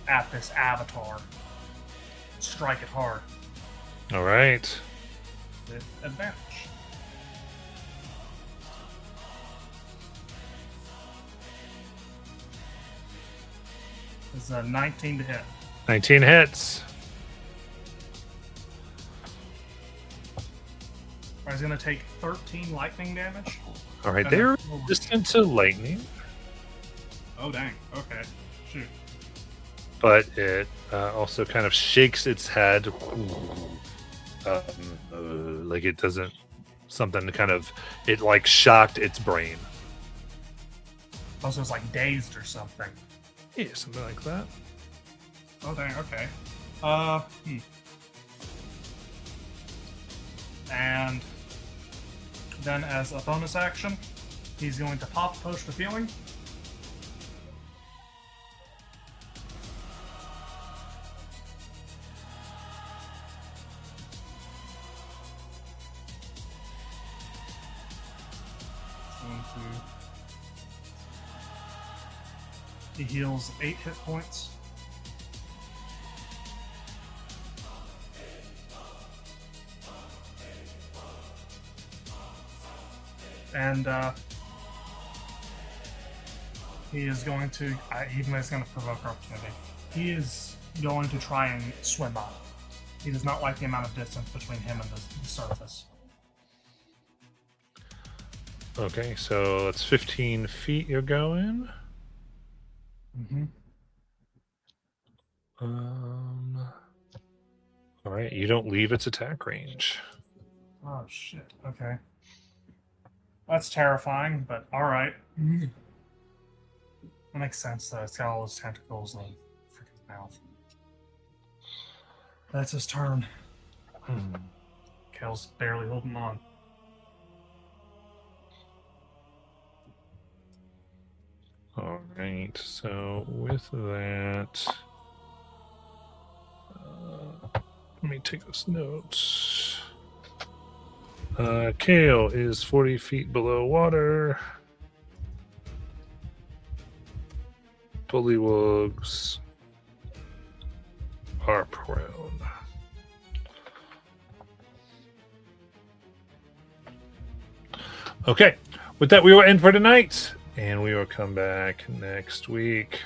at this avatar. Strike it hard All right. with advantage. It's a 19 to hit. 19 hits. He's going to take 13 lightning damage. All right, Okay. they're resistant to lightning, Oh, dang. Okay. Shoot. but it also kind of shakes its head. Like it doesn't, something kind of, it like shocked its brain. Also, it's like dazed or something. Yeah, something like that. Oh, dang. Okay. And then, as a bonus action, he's going to pop Potion of Healing. He heals 8 hit points. And he is going to, even though he's going to provoke opportunity, he is going to try and swim up. He does not like the amount of distance between him and the surface. Okay, so that's 15 feet you're going. Mm-hmm. All right, you don't leave its attack range. Oh, shit. Okay. That's terrifying, but alright. That makes sense, though. It's got all those tentacles and freaking mouth. That's his turn. Kale's barely holding on. All right, so with that, let me take this note. Kale is 40 feet below water. Bullywugs are prone. Okay, with that, we will end for tonight, and we will come back next week.